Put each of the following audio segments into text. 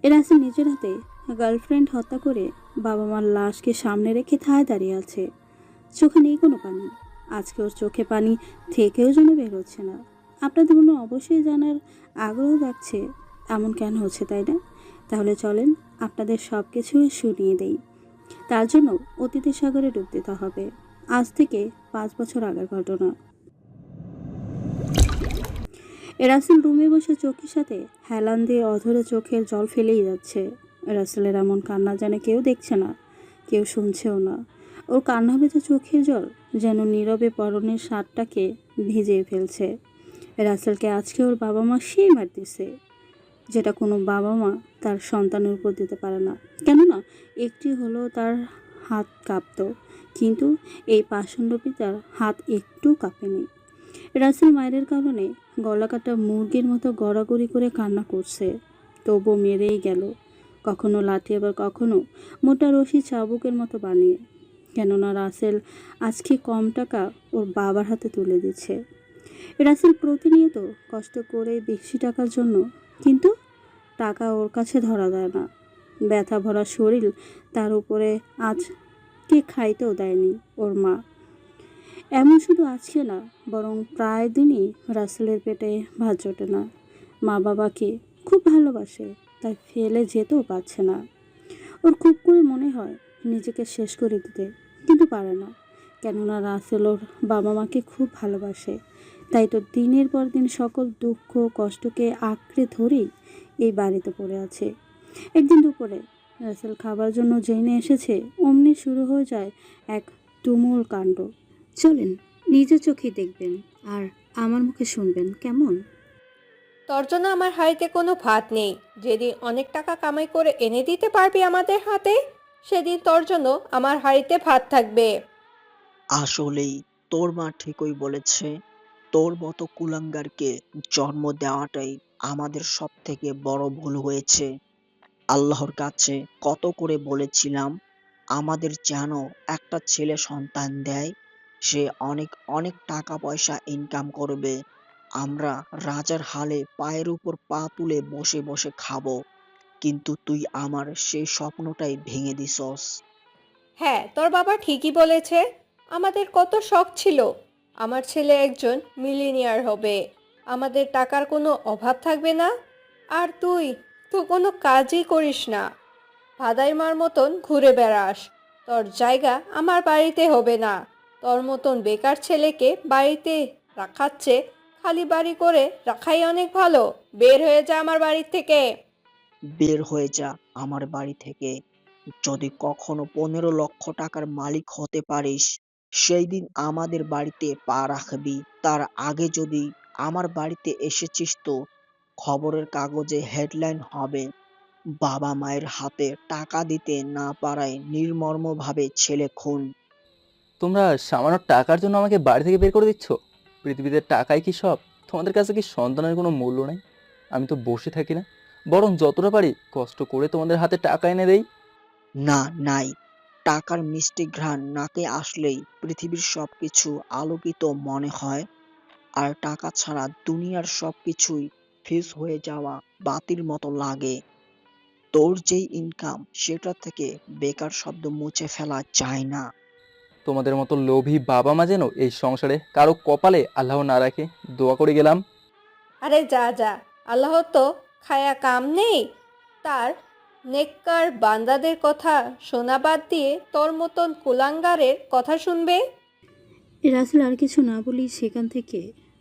রাসেল নিজের হাতে গার্লফ্রেন্ড হত্যা করে বাবা মার লাশকে সামনে রেখে ঠায় দাঁড়িয়ে আছে। চোখে নেই কোনো পানি। আজকে ওর চোখে পানি থেকেও যেন বের হচ্ছে না। আপনাদের মনে অবশ্যই জানার আগ্রহ থাকছে এমন কেন হচ্ছে, তাই না? তাহলে চলেন আপনাদের সব কিছু শুনিয়ে দেই। তার জন্য অতীতের সাগরে ডুব দিতে হবে। আজ থেকে 5 বছর আগের ঘটনা। রাসেল রুমে বসে চোখের সাথে হেলান দিয়ে অধরে চোখের জল ফেলেই যাচ্ছে। রাসেলের এমন কান্না যেন কেউ দেখছে না, কেউ শুনছেও না। ওর কান্না ভেজা চোখের জল যেন নীরবে পরনের শার্টটাকে ভিজিয়ে ফেলছে। রাসেলকে আজকে ওর বাবা মা সেই মার দিছে, যেটা কোনো বাবা মা তার সন্তানের উপর দিতে পারে না। কেননা একটি হলো তার হাত কাঁপতো, কিন্তু এই পাষণ্ড পিতার হাত একটু কাঁপেনি। রাসেল মায়ের কারণে গলা কাটা মুরগির মতো গড়াগড়ি করে কান্না করছে, তবু মেরেই গেল। কখনো লাঠি, আবার কখনো মোটা রশি চাবুকের মতো বানিয়ে। কেননা রাসেল আজকে কম টাকা ওর বাবার হাতে তুলে দিচ্ছে। রাসেল প্রতিনিয়ত কষ্ট করে বেশি টাকার জন্য, কিন্তু টাকা ওর কাছে ধরা দেয় না। ব্যথা ভরা শরীর, তার উপরে আজকে খাইতেও দেয়নি ওর মা। এমন শুধু আজকে না, বরং প্রায় দিনই রাসেলের পেটে ভাত জোটে না। মা বাবাকে খুব ভালোবাসে, তাই ফেলে যেতেও পারছে না। ওর খুব করে মনে হয় নিজেকে শেষ করে দিতে, কিন্তু পারে না। কেননা রাসেল ওর বাবা মাকে খুব ভালোবাসে। তাই তো দিনের পর দিন সকল দুঃখ কষ্টকে আঁকড়ে ধরেই এই বাড়িতে পড়ে আছে। একদিন দুপুরে রাসেল খাবার জন্য জেনে এসেছে, অমনি শুরু হয়ে যায় এক তুমুল কাণ্ড। চলেন নিজের চোখেই দেখবেন, আর আমার মুখে শুনবেন, কেমন? তোর জন্য আমার হাড়িতে কোনো ভাত নেই। যেদিন অনেক টাকা কামাই করে এনে দিতে পারবি আমাদের হাতে, সেদিন তোর জন্য আমার হাড়িতে ভাত থাকবে। আসলেই তোর মা ঠিকই বলেছে। তোর মতো কুলাঙ্গারকে জন্ম দেওয়াটাই আমাদের সব থেকে বড় ভুল হয়েছে। আল্লাহর কাছে কত করে বলেছিলাম আমাদের যেন একটা ছেলে সন্তান দেয়, সে অনেক অনেক টাকা পয়সা ইনকাম করবে, আমরা রাজার হালে পায়ের উপর পা তুলে বসে বসে খাবো। কিন্তু তুই আমার সেই স্বপ্নটাই ভেঙে দিছস। হ্যাঁ, তোর বাবা ঠিকই বলেছে। আমাদের কত শখ ছিল আমার ছেলে একজন মিলিনিয়ার হবে, আমাদের টাকার কোনো অভাব থাকবে না। আর তুই তো কোনো কাজই করিস না, ভাদাই মার মতন ঘুরে বেড়াস। তোর জায়গা আমার বাড়িতে হবে না। তোর মতন বেকার ছেলেকে বাড়িতে রাখাচ্ছে, খালি বাড়ি করে রাখাই অনেক ভালো। বের হয়ে যা আমার বাড়ি থেকে। বের হয়ে যা আমার বাড়ি থেকে। যদি কখনো 15 লক্ষ টাকার মালিক হতে পারিস, সেই দিন আমাদের বাড়িতে পা রাখবি। তার আগে যদি আমার বাড়িতে এসেছিস তো খবরের কাগজে হেডলাইন হবে, বাবা মায়ের হাতে টাকা দিতে না পারায় নির্মমভাবে ছেলে খুন। তোমরা সামান্য টাকার জন্য আমাকে বাড়ি থেকে বের করে দিচ্ছ? পৃথিবীতে টাকাই কি সব? তোমাদের কাছে কি সন্তানের কোনো মূল্য নাই? আমি তো বসে থাকি না, বরং যতটা পারি কষ্ট করে তোমাদের হাতে টাকা এনে দেই। না, নাই। টাকার মিষ্টি ঘ্রাণ নাকে আসলেই পৃথিবীর সবকিছু আলোকিত মনে হয়। আর টাকা ছাড়া দুনিয়ার সবকিছুই ফিস হয়ে যাওয়া বাতির মতো লাগে। তোর যেই ইনকাম সেটা থেকে বেকার শব্দ মুছে ফেলা যায় না। তোমাদের মতো লোভী বাবা মা যেন এই সংসারে কারো কপালে আল্লাহ না রাখে, দোয়া করে গেলাম। আরে যা যা, আল্লাহ তো খায়া কাম নেই তার। নেককার বান্দাদের কথা শোনা বাদ দিয়ে তোর মতন কুলাঙ্গারের কথা শুনবে। রাসেল আর কিছু না বলেই সেখান থেকে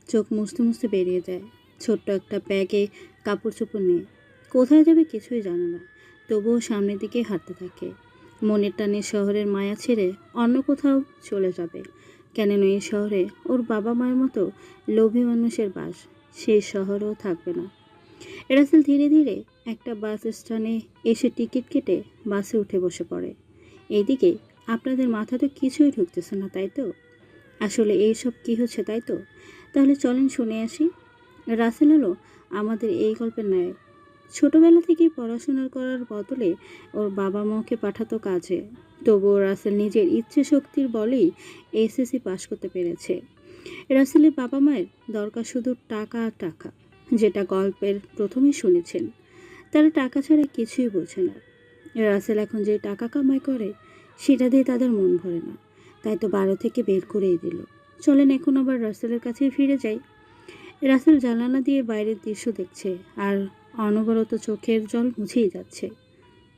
চোখ মুছতে মুছতে বেরিয়ে যায়। ছোট্ট একটা ব্যাগে কাপড় চোপড় নিয়ে কোথায় যাবে কিছুই জানে না, তবুও সামনের দিকে হাঁটতে থাকে। মনের টানে শহরের মায়া ছেড়ে অন্য কোথাও চলে যাবে। কেননা এই শহরে ওর বাবা মায়ের মতো লোভী মানুষের বাস, সেই শহরেও থাকবে না। রাসেল ধীরে ধীরে একটা বাস স্ট্যান্ডে এসে টিকিট কেটে বাসে উঠে বসে পড়ে। এইদিকে আপনাদের মাথা তো কিছুই ঢুকতেছে না, তাই তো? আসলে এইসব কি হচ্ছে, তাই তো? তাহলে চলেন শুনে আসি। রাসেল হলো আমাদের এই গল্পের নায়ক। ছোটবেলা থেকেই পড়াশোনা করার বদলে ওর বাবা মাকে পাঠাতো কাজে। তবুও রাসেল নিজের ইচ্ছে শক্তির বলেই এসএসসি পাশ করতে পেরেছে। রাসেলের বাবা মায়ের দরকার শুধু টাকা আর টাকা, যেটা গল্পের প্রথমেই শুনেছেন। তারা টাকা ছাড়া কিছুই বোঝে না। রাসেল এখন যে টাকা কামাই করে সেটা দিয়ে তাদের মন ভরে না, তাই তো 12 থেকে বের করেই দিল। চলেন এখন আবার রাসেলের কাছেই ফিরে যাই। রাসেল জানালা দিয়ে বাইরের দৃশ্য দেখছে আর অনবরত চোখের জল মুছেই যাচ্ছে।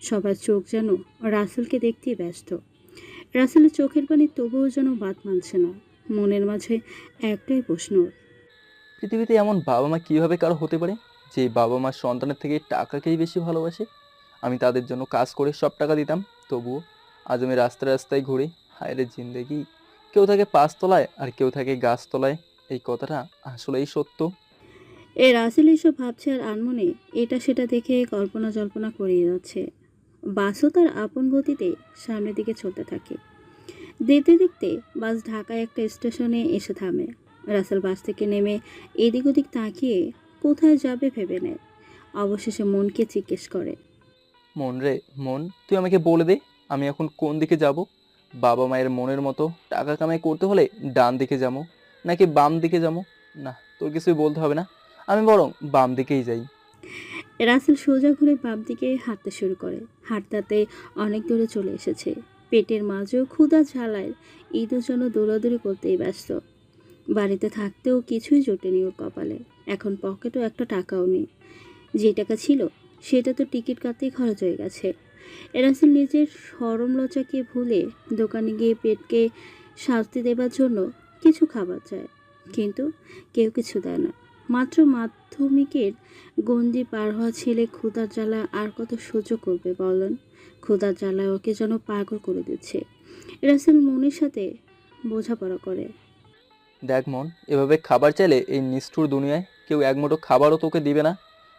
সবার চোখ যেন রাসেলকে দেখতেই ব্যস্ত। রাসেলের চোখের পানি তবুও যেন বাদ মানছে না। মনের মাঝে একটাই প্রশ্ন, পৃথিবীতে এমন বাবা মা কীভাবে কারো হতে পারে যে বাবা মা সন্তানের থেকে টাকাকেই বেশি ভালোবাসে? আমি তাদের জন্য কাজ করে সব টাকা দিতাম, তবুও আজ আমি রাস্তায় রাস্তায় ঘুরি। হায় রে জিন্দেগি, কেউ থাকে 5 তলায় আর কেউ থাকে গাছতলায়। এই কথাটা আসলেই সত্য। রাসেল এসব ভাবছে আর আনমনে এটা সেটা দেখে কল্পনা জল্পনা করিয়ে যাচ্ছে। বাসও তার আপন গতিতে সামনের দিকে চলতে থাকে। দেখতে দেখতে বাস ঢাকায় একটা স্টেশনে এসে থামে। রাসেল বাস থেকে নেমে এদিক ওদিক তাকিয়ে কোথায় যাবে ভেবে নেয়। অবশেষে মনকে জিজ্ঞেস করে, মন রে মন, তুই আমাকে বলে দে, আমি এখন কোন দিকে যাব? বাবা মায়ের মনের মতো টাকা কামাই করতে হলে ডান দিকে যাবো নাকি বাম দিকে যাবো? না, তোর কিছুই বলতে হবে না, আমি বরং বাম দিকেই যাই। রাসেল সোজা ঘুরে বাম দিকে হাঁটতে শুরু করে। হাঁটতে অনেক দূরে চলে এসেছে। পেটের মাঝেও ক্ষুধা ঝালায় ঈদের জন্য দৌড়াদৌড়ি করতেই ব্যস্ত। বাড়িতে থাকতেও কিছুই জোটেনি ওর কপালে। এখন পকেটেও একটা টাকাও নেই। যে টাকা ছিল সেটা তো টিকিট কাটতেই খরচ হয়ে গেছে। রাসেল নিজের শরম লজ্জাকে ভুলে দোকানে গিয়ে পেটকে শান্তি দেবার জন্য কিছু খাবার চায়, কিন্তু কেউ কিছু দেয় না। মাত্র মাধ্যমিকের গণ্ডি পার হওয়া ছেলে ক্ষুধার জ্বালা আর কত সহ্য করবে বলেন? ক্ষুধার জ্বালায় ওকে যেন পাগল করে দিচ্ছে। রাসেল মনের সাথে বোঝাপড়া করে। দেখ মন, এভাবে খাবার চাইলে এই নিষ্ঠুর দুনিয়ায় কেউ এক মুঠো খাবারও তোকে দিবে না।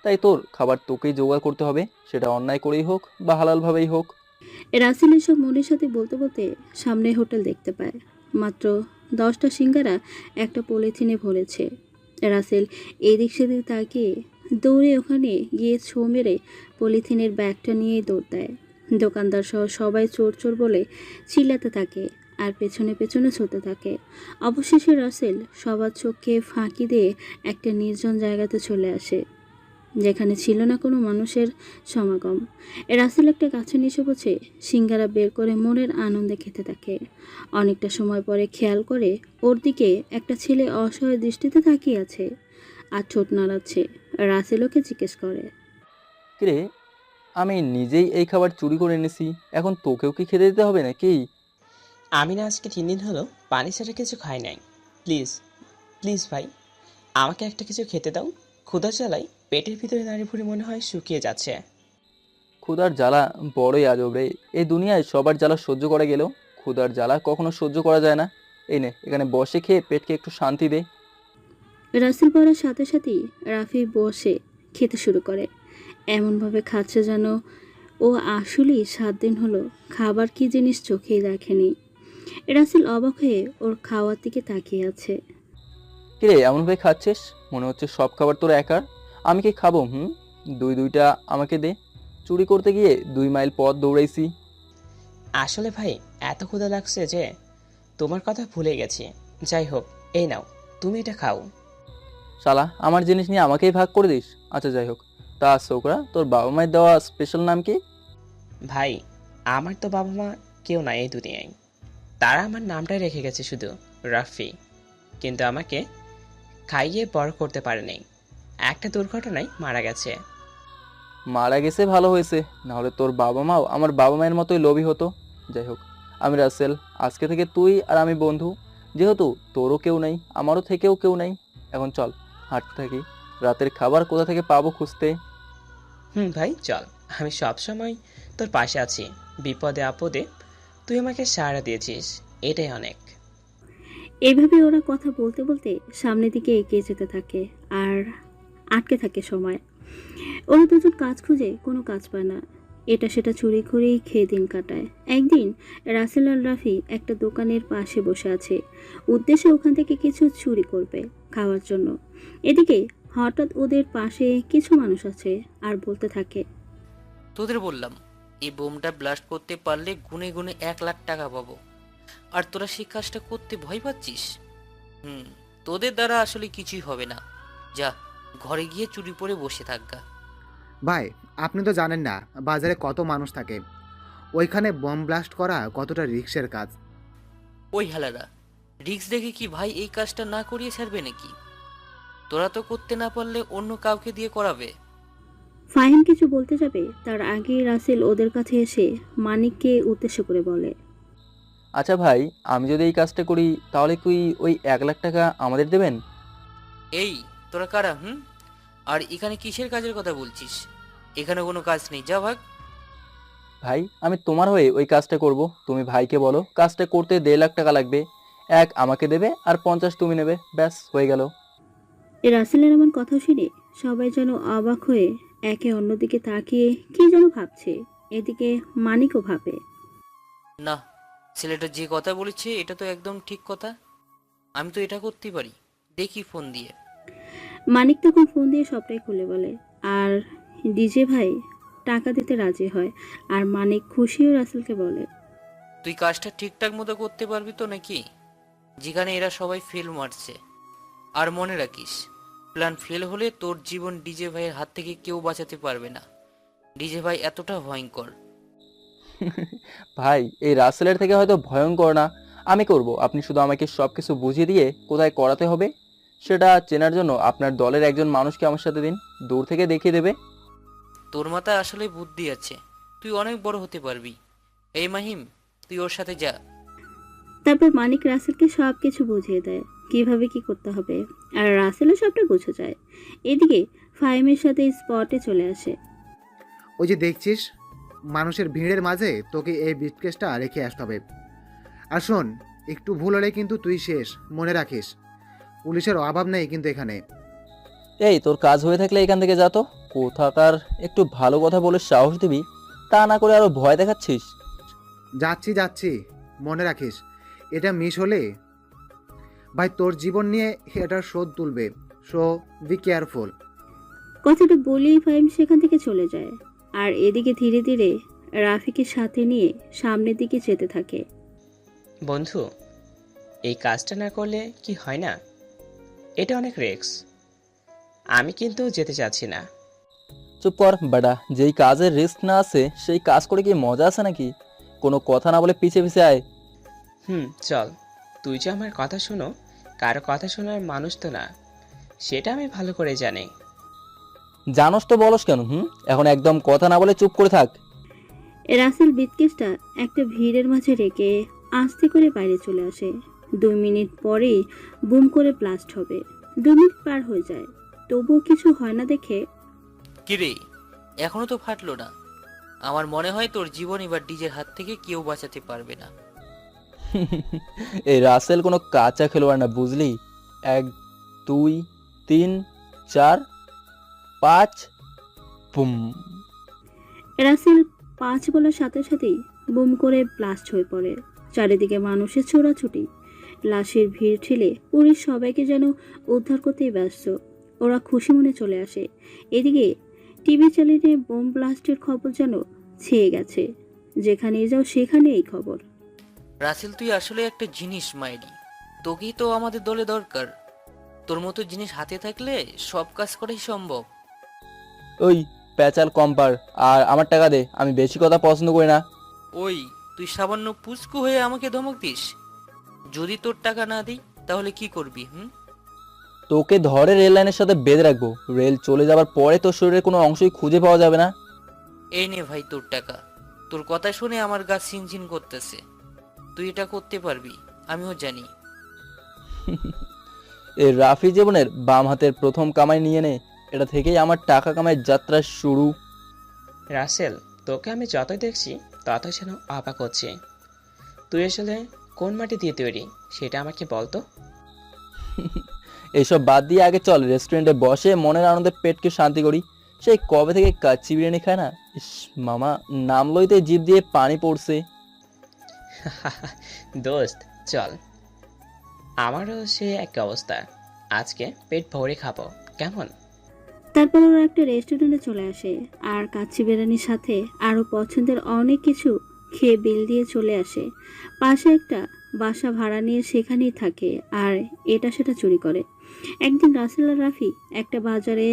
তাই তোর খাবার তোকেই জোগাড় করতে হবে, সেটা অন্যায় করেই হোক বা হালালভাবেই হোক। রাসেল এসব মনের সাথে বলতে বলতে সামনে হোটেল দেখতে পায়। মাত্র 10টা সিঙ্গারা একটা পলিথিনে ভরেছে। রাসেল এদিক সেদিক তাকিয়ে দৌড়ে ওখানে গিয়ে ছো মেরে পলিথিনের ব্যাগটা নিয়ে দৌড় দেয়। দোকানদার সহ সবাই চোর চোর বলে চিল্লাতে থাকে আর পেছনে পেছনে ছুটতে থাকে। অবশেষে রাসেল সবার চোখকে ফাঁকি দিয়ে একটা নির্জন জায়গাতে চলে আসে, যেখানে ছিল না কোনো মানুষের সমাগম। রাসেল একটা গাছের নিচে বসে সিঙ্গারা বের করে মনের আনন্দে খেতে থাকে। অনেকটা সময় পরে খেয়াল করে ওর দিকে একটা ছেলে অসহায় দৃষ্টিতে তাকিয়ে আছে আর ঠোঁট নাড়াচ্ছে। রাসেল ওকে জিজ্ঞেস করে, কিরে, আমি নিজেই এই খাবার চুরি করে এনেছি, এখন তোকেও কি খেতে দিতে হবে নাকি? আমি না আজকে 3 দিন হলো পানি ছাড়া কিছু খাই নাই। প্লিজ প্লিজ ভাই, আমাকে একটা কিছু খেতে দাও। ক্ষুধা জ্বালাই পেটের ভিতরে নাড়ি ভুড়ি মনে হয় শুকিয়ে যাচ্ছে। ক্ষুধার জ্বালা বড়ই আজব রে। এই দুনিয়ায় সবার জ্বালা সহ্য করা গেলেও ক্ষুধার জ্বালা কখনো সহ্য করা যায় না। এই নে, এখানে বসে খেয়ে পেটকে একটু শান্তি দে। রাসেল পড়ার সাথে সাথেই রাফি বসে খেতে শুরু করে। এমনভাবে খাচ্ছে যেন ও আসলেই 7 দিন হলো খাবার কি জিনিস চোখেই দেখেনি। রাসেল অবাক হয়ে ওর খাওয়ার দিকে তাকিয়ে আছে। কিরে, এমনভাবে খাচ্ছিস মনে হচ্ছে সব খাবার তোর একার। আমি কি খাবো? দুইটা আমাকে দে। চুরি করতে গিয়ে 2 মাইল পথ দৌড়াইছি। আসলে ভাই এত ক্ষুধা লাগছে যে তোমার কথা ভুলে গেছি। যাই হোক, এই নাও, তুমি এটা খাও। শালা, আমার জিনিস নিয়ে আমাকেই ভাগ করে দিস। আচ্ছা যাই হোক, তা ছোকরা, তোর বাবা মায়ের দেওয়া স্পেশাল নাম কি? ভাই, আমার তো বাবা মা কেউ নাই এই দুনিয়ায়। তারা আমার নামটাই রেখে গেছে শুধু রাফি, কিন্তু আমাকে খাইয়ে বড় করতে পারেনি। একটা দুর্ঘটনায় মারা গেছে। মারা গেছে ভালো হয়েছে, নাহলে তোর বাবা মাও আমার বাবা মায়ের মতোই লোভী হতো। যাই হোক, আমি রাসেল, আজকে থেকে তুই আর আমি বন্ধু। যেহেতু তোরও কেউ নেই, আমারও থেকেও কেউ নেই, এখন চল হাঁটতে থাকি। রাতের খাবার কোথা থেকে পাবো খুঁজতে। ভাই চল, আমি সব সময় তোর পাশে আছি। বিপদে আপদে তুই আমাকে সাহারা দিয়েছিস, এটাই অনেক। এভাবে ওরা কথা বলতে বলতে সামনের দিকে এগিয়ে যেতে থাকে আর আটকে থাকে সময়। ওরা দুজন কাজ খুঁজে কোনো কাজ পায় না। এটা সেটা চুরি করেই খেয়ে দিন কাটায়। একদিন রাসেল আর রাফি একটা দোকানের পাশে বসে আছে, উদ্দেশ্যে ওখান থেকে কিছু চুরি করবে খাওয়ার জন্য। এদিকে হঠাৎ ওদের পাশে কিছু মানুষ আছে আর বলতে থাকে, তোদের বললাম এই বোমটা ব্লাস্ট করতে পারলে গুনে গুনে 1 লাখ টাকা পাবো, আর তোরা সেই কাজটা করতে ভয় পাচ্ছিস। হুম, তোদের দ্বারা আসলে কিছুই হবে না। যা, ঘরে গিয়ে চুরি পরে বসে থাকগা। ভাই, আপনি তো জানেন না বাজারে কত মানুষ থাকে। ওইখানে বম ব্লাস্ট করা কতটা রিস্কের কাজ। ওই হালারা, রিক্স দেখে কি ভাই এই কাজটা না করিয়ে ছাড়বে নাকি? তোরা তো করতে না পারলে অন্য কাউকে দিয়ে করাবে। ফাহিম কিছু বলতে যাবে তার আগেই রাসেল ওদের কাছে এসে মানিককে উদ্দেশ্য করে বলে, আচ্ছা ভাই, আমি যদি এই কাজটা করি তাহলে কি ওই 1 লাখ টাকা আমাদের দেবেন? এই, তোরা কারা? হুম, আর এখানে কিসের কাজের কথা বলছিস? এখানে কোনো কাজ নেই, যা ভাগ। ভাই, আমি তোমার হয়ে ওই কাজটা করব। তুমি ভাইকে বলো কাজটা করতে 1.5 লাখ টাকা লাগবে। 1 আমাকে দেবে আর 50 তুমি নেবে, ব্যাস হয়ে গেল। এ রাসেলের এমন কথা শুনে সবাই যেন অবাক হয়ে একে অন্যদিকে তাকিয়ে কি যেন ভাবছে। এদিকে মানিকও ভাবে। না, ছেলেটা যে কথা বলেছে এটা তো একদম ঠিক কথা। আমি তো এটা করতেই পারি, দেখি ফোন দিয়ে। মানিক তখন ফোন দিয়ে সবটাই খুলে বলে, আর ডিজে ভাই টাকা দিতে রাজি হয়। আর মানিক খুশিও রাসেলকে বলে, তুই কাজটা ঠিকঠাক মতো করতে পারবি তো নাকি? যেখানে এরা সবাই ফেল মারছে। আর মনে রাখিস, প্ল্যান ফেল হলে তোর জীবন ডিজে ভাইয়ের হাত থেকে কেউ বাঁচাতে পারবে না। ডিজে ভাই এতটা ভয়ঙ্কর। ভাই, এই রাসেলের থেকে হয়তো ভয়ঙ্কর না, আমি করব। আপনি শুধু আমাকে সব কিছু বুঝিয়ে দিয়ে কোথায় করাতে হবে সেটা চেনার জন্য আপনার দলের একজন মানুষকে আমার সাথে দিন, দূর থেকে দেখিয়ে দেবে। তোর মাথায় আসলে বুদ্ধি আছে, তুই অনেক বড় হতে পারবি। এই মাহিম, তুই ওর সাথে যা। তারপর মানিক রাসেলকে সব কিছু বুঝিয়ে দেয় কিভাবে কি করতে হবে। আর রাসেলও সবটা বুঝে যায়। এদিকে ফাহিমের সাথে স্পটে চলে আসে। ওই যে দেখছিস, মানুষের ভিড়ের মাঝে তোকে এই ব্রিফকেসটা রেখে আসতে হবে। আর শোন, একটু ভুল হলে কিন্তু তুই শেষ, মনে রাখিস। পুলিশের অভাব নেই কিন্তু এখানে। এই, তোর কাজ হয়ে থাকলে এখান থেকে যা তো। কোথাকার একটু ভালো কথা বলে সাহস দিবি, তা না করে আরো ভয় দেখাচ্ছিস। যাচ্ছি যাচ্ছি, মনে রাখিস, এটা মিস হলে ভাই তোর জীবন নিয়ে এটার শোধ তুলবে। So be careful. কথাটা বলেই ফাহিম সেখান থেকে চলে যায়। আর এদিকে ধীরে ধীরে রাফিকে সাথে নিয়ে সামনের দিকে যেতে থাকে। বন্ধু, এই কাজটা না করলে কি হয় না? এটা অনেক রিস্ক। আমি কিন্তু যেতে চাচ্ছি না। চুপ কর বেটা, যেই কাজের রিস্ক না আছে সেই কাজ করে কি মজা আছে নাকি? কোনো কথা না বলে পিছে পিছে আয়। চল। তুই যে আমার কথা শোনো, কারো কথা শোনার মানুষ তো না, সেটা আমি ভালো করে জানি। জানোস তো বলস কেন? এখন একদম কথা না বলে চুপ করে থাক। রাসেল বিটকেসটা একটা ভিড়ের মাঝে রেখে আস্তে করে বাইরে চলে আসে। 2 মিনিট পরেই বুম করে ব্লাস্ট হবে। 2 মিনিট পার হয়ে যায়, তবুও কিছু হয় না দেখে কিরে, এখনো তো ফাটলো না। আমার মনে হয় তোর জীবন এবার ডিজের হাত থেকে কেউ বাঁচাতে পারবে না। এই রাসেল কোনো কাঁচা খেলোয়াড় না, বুঝলি? 1 2 3 4 5 বুম। রাসেল 5 বলার সাথে সাথেই বুম করে ব্লাস্ট হয়ে পড়ে। চারিদিকে মানুষের ছোড়াছুটি, লাশের ভিড় ঠেলে পুলিশ সবাইকে যেন উদ্ধার করতেই ব্যস্ত। ওরা খুশি মনে চলে আসে। এদিকে টিভি চ্যানেলে বোম ব্লাস্টের খবর যেন ছেয়ে গেছে। যেখানেই যাও সেখানে এই খবর। রাসেল, তুই আসলে একটা জিনিস মাইরি। তোকেই তো আমাদের দলে দরকার। তোর মতো জিনিস হাতে থাকলে সব কাজ করাই সম্ভব। ওই প্যাচাল কম্পার, আর আমার টাকা দে, আমি বেশি কথা পছন্দ করি না। ওই, তুই সামান্য পুচকু হয়ে আমাকে ধমক দিস? যদি তোর টাকা না দিই তাহলে কি করবি? তোকে ধরে রেল লাইনের সাথে বেঁধে রাখবো। রেল চলে যাবার পরে তোর শরীরের কোনো অংশই খুঁজে পাওয়া যাবে না। এই নে ভাই তোর টাকা। তোর কথা শুনে আমার গা ছিনছিন করতেছে। তুই এটা করতে পারবি, আমিও জানি। এই রাফি জীবনের বাম হাতের প্রথম কামাই নিয়ে নে, এটা থেকেই আমার টাকা কামাইয়ের যাত্রা শুরু। রাসেল, তোকে আমি যতই দেখছি ততই যেন অবাক হচ্ছে। তুই আসলে কোন মাটি দিয়ে তৈরি সেটা আমাকে বলতো। এইসব বাদ দিয়ে আগে চল রেস্টুরেন্টে বসে মনের আনন্দে পেটকে শান্তি করি। সেই কবে থেকে কাচ্চি বিরিয়ানি খায় না। ইস মামা, নাম লইতে জিভ দিয়ে পানি পড়ছে। দোস্ত চল, আমারও সে এক অবস্থা। আজকে পেট ভরে খাবো, কেমন? তারপর ওরা একটা রেস্টুরেন্টে চলে আসে আর কাচ্চি বিরিয়ানির সাথে আরও পছন্দের অনেক কিছু খেয়ে বিল দিয়ে চলে আসে। পাশে একটা বাসা ভাড়া নিয়ে সেখানেই থাকে আর এটা সেটা চুরি করে। একদিন রাসেল আর রাফি একটা বাজারে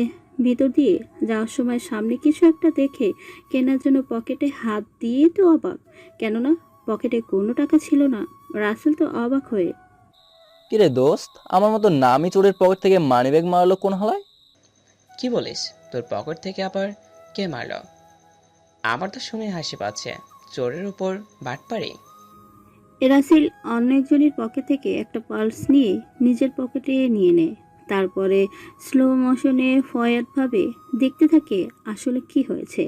ভিতর দিয়ে যাওয়ার সময় সামনে কিছু একটা দেখে কেনার জন্য পকেটে হাত দিয়ে তো অবাক, কেননা পকেটে কোনো টাকা ছিল না। রাসেল তো অবাক হয়ে, কিরে দোস্ত, আমার মতো নামি চোরের পকেট থেকে মানিব্যাগ মারলো কোন হালায়? কি বলিস, তোর পকেট থেকে আবার কে মারলো? আমার তো শুনে হাসি পাচ্ছে। চোরের উপর বাটপাড়ি। রাসেল অন্য একজনের পকেট থেকে একটা পার্স নিয়ে নিজের পকেটে নিয়ে নেয়, তারপরে স্লো মোশনে ফয়ারভাবে দেখতে থাকে আসলে কি হয়েছে।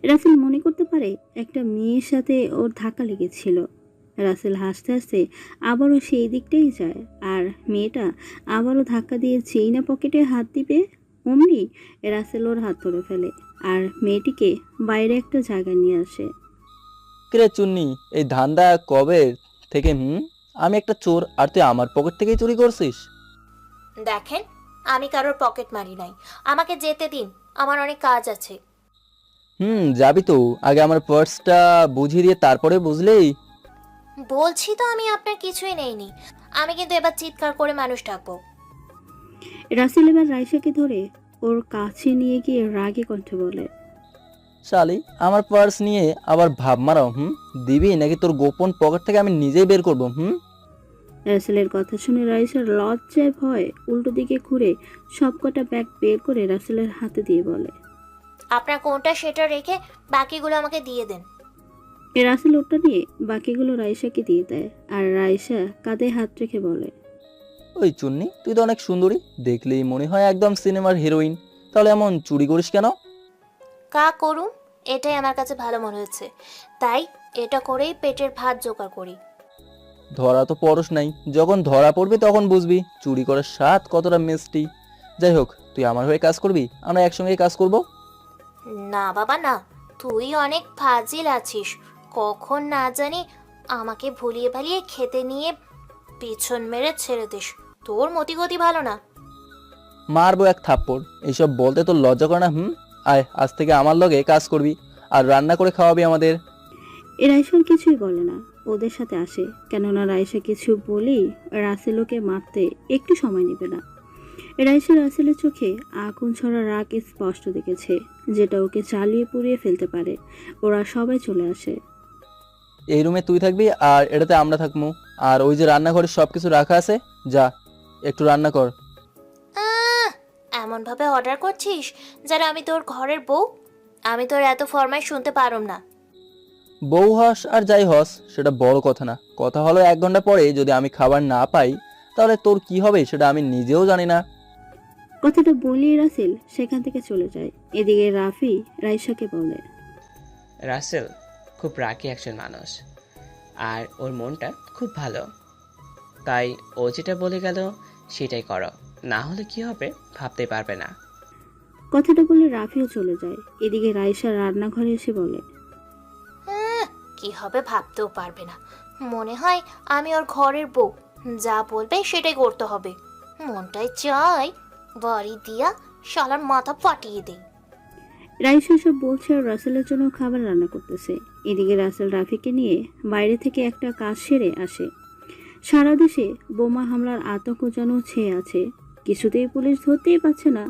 রাসেল মনে করতে পারে একটা মেয়ের সাথে ওর ধাক্কা লেগেছিল। রাসেল হাসতে হাসতে আবারও সেই দিকটাই যায়, আর মেয়েটা আবারও ধাক্কা দিয়ে যেই না পকেটে হাত দিবে অমনি রাসেল ওর হাত ধরে ফেলে আর মেয়েটিকে বাইরে একটা জায়গায় নিয়ে আসে। কিরে চুন্নি, এই ধান্দা কবে থেকে? আমি একটা চোর আর তুই আমার পকেট থেকেই চুরি করছিস? দেখেন, আমি কারোর পকেট মারি নাই। আমাকে যেতে দিন, আমার অনেক কাজ আছে। যাবি তো, আগে আমার পার্সটা বুঝিয়ে দিয়ে তারপরে বুঝলেই। বলছি তো আমি আপনার কিছুই নেইনি। আমি কিন্তু এবার চিৎকার করে মানুষ ডাকবো। রাসেল এবার রাইসাকে ধরে ওর কাছে নিয়ে গিয়ে রাগে কণ্ঠে বলে, শালি, আমার পার্স নিয়ে আবার ভাব মারাও? দিবি নাকি তোর গোপন পকেট থেকে আমি নিজেই বের করবো? রাসেলের কথা শুনে রাইসার লজ্জায় ভয় উল্টো দিকে ঘুরে সবকটা ব্যাগ বের করে রাসেলের হাতে দিয়ে বলে, আপনার কোনটা সেটা রেখে বাকিগুলো আমাকে দিয়ে দেন। রাসেল ওটা নিয়ে বাকিগুলো রাইসাকে দিয়ে দেয় আর রাইসা কাঁধে হাত রেখে বলে, ওই চুন্নি, তুই তো অনেক সুন্দরী, দেখলেই মনে হয় একদম সিনেমার হিরোইন। তাহলে এমন চুরি করিস কেন? কা করুন, এটাই আমার কাছে ভালো মনে হচ্ছে, তাই এটা করেই পেটের ভাত জোগাড় করি। ধরা তো পরশ নাই, যখন ধরা পড়বি তখন বুঝবি চুরি করার স্বাদ কতটা মিষ্টি। যাই হোক, তুই আমার হয়ে কাজ করবি, আমরা একসঙ্গে কাজ করব। না বাবা না, তুই অনেক ফাজিল আছিস। কখন না জানি আমাকে ভুলিয়ে ভালিয়ে খেতে নিয়ে পিছন মেরে ছেড়ে দিস। তোর মতিগতি ভালো না। মারবো এক থাপ্পড়। এইসব বলতে তোর লজ্জা করে না? আয়, আজ থেকে আমার লগে কাজ করবি আর রান্না করে খাওয়াবি আমাদের। রাইসার কিছুই বলে না, ওদের সাথে আসে, কেননা রাইসা কিছু বলেই রাসেল ওকে মারতে একটু সময় নেবে না। রাইসা রাসেলের চোখে আগুন ছড়া রাগ স্পষ্ট দেখেছে, যেটা ওকে চালিয়ে পুড়িয়ে ফেলতে পারে। ওরা সবাই চলে আসে। এই রুমে তুই থাকবি আর এটাতে আমরা থাকবো। আর ওই যে রান্নাঘরে সবকিছু রাখা আছে, যা একটু রান্না কর। এমন ভাবে অর্ডার করছিস যারা আমি তোর ঘরের বউ। আমি তোর এত ফরমাইশ শুনতে পারুম না। বউ হস আর যাই হস, সেটা বড় কথা না। কথা হলো 1 ঘন্টা পরে যদি আমি খাবার না পাই তাহলে তোর কি হবে সেটা আমি নিজেও জানি না। কথাটা বলিয়ে রাসেল সেখান থেকে চলে যায়। এদিকে রাফি রাইসাকে বলে, রাসেল খুব রাগী একজন মানুষ, আর ওর মনটা খুব ভালো। তাই ও যেটা বলে গেল সেটাই করো, না হলে কি হবে ভাবতে পারবে না। কথাটা বলে রাফিও চলে যায়। এদিকে রাইসা রান্নাঘরে এসে বলে, কি হবে ভাবতেও পারবে না। মনে হয় আমি ওর ঘরের বউ, যা বলবে সেটাই করতে হবে। মনটাই চাই বাড়ি দিয়া শালার মাথা ফাটিয়ে দেই। রাইসা সব বলছে আর রাসেলের জন্য খাবার রান্না করতেছে। এদিকে রাসেল রাফিকে নিয়ে বাইরে থেকে একটা কাজ সেরে আসে। সারা দেশে বোমা হামলার আতঙ্ক যেন ছেয়ে আছে। কিছুতেই পুলিশ ধরতেই পারছে না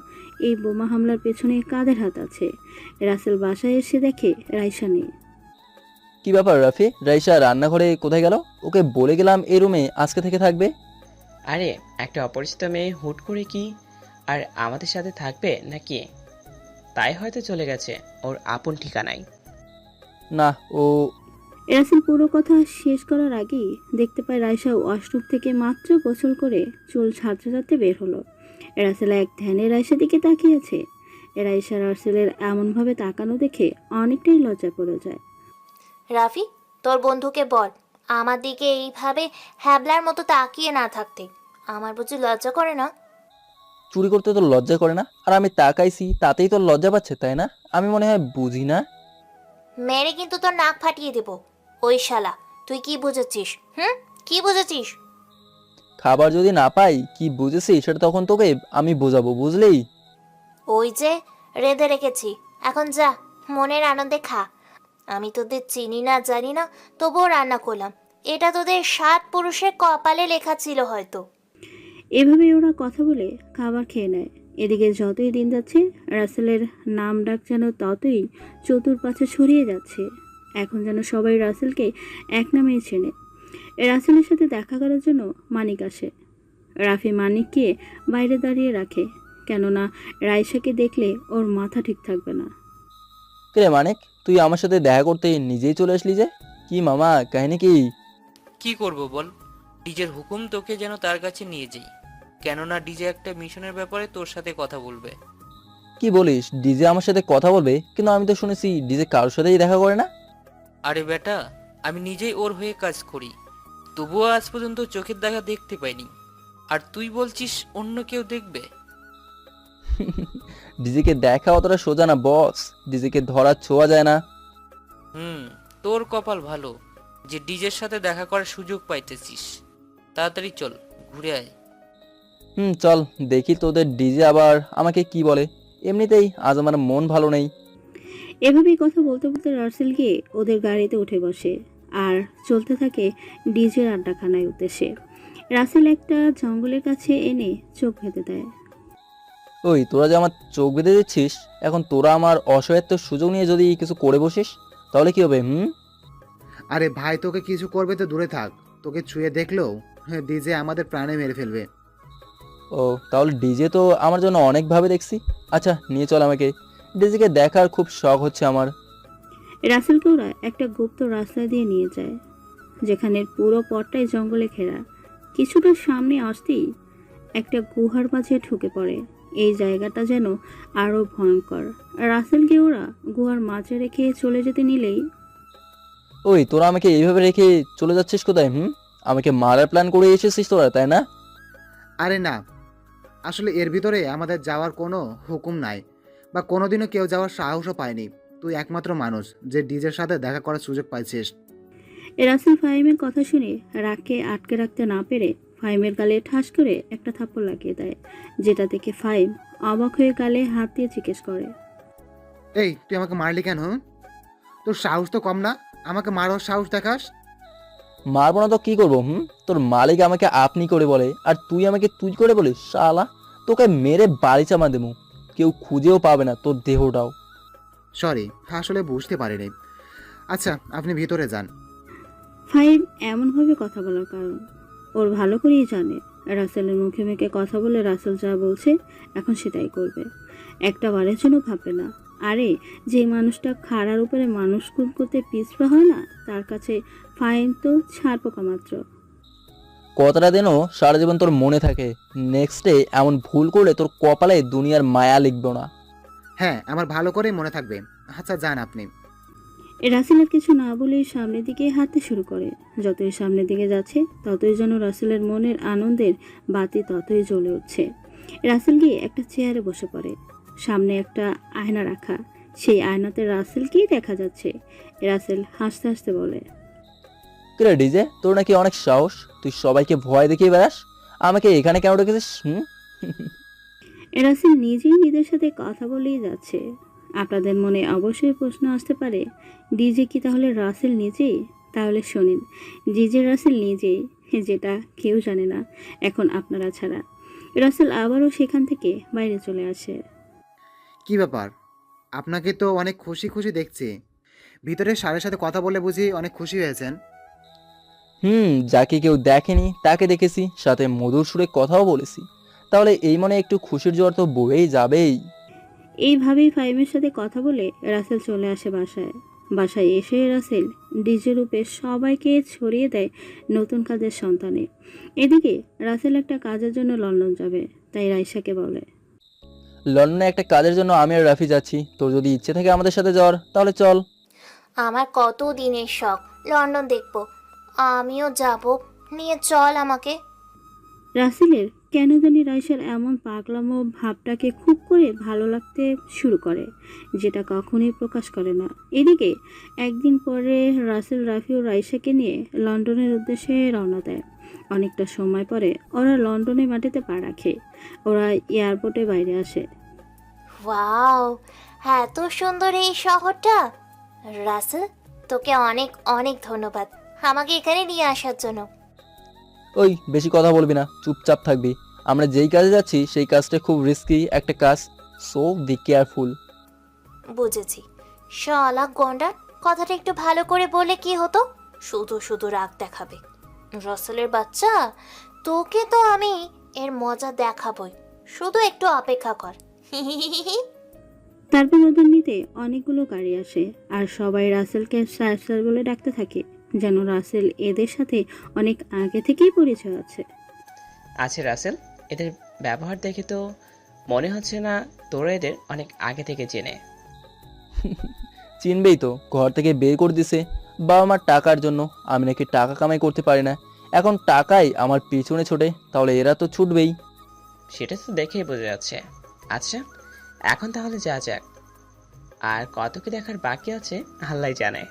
এই বোমা হামলার পেছনে কাদের হাত আছে। রাসেল বাসায় এসে দেখে রাইসা নেই। কি ব্যাপার রাফি, রাইসা রান্নাঘরে কোথায় গেল? ওকে বলে গেলাম এই রুমে আজকে থেকে থাকবে। আরে একটা অপরিচিত মেয়ে হুট করে কি আর আমাদের সাথে থাকবে নাকি? তাই হয়তো চলে গেছে ওর আপন ঠিকানায়। না, ও রাসেল পুরো কথা শেষ করার আগেই দেখতে পায় রাইসা ওয়াশরুম থেকে মাত্র গোসল করে চুল ঝাড়তে ঝাড়তে বের হলো। রাসেল এক ধ্যানে রাইসার দিকে তাকিয়েছে। রাইসা রাসেলের এমনভাবে তাকানো দেখে অনেকটাই লজ্জা পড়ে যায়। রাফি, তোর বন্ধুকে বল আমার দিকে এইভাবে হ্যাবলার মতো তাকিয়ে না থাকতে। আমার বুঝি লজ্জা করে না? চুরি করতে তোর লজ্জা করে না? আর আমি তাকাইছি তাতেই তোর লজ্জা পাচ্ছে, তাই না? আমি মনে হয় বুঝি না। মেরে কিন্তু তোর নাক ফাটিয়ে দেব। ওই শালা, তুই কি বুঝেছিস? কি বুঝেছিস? খাবার যদি না পাই কি বুঝেছি সেটা তখন তোকে আমি বোঝাবো, বুঝলি? ওই যে রেঁধে রেখেছি, এখন যা মনের আনন্দে খা। আমি তোদের চিনি না জানি না, তবুও রান্না করলাম। এটা তোদের 7 পুরুষের কপালে লেখা ছিল হয়তো। এভাবে ওরা কথা বলে খাবার খেয়ে নেয়। এদিকে যতই দিন যাচ্ছে রাসেলের নাম ডাক যেন ততই চতুর্পাশে ছড়িয়ে যাচ্ছে। এখন যেন সবাই রাসেলকে এক নামেই চেনে। রাসেলের সাথে দেখা করার জন্য মানিক আসে। রাফি মানিককে বাইরে দাঁড়িয়ে রাখে, কেননা রাইসাকে দেখলে ওর মাথা ঠিক থাকবে না। কিরে মানিক, তুই আমার সাথে দেখা করতে নিজেই চলে আসলি যে? কি মামা, কাহিনী কি? কি করব বল, ডিজের হুকুম তোকে যেন তার কাছে নিয়ে যাই, কেননা ডিজে একটা মিশনের ব্যাপারে তোর সাথে কথা বলবে। কি বলিস, ডিজে আমার সাথে কথা বলবে? কিন্তু আমি তো শুনেছি ডিজে কারোর সাথেই দেখা করে না। আরে বেটা, আমি নিজেই ওর হয়ে কাজ করি, তবুও আজ পর্যন্ত চোখের দেখা দেখতে পাইনি, আর তুই বলছিস অন্য কেউ দেখবে? ডিজেকে দেখা অতটা সোজা না বস, ডিজেকে ধরা ছোঁয়া যায় না। তোর কপাল ভালো যে ডিজের সাথে দেখা করার সুযোগ পাইতেছিস। তাড়াতাড়ি চল, ঘুরে আয়। চল দেখি তোদের ডিজে আবার আমাকে কি বলে। এমনিতেই আজ আমার মন ভালো নেই। এভাবেই কথা বলতে বলতে রাসেল গিয়ে ওদের গাড়িতে উঠে বসে আর চলতে থাকে ডিজের আড্ডাখানায় উদ্দেশ্যে। রাসেল একটা জঙ্গলের কাছে এনে চোখ বেঁধে দেয়। ওই তোরা যে আমার চোখ বেঁধে দিচ্ছিস, এখন তোরা আমার অসহায়ত্বের সুযোগ নিয়ে যদি কিছু করে বসিস তাহলে কি হবে? আরে ভাই, তোকে কিছু করবে তো দূরে থাক, তোকে ছুঁয়ে দেখলেও ডিজে আমাদের প্রাণে মেরে ফেলবে। ও তাহলে ডিজে তো আমার জন্য অনেকভাবে দেখছি। আচ্ছা নিয়ে চল আমাকে, ডিজেকে দেখার খুব শখ হচ্ছে আমার। রাসেলকে ওরা একটা গুপ্ত রাস্তা দিয়ে নিয়ে যায়, যেখানে পুরো পথটাই জঙ্গলে ঘেরা। কিছুটা সামনে আসতেই একটা গুহার মাঝে ঢুকে পড়ে। এই জায়গাটা যেন আরো ভয়ঙ্কর। রাসেলকে ওরা গুহার মাঝে রেখে চলে যেতে নিলেই ওই তোরা আমাকে এইভাবে রেখে চলে যাচ্ছিস কোথায়? আমাকে মারার প্ল্যান করে এসেছিস তোরা, তাই না? আরে না, আসলে এর ভিতরে আমাদের যাওয়ার কোনো হুকুম নাই, বা কোনোদিনও কেউ যাওয়ার সাহসও পায়নি। তুই একমাত্র মানুষ যে ডিজের সাথে দেখা করার সুযোগ পাইছিস। রাসেল ফাহিমের কথা শুনে রাগকে আটকে রাখতে না পেরে ফাহিমের গালে ঠাস করে একটা থাপ্পড় লাগিয়ে দেয়, যেটা দেখে ফাহিম অবাক হয়ে গালে হাত দিয়ে জিজ্ঞেস করে, এই তুই আমাকে মারলি কেন? তোর সাহস তো কম না, আমাকে মারার সাহস দেখাস। মারবো না তো কি করবো? তোর মালিক আমাকে আপনি করে বলে আর তুই আমাকে তুই করে বলিস? শালা, তোকে মেরে বাড়ি চামা দেবো, কেউ খুঁজেও পাবে না তোর দেহটাও। সরি, আসলে বুঝতে পারিনি। আচ্ছা, আপনি ভিতরে যান। ফাহিম এমনভাবে কথা বলার কারণ ওর ভালো করেই জানে। রাসেলের মুখে মুখে কথা বলে রাসেল যা বলছে এখন সেটাই করবে, একটা বারের জন্য ভাববে না। আরে যে মানুষটা খাড়ার উপরে মানুষ খুন করতে পিছপা হয় না, তার কাছে ফাহিম তো ছাড় পোকা মাত্র। কথাটা যেন সারা জীবন তোর মনে থাকে। নেক্সট ডে এমন ভুল করলে তোর কপালে দুনিয়ার মায়া লিখবো না। হ্যাঁ, আমার ভালো করেই মনে থাকবে। আচ্ছা যান আপনি। রাসেল আর কিছু না বলেই সামনের দিকে হাঁটতে শুরু করে। যতই সামনের দিকে যাচ্ছে ততই যেন রাসেলের মনের আনন্দের বাতি ততই জ্বলে উঠছে। রাসেল গিয়ে একটা চেয়ারে বসে পড়ে। সামনে একটা আয়না রাখা, সেই আয়নাতে রাসেলকেই দেখা যাচ্ছে। রাসেল হাসতে হাসতে বলে, কিরে ডিজে, তোর নাকি অনেক সাহস, তুই সবাইকে ভয় দেখিয়ে বেড়াস, আমাকে এখানে কেন রেখেছিস? রাসেল নিজেই নিজের সাথে কথা বলেই যাচ্ছে। আপনাদের মনে অবশ্যই প্রশ্ন আসতে পারে, ডিজে কি তাহলে রাসেল নিজেই? তাহলে শোনেন, ডিজে রাসেল নিজেই, যেটা কেউ জানে না এখন আপনারা ছাড়া। রাসেল আবারও সেখান থেকে বাইরে চলে আসে। কি ব্যাপার, আপনাকে তো অনেক খুশি খুশি দেখছি। ভিতরে স্যারের সাথে কথা বলে বুঝি অনেক খুশি হয়েছেন? যাকে কেউ দেখেনি তাকে দেখেছি, সাথে মধুর সুরে কথাও বলেছি, তাহলে এই মনে একটু খুশির জ্বর তো বয়েই যাবেই। এইভাবেই ফাইমের সাথে কথা বলে রাসেল চলে আসে বাসায়। বাসায় এসে রাসেল ডিজে রূপে সবাইকে ছড়িয়ে দেয় নতুন কাজের সন্তানে। এদিকে রাসেল একটা কাজের জন্য লন্ডন যাবে, তাই রাইসাকে বলে, লন্ডনে একটা কাজের জন্য আমি আর রাফি যাচ্ছি, তোর যদি ইচ্ছে থাকে আমাদের সাথে যাওয়ার তাহলে চল। আমার কত দিনের শখ লন্ডন দেখব, আমিও যাব, নিয়ে চল আমাকে। রাসেলের কেন জানি রাইসার এমন পাগলামো ভাবটাকে খুব করে ভালো লাগতে শুরু করে, যেটা কখনোই প্রকাশ করে না। এদিকে একদিন পরে রাসেল রাফি ও রাইসাকে নিয়ে লন্ডনের উদ্দেশ্যে রওনা দেয়। অনেকটা সময় পরে ওরা লন্ডনে মাটিতে পা রাখে। ওরা এয়ারপোর্টে বাইরে আসে। ওয়াও, এত সুন্দর এই শহরটা। রাসেল, তোকে অনেক অনেক ধন্যবাদ আমাকে এখানে নিয়ে আসার জন্য। ওই বেশি কথা বলবি না, চুপচাপ থাকবি। আমরা যেই কাজে যাচ্ছি সেই কাজটা খুব রিস্কি একটা কাজ, সো বি কেয়ারফুল। বুঝেছি। শালা গন্ডার, কথাটা একটু ভালো করে বলে কি হতো? শুধু শুধু রাগ দেখাবে। রসেলের বাচ্চা, তোকে তো আমি এর মজা দেখাবই, শুধু একটু অপেক্ষা কর। তারপর ওদের নিতে অনেকগুলো গাড়ি আসে আর সবাই রাসেলকে স্যার স্যার বলে ডাকতে থাকে, যেন রাসেল এদের সাথে অনেক আগে থেকেই পরিচয় আছে। আছে রাসেল, এদের ব্যবহার দেখে তো মনে হচ্ছে না তোরা এদের অনেক আগে থেকে চেনে। চিনবেই তো, ঘর থেকে বের করে দিছে বাবা মার টাকার জন্য। আমি নাকি টাকা কামাই করতে পারি না, এখন টাকাই আমার পিছনে ছোটে, তাহলে এরা তো ছুটবেই। সেটা তো দেখেই বোঝা যাচ্ছে। আচ্ছা, এখন তাহলে যা যাক। আর কত কি দেখার বাকি আছে আল্লাহ জানে।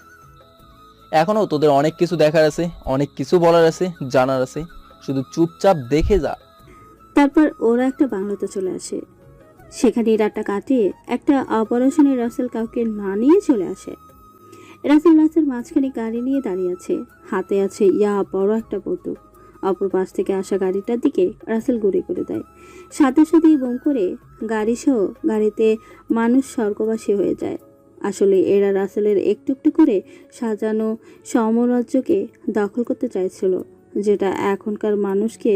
এখনও তোদের অনেক কিছু দেখার আছে, অনেক কিছু বলার আছে, জানার আছে, শুধু চুপচাপ দেখে যা। তারপর ওরা একটা বাংলোতে চলে আসে। সেখানে রাতটা কাটিয়ে একটা অপারেশনে রাসেল কাউকে না নিয়ে চলে আসে। রাসেল রাসেল মাঝখানে গাড়ি নিয়ে দাঁড়িয়ে আছে, হাতে আছে বড় একটা বন্দুক। অপর পাশ থেকে আসা গাড়িটার দিকে রাসেল গুলি করে দেয়। সাথে সাথেই বোম করে গাড়িতে মানুষ স্বর্গবাসী হয়ে যায়। আসলে এরা রাসেলের একটু একটু করে সাজানো সাম্রাজ্যকে দখল করতে চাইছিল, যেটা এখনকার মানুষকে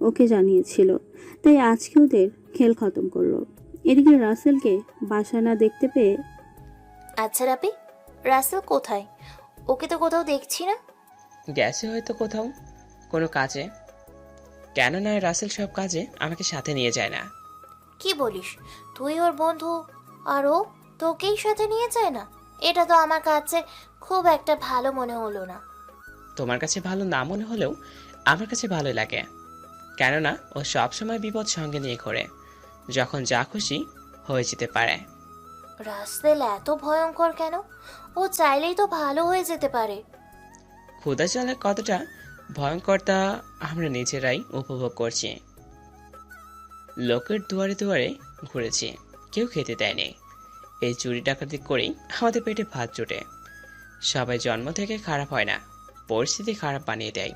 ওকে জানিয়েছিল। তাই আজকে ওদের খেল খতম করলো। এদিকে রাসেলকে বাসা না দেখতে পেয়ে, আচ্ছা রাপি, রাসেল কোথায়? ওকে তো কোথাও দেখছি না। গেছে হয়তো কোথাও কোনো কাজে। কেন না রাসেল সব কাজে আমাকে সাথে নিয়ে যায় না? কি বলিস? তুই ওর বন্ধু আর ও তোকেই সাথে নিয়ে যায় না? এটা তো আমার কাছে খুব একটা ভালো মনে হলো না। তোমার কাছে ভালো না মনে হলেও আমার কাছে ভালোই লাগে। কেননা ও সবসময় বিপদ সঙ্গে নিয়ে ঘোরে, যখন যা খুশি হয়ে যেতে পারে। রাসেল এত ভয়ঙ্কর কেন? ও চাইলেই তো ভালো হয়ে যেতে পারে। ক্ষুধা জলে কতটা ভয়ঙ্কর তা আমরা নিজেরাই উপভোগ করছি। লোকের দুয়ারে দুয়ারে ঘুরেছি, কেউ খেতে দেয়নি। এই চুরি ডাকাতি করেই আমাদের পেটে ভাত জোটে। সবাই জন্ম থেকে খারাপ হয় না, পরিস্থিতি খারাপ বানিয়ে দেয়।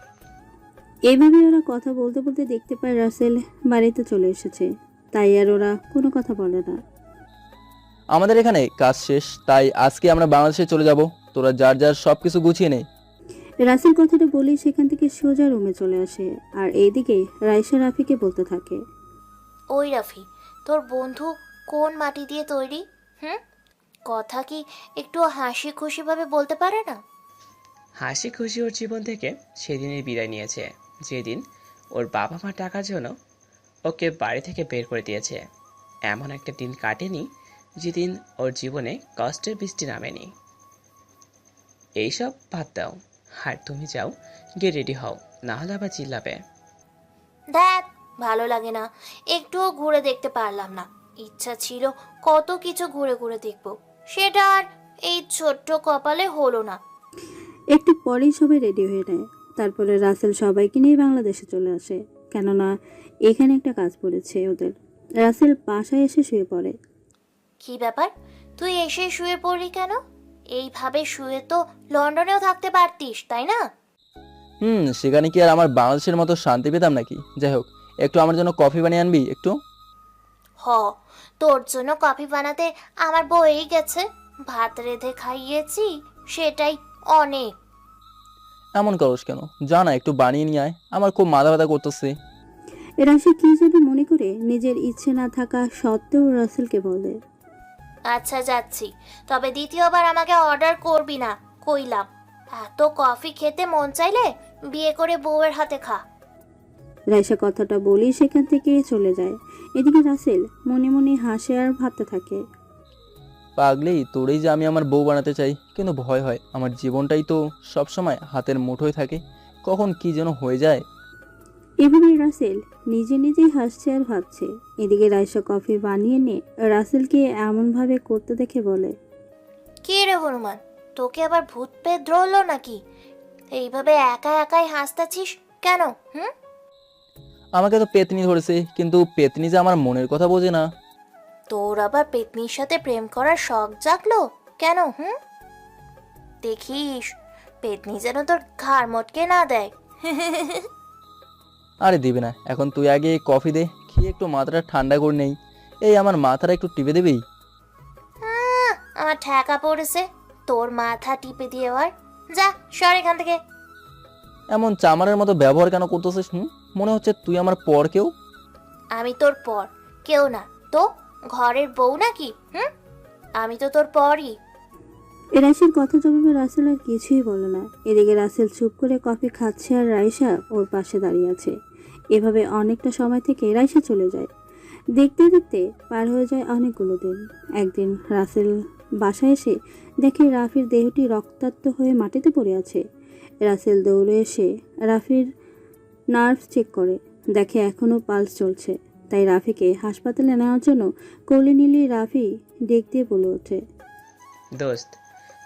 এভাবে ওরা কথা বলতে বলতে দেখতে পায় রাসেল বাড়িতে চলে এসেছে। তাই আর ওরা কোনো কথা বলে না। আমাদের এখানে কাজ শেষ, তাই আজকে আমরা বাংলাদেশে চলে যাব। তোরা যার যার সব কিছু গুছিয়ে নে। রাসেল কথাটা বলেই সেখান থেকে সোজা রুমে চলে আসে আর এইদিকে রাইসা রাফিকে বলতে থাকে, ওই রাফি, তোর বন্ধু কোন মাটি দিয়ে তৈরি? কথা কি একটু হাসি খুশিভাবে বলতে পারে না? হাসি খুশি ওর জীবন থেকে সেদিনই বিদায় নিয়েছে, যেদিন ওর বাবা মা টাকার জন্য ওকে বাড়ি থেকে বের করে দিয়েছে। এমন একটা দিন কাটেনি যেদিন ওর জীবনে কষ্টের বৃষ্টি নামেনি। এইসব বাদ দাও, আর তুমি যাও, গিয়ে রেডি হও, না হলে আবার চিল্লাবে। দেখ, ভালো লাগে না, একটুও ঘুরে দেখতে পারলাম না। ইচ্ছা ছিল কত কিছু ঘুরে ঘুরে দেখব, সেটা আর এই ছোট্ট কপালে হলো না। একটু পরেই সবাই রেডি হয়ে নেয়। তারপরে রাসেল সবাইকে নিয়ে বাংলাদেশে চলে আসে, কেননা এখানে একটা কাজ পড়েছে ওদের। রাসেল বাসায় এসে শুয়ে পড়ে। কি ব্যাপার, তুই এসে শুয়ে পড়লি কেন? এইভাবে শুয়ে তো লন্ডনেও থাকতে পারতিস, তাই না? সেখানে কি আর আমার বাংলাদেশের মতো শান্তি পেতাম নাকি? যাই হোক, একটু আমার জন্য কফি বানিয়ে আনবি একটু? হ, তোর জন্য কফি বানাতে আমার বউ এই গেছে। ভাত রেঁধে খাইয়েছি, সেটাই অনেক। এমন করস কেন? যা না, একটু বানিয়ে নিয়ে আয়, আমার খুব মাথা ব্যথা করতেছে। রাসেল কি যেন মনে করে নিজের ইচ্ছে না থাকা সত্ত্বেও রাসেলকে বলে, আচ্ছা যাচ্ছি, তবে দ্বিতীয়বার আমাকে অর্ডার করবি না কইলাম। এত কফি খেতে মন চাইলে বিয়ে করে বউয়ের হাতে খা। রাইসা কথাটা বলেই সেখান থেকে চলে যায়। এদিকে রাসেল মনে মনে হাসে আর ভাবতে থাকে, পাগলি, তোরেই যে আমি আমার বউ বানাতে চাই, কিন্তু ভয় হয়। আমার জীবনটাই তো সবসময় হাতের মুঠোয় থাকে, কখন কি যেন হয়ে যায়। এভাবে রাসেল নিজে নিজেই হাসছে আর ভাবছে। এদিকে রাইসা কফি বানিয়ে নিয়ে রাসেলকে এমনভাবে করতে দেখে বলে, কি রে হনুমান, তোকে আবার ভূত পেয়ে ধরলো নাকি? এইভাবে একা একাই হাসতাছিস কেন? আমাকে তো পেতনি ধরেছে, কিন্তু পেতনি যে আমার মনের কথা বোঝে না। তোর আবার পেতনির সাথে প্রেম করার শখ জাগলো কেন? দেখিস, পেতনি যেন তোর ঘাড় মটকে না দেয়। আরে দিবে না, এখন তুই আগে কফি দে, খেয়ে একটু মাথাটা ঠান্ডা করে নেই। এই আমার মাথাটা একটু টিপে দিবি? আমার ঠেকা পড়েছে তোর মাথা টিপে দিয়ে আর। যা সর এখান থেকে। এমন চামারের মতো ব্যবহার কেন করতেছিস? মনে হচ্ছে তুই আমার পর কেউ। আমি তোর পর কেউ না তো, ঘরের বউ নাকি? আমি তো তোর পরই। রাইসার কথা জবাবে রাসেল আর কিছুই বলে না। এদিকে রাসেল চুপ করে কফি খাচ্ছে আর রাইসা ওর পাশে দাঁড়িয়ে আছে। এভাবে অনেকটা সময় থেকে রাইসা চলে যায়। দেখতে দেখতে পার হয়ে যায় অনেকগুলো দিন। একদিন রাসেল বাসায় এসে দেখে রাফির দেহটি রক্তাক্ত হয়ে মাটিতে পড়ে আছে। রাসেল দৌড়ে এসে রাফির নার্ভ চেক করে, দেখে এখনও পালস চলছে। তাই রাফিকে হাসপাতালে নেওয়ার জন্য কোলে নিলে রাফি ডেক দিয়ে বলে ওঠে, দোস্ত,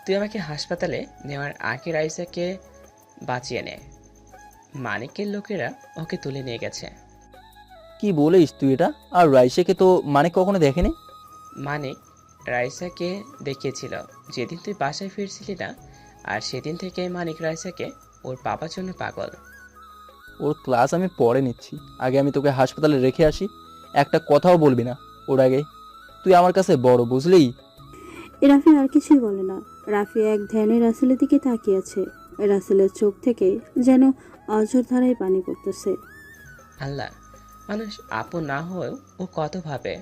তুই আমাকে হাসপাতালে নেওয়ার আগে রাইসাকে বাঁচিয়ে নে। মানিকের লোকেরা ওকে তুলে নিয়ে গেছে। কি বলিস তুই এটা? আর রাইসাকে তো মানে কখনো দেখেনি। মানিক রাইসাকে দেখিয়েছিল যেদিন তুই বাসায় ফিরছিলি না, আর সেদিন থেকে মানিক রাইসাকে ওর বাবার জন্য পাগল। ওর ক্লাস আমি পরে নিচ্ছি, আগে আমি তোকে হাসপাতালে রেখে আসি। একটা কথাও বলবি না ওর আগে। তুই আমার কাছে বড়, বুঝলি? রাফি আর কিছুই বলে না। রাফি এক ধ্যানে রাসেলের দিকে তাকিয়ে আছে। রাসেলের চোখ থেকে যেন অঝোর ধারায় পানি পড়তেছে। আল্লাহ, মানুষ আপন না হয়েও ও কত ভাবে,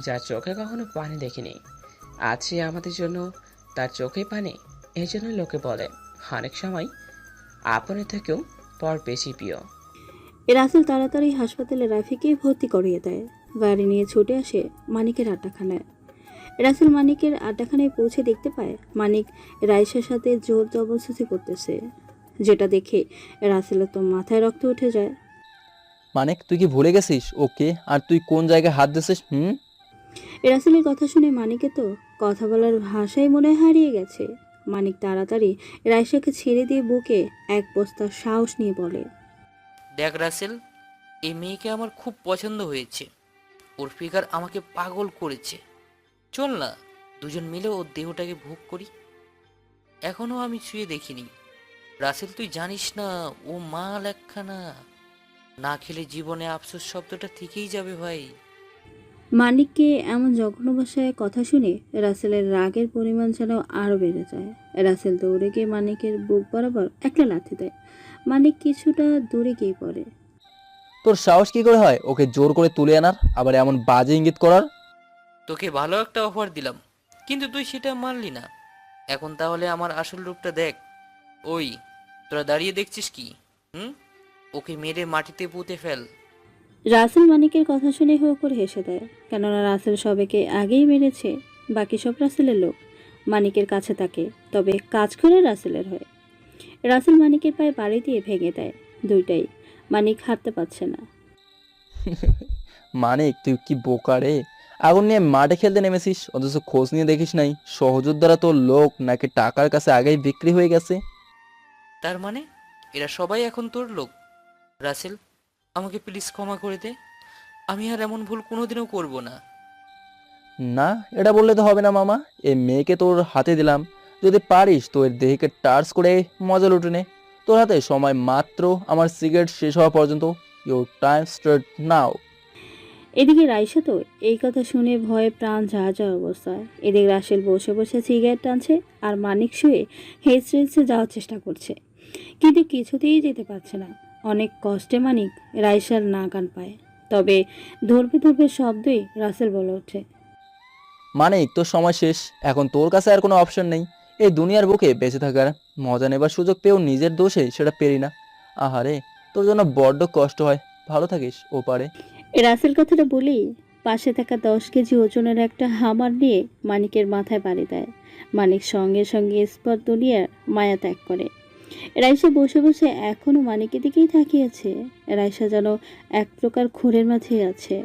যার চোখে কখনো পানি দেখিনি। আজ সে আমাদের জন্য তার চোখে পানি। এই জন্য লোকে বলে অনেক সময় আপনের থেকেও পর বেশি প্রিয়। রাসেল তাড়াতাড়ি হাসপাতালে রাফিকে ভর্তি করিয়ে দেয়। গাড়ি নিয়ে ছুটে আসে মানিকের আড্ডাখানায়। রাসেল মানিকের আড্ডাখানায় পৌঁছে দেখতে পায় মানিক রাইসার সাথে জোর জবরদস্তি করতেছে, যেটা দেখে রাসেলের তো মাথায় রক্ত উঠে যায়। মানে তুই কি ভুলে গেছিস ওকে? আর তুই কোন জায়গায় হাত দিছিস? রাসেলের কথা শুনে মানিকে তো কথা বলার ভাষাই মনে হয় হারিয়ে গেছে। মানিক তাড়াতাড়ি রাইসাকে ছেড়ে দিয়ে বুকে এক বস্তা সাহস নিয়ে বলে, দেখ রাসেল, এই মেয়েকে আমার খুব পছন্দ হয়েছে। ওর ফিগার আমাকে পাগল করেছে। চল না দুজন মিলে ওর দেহটাকে ভোগ করি। এখনো আমি ছুঁয়ে দেখিনি। রাসেল, তুই জানিস না ও মাল একখানা। না খেলে জীবনে আফসোস শব্দটা থেকেই যাবে ভাই। মানিককে এমন জঘন্য ভাষায় কথা শুনে রাসেলের রাগের পরিমাণ যেন আরও বেড়ে যায়। রাসেল দৌড়ে গিয়ে মানিকের বুক বরাবর একটা লাথি দেয়। মানিক কিছুটা দূরে গিয়ে পড়ে। তোর সাহস কি করে হয় ওকে জোর করে তুলে আনার, আবার এমন বাজে ইঙ্গিত করার? তোকে ভালো একটা অফার দিলাম, কিন্তু তুই সেটা মানলি না। এখন তাহলে আমার আসল রূপটা দেখ। ওই, তোরা দাঁড়িয়ে দেখছিস কি? ওকে মেরে মাটিতে পুঁতে ফেল। রাসেল মানিকের কথা শুনে হো করে হেসে দেয়, কেননা রাসেল সবাইকে আগেই মেরেছে। বাকি সব রাসেলের লোক মানিকের কাছে থাকে, তবে কাজ করে রাসেলের হয়। রাসেল মানিকের পায়ে বাড়ি দিয়ে ভেঙে দেয় দুইটাই। মানিক হাঁটতে পারছে না। মানিক, তুই কি বোকা রে? আগুন নিয়ে মাঠে খেলতে নেমেছিস, অথচ খোঁজ নিয়ে দেখিস নাই সহযোদ্ধারা তোর লোক নাকি টাকার কাছে আগেই বিক্রি হয়ে গেছে। তার মানে এরা সবাই এখন তোর লোক? রাসেল, আমাকে প্লিজ ক্ষমা করে দে। আমি আর এমন ভুল কোনোদিনও করব না। না, এটা বললে তো হবে না মামা। এই মেয়েকে তোর হাতে দিলাম, যদি পারিস তোর দেহকে টাচ করে মজা লুটে নে। তোর হাতে সময় মাত্র আমার সিগারেট শেষ হওয়া পর্যন্ত। Your time start now. এদিকে রাইসা তো এই কথা শুনে ভয়ে প্রাণ ঝাঁঝা অবস্থায়। এদিকে রাসেল বসে বসে সিগারেট টানছে আর মানিক শুয়ে হেঁচড়ে যাওয়ার চেষ্টা করছে, কিন্তু কিছুতেই যেতে পারছে না। অনেক কষ্টে মানিক রাইসার নাগান পায়, তবে ধরবে ধরবে শব্দই রাসেল বলে ওঠে, মানিক, তোর সময় শেষ। এখন তোর কাছে আর কোনো অপশন নেই। এই দুনিয়ার বুকে বেঁচে থাকার মজা নেবার সুযোগ পেয়েও নিজের দোষে সেটা পেরি না। আহারে, তোর জন্য বড্ড কষ্ট হয়। ভালো থাকিস ওপারে। রাসেল কথাটা বলেই পাশে থাকা 10 কেজি ওজনের একটা হামার নিয়ে মানিকের মাথায় বাড়ি দেয়। মানিক সঙ্গে সঙ্গে স্পট দুনিয়ার মায়া ত্যাগ করে। রাইসা বসে বসে এখনো মানিকের দিকেই তাকিয়েছে। রাইসা যেন এক প্রকার ঘোরের মাঝে আছে।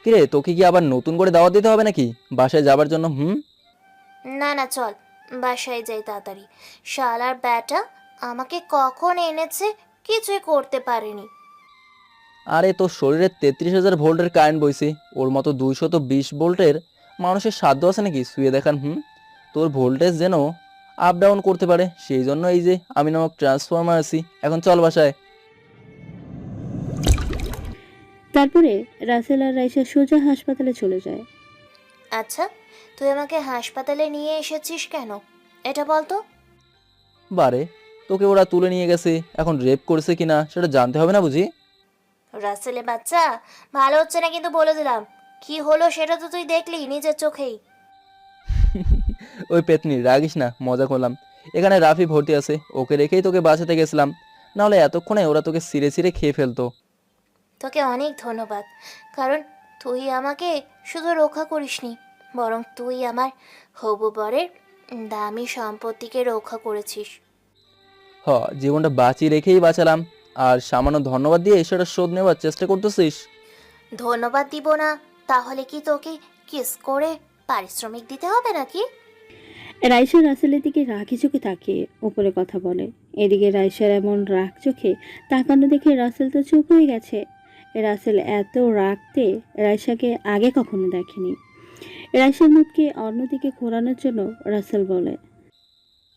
কিরে, তোকে কি আবার নতুন করে দাওয়াত দিতে হবে নাকি বাসায় যাবার জন্য? না না, চল বাসায় যাই তাড়াতাড়ি। শালার ব্যাটা আমাকে কখন এনেছে কিছুই করতে পারেনি। আরে, তোর শরীরে 33,000 ভোল্টের কারেন্ট বইছে, ওর মতো 220 ভোল্টের মানুষের সাধ্য আছে নাকি শুয়ে দেখান? তোর ভোল্টেজ যেন আপ ডাউন করতে পারে, সেই জন্য এই যে আমি নামক ট্রান্সফর্মার আছি। এখন চল বাসায়। তারপরে রাসেল আর রাইসা সোজা হাসপাতালে চলে যায়। আচ্ছা, তুই আমাকে হাসপাতালে নিয়ে এসেছিস কেন এটা বল তো। বারে, তোকে ওরা তুলে নিয়ে গেছে, এখন রেপ করেছে কিনা সেটা জানতে হবে না বুঝি? রাসেলে বাচ্চা, ভালো হচ্ছে না কিন্তু বলে দিলাম। কি হলো সেটা তো তুই দেখলি নিজের চোখেই। ওই পেতনি, রাগিস না, মজা করলাম। এখানে রাফি ভর্তি আছে, ওকে রেখেই তোকে বাঁচাতে গেছিলাম, নাহলে এতক্ষণে ওরা তোকে সিরে সিরে খেয়ে ফেলতো। তোকে অনেক ধন্যবাদ, কারণ তুই আমাকে শুধু রক্ষা করিসনি, বরং তুই আমার হবু বরের দামি সম্পত্তিকে রক্ষা করেছিস। জীবনটা বাঁচিয়ে রেখেই বাঁচালাম, আর সামান্য ধন্যবাদ দিয়ে সেটা শোধ নেওয়ার চেষ্টা করতেছিস? ধন্যবাদ দিব না তাহলে কি তোকে কিস করে পারিশ্রমিক দিতে হবে নাকি? রাইসা রাসেলের দিকে রাগি চোখে তাকিয়ে উপরে কথা বলে। এদিকে রাইসার এমন রাগ চোখে তাকানো দেখে রাসেল তো চুপ হয়ে গেছে। রাসেল এত রাগতে রাইসাকে আগে কখনো দেখেনি। রাইসার মুখকে অন্যদিকে ঘোরানোর জন্য রাসেল বলে,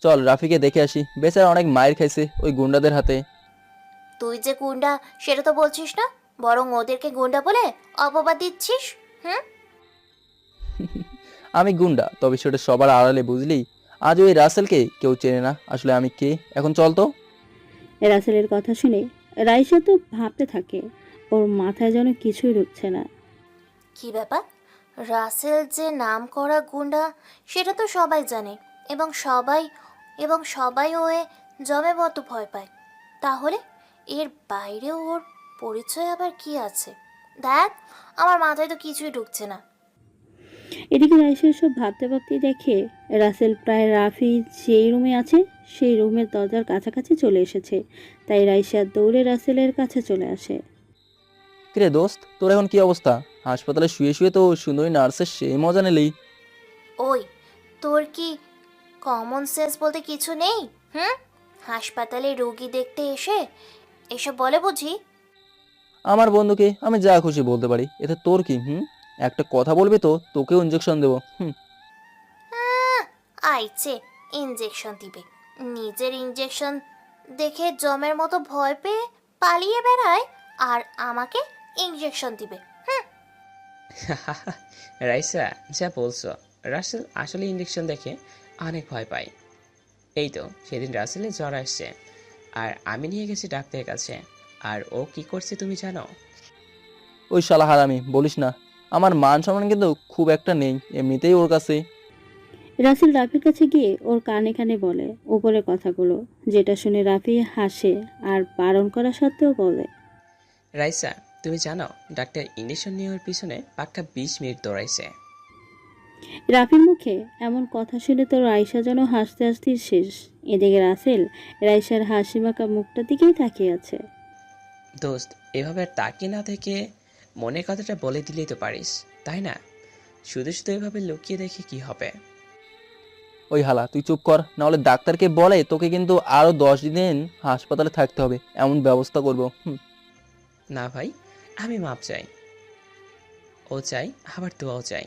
চল রাফিকে দেখে আসি, বেচারা অনেক মায়ের খাইছে ওই গুন্ডাদের হাতে। তুই যে গুন্ডা সেটা তো বলছিস না, বরং ওদেরকে গুন্ডা বলে অপবাদ দিচ্ছিস। আমি গুন্ডা, তবে সেটা সবার আড়ালে, বুঝলি? আজ ওই রাসেলকে কেউ চেনে না আসলে আমি কে। এখন চল তো। রাসেলের কথা শুনে রাইসা তো ভাবতে থাকে, ওর মাথায় যেন কিছুই ঢুকছে না। কি ব্যাপার, রাসেল যে নাম করা গুন্ডা সেটা তো সবাই জানে, এবং সবাই ওয়ে জমে মতো ভয় পায়, তাহলে এর বাইরে ওর পরিচয় আবার কি আছে? দেখ, আমার মাথায় তো কিছুই ঢুকছে না। এদিকে রাইসা সব ভাবতে ভাবতেই দেখে রাসেল প্রায় রাফি যেই রুমে আছে সেই রুমের দরজার কাছাকাছি চলে এসেছে। তাই রাইসা দৌড়ে রাসেলের কাছে চলে আসে। কিরে দোস্ত, তোর এখন কি অবস্থা? হাসপাতালে শুয়ে শুয়ে তো সুন্দরী নার্সের সেই মজা নিলি। ওই, তোর কি কমন সেন্স বলতে কিছু নেই? হাসপাতালে রোগী দেখতে এসে এসব বলে বুঝি? আমার বন্ধুকে আমি যা খুশি বলতে পারি, এতে তোর কি? একটা কথা বলবি তো তোকেও ইঞ্জেকশন দেবো। আইছে ইঞ্জেকশন দিবে, নিজের ইঞ্জেকশন দেখে জমের মতো ভয় পেয়ে পালিয়ে বেড়ায়, আর আমাকে ইঞ্জেকশন দিবে। রাইসা, যা বলছো, রাসেল আসলে ইঞ্জেকশন দেখে অনেক ভয় পায়। এই তো সেদিন রাসেলের জ্বর আসছে, আর আমি নিয়ে গেছি ডাক্তারের কাছে, আর ও কি করছে তুমি জানো? ওই শালা হারামি, বলিস না। আমার মান সম্মান কিন্তু খুব একটা নেই এমনিতেই ওর কাছে। রাসেল রাফির কাছে গিয়ে ওর কানে কানে বলে উপরের কথাগুলো, যেটা শুনে রাফি হাসে আর বারণ করা সত্ত্বেও বলে, রাইসা, তুমি জানো ডাক্তার ইঞ্জেকশন নেওয়ার পিছনে পাক্কা 20 মিনিট দৌড়াইছে। রাফির মুখে এমন কথা শুনে তো রাইসা যেন হাসতে হাসতেই শেষ। এদিকে রাসেল রাইসার হাসি মাখা মুখটার দিকেই তাকিয়ে আছে। দোস্ত, এভাবে আর তাকিয়ে না থেকে মনের কথাটা বলে দিলেই তো পারিস, তাই না? শুধু শুধু এভাবে লুকিয়ে দেখে কি হবে? ওই হালা, তুই চুপ কর, নাহলে ডাক্তারকে বলে তোকে কিন্তু আরো 10 দিন হাসপাতালে থাকতে হবে, এমন ব্যবস্থা করবো। না ভাই, আমি মাপ চাই, ও চাই, আবার তোও চাই,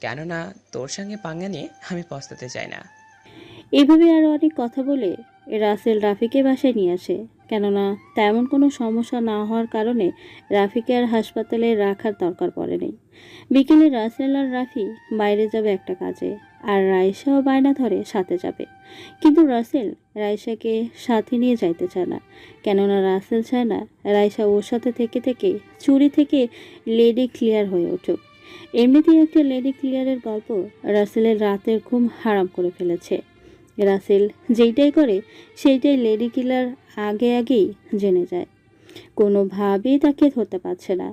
কেননা তোর সঙ্গে পাঙ্গা নিয়ে আমি পস্তাতে চাই না। এইভাবে আরও অনেক কথা বলে রাসেল রাফিকে বাসায় নিয়ে আসে। কেননা তেমন কোনো সমস্যা না হওয়ার কারণে রাফিকে আর হাসপাতালে রাখার দরকার পড়েনি। বিকেলে রাসেল আর রাফি বাইরে যাবে একটা কাজে, আর রাইসাও বায়না ধরে সাথে যাবে। কিন্তু রাসেল রাইসাকে সাথে নিয়ে যাইতে চায় না, কেননা রাসেল চায় না রাইসা ওর সাথে থেকে থেকে চুরি থেকে লেডি ক্লিয়ার হয়ে উঠুক। এমনিতেই একটা লেডি ক্লিয়ারের গল্প রাসেলের রাতের ঘুম হারাম করে ফেলেছে। রাসেল যেইটাই করে সেইটাই লেডি কিলার আগেই জেনে যায়, কোনোভাবেই তাকে ধরতে পারছে না।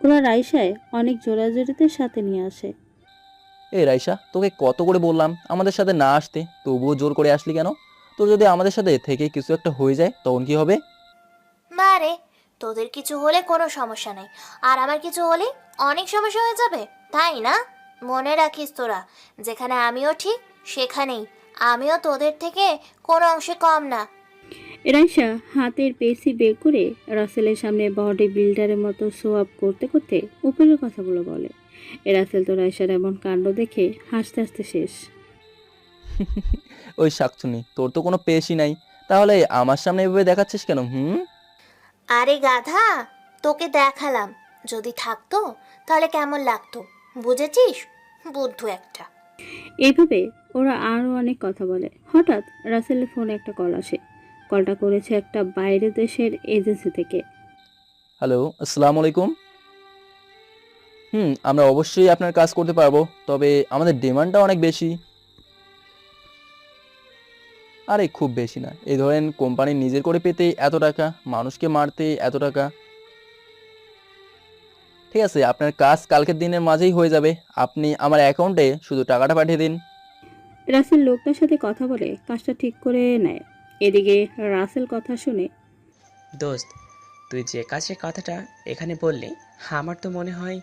ওরা রাইসায় অনেক জোরাজোরিতে সাথে নিয়ে আসে। এই রাইসা, তোকে কত করে বললাম আমাদের সাথে না আসতে, তবুও জোর করে আসলি কেন? তোর যদি আমাদের সাথে থেকে কিছু একটা হয়ে যায় তখন কি হবে? বারে, তোদের কিছু হলে কোনো সমস্যা নেই, আর আমার কিছু হলে অনেক সমস্যা হয়ে যাবে, তাই না? মনে রাখিস তোরা, যেখানে আমিও ঠিক সেখানেই আমিও তোদের থেকে কোনো অংশে কম না। রাইসা হাতের পেসি বের করে রাসেলের সামনে বডি বিল্ডারের মতো শো আপ করতে করতে উপরের কথাগুলো বলে। রাসেল তো রাইসার এমন কাণ্ড দেখে হাসতে হাসতে শেষ। ওই শাকচুনি, তোর তো কোনো পেশই নাই, তাহলে আমার সামনে এভাবে দেখাচ্ছিস কেন? হুম। আরে গাধা, তোকে দেখালাম, যদি থাকতো তাহলে কেমন লাগতো, বুঝেছিস? বুদ্ধু একটা। এইভাবে ওরা আরও অনেক কথা বলে। হঠাৎ রাসেলের ফোনে একটা কল আসে। কলটা করেছে একটা বাইরের দেশের এজেন্সি থেকে। হ্যালো, আসসালামু আলাইকুম। আমরা অবশ্যই আপনার কাজ করতে পারবো, তবে আমাদের ডিমান্ডটা অনেক বেশি। আরে খুব বেশি না, এই ধরেন কোম্পানি নিজের করে পেতে এত টাকা, মানুষকে মারতে এত টাকা। ঠিক আছে, আপনার কাজ কালকের দিনের মাঝেই হয়ে যাবে। আপনি আমার অ্যাকাউন্টে শুধু টাকাটা পাঠিয়ে দিন। রাসেল লোকটার সাথে কথা বলে কাজটা ঠিক করে নেয়। এদিকে রাসেল কথা শুনে দোস্ত, তুই যে কাজের কথাটা এখানে বললি, আমার তো মনে হয়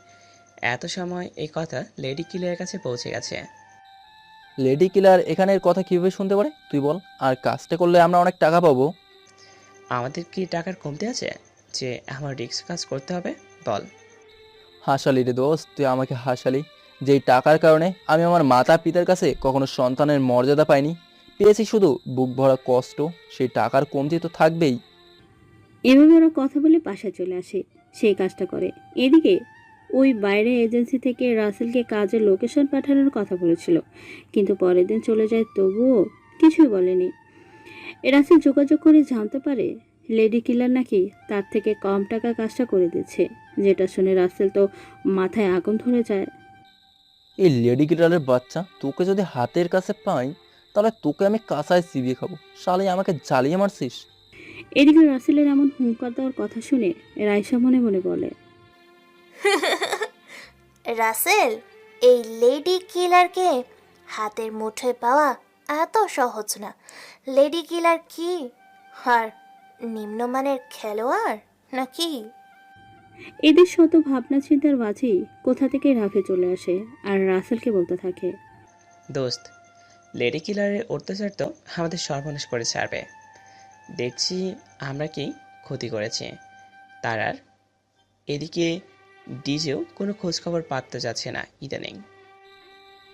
এত সময় এই কথা লেডি কিলের কাছে পৌঁছে গেছে। লেডি কিলার এখানের কথা কিভাবে শুনতে পারে তুই বল? আর কাজটা করলে আমরা অনেক টাকা পাবো। আমাদের কি টাকার কমতি আছে যে আমার রিস্ক কাজ করতে হবে? বল। হাসালি রে দোস্ত, তুই আমাকে হাসালি। যেই টাকার কারণে আমি আমার মাতা পিতার কাছে কখনো সন্তানের মর্যাদা পাইনি, পেয়েছি শুধু বুক ভরা কষ্ট। সেই টাকার কমতি তো থাকবেই। এভাবে ওরা কথা বলে বাসায় চলে আসে, সেই কাজটা করে। এদিকে ওই বাইরে এজেন্সি থেকে রাসেলকে কাজের লোকেশন পাঠানোর কথা বলেছিল, কিন্তু পরের দিন চলে যায়, তবুও কিছুই বলেনি। রাসেল যোগাযোগ করে জানতে পারে লেডি কিলার নাকি তার থেকে কম টাকা কাজটা করে দিচ্ছে। যেটা শুনে রাসেল তো মাথায় আগুন ধরে যায়। এই লেডি কিলারের বাচ্চা, তোকে যদি হাতের কাছে পাই তাহলে তোকে আমি কাঁচায় চিবিয়ে খাবো। শালি আমাকে জ্বালিয়ে মারছিস। এদিকে রাসেলের এমন হুঙ্কার দেওয়ার কথা শুনে রাইসা মনে মনে বলে, রাসেল, এই লেডি কিলারকে হাতের মুঠোয় পাওয়া এত সহজ না। লেডি কিলার কি আর নিম্নমানের খেলোয়াড় নাকি? এদের শত ভাবনা চিন্তার মাঝেই কোথা থেকে রাফে চলে আসে আর রাসেলকে বলতে থাকে, দোস্ত, লেডি কিলারের অত্যাচার তো আমাদের সর্বনাশ করে ছাড়বে। দেখছি আমরা কি ক্ষতি করেছি তার। আর এদিকে ডিজেও কোনো খোঁজখবর পাত্তা যাচ্ছে না ইদানিং।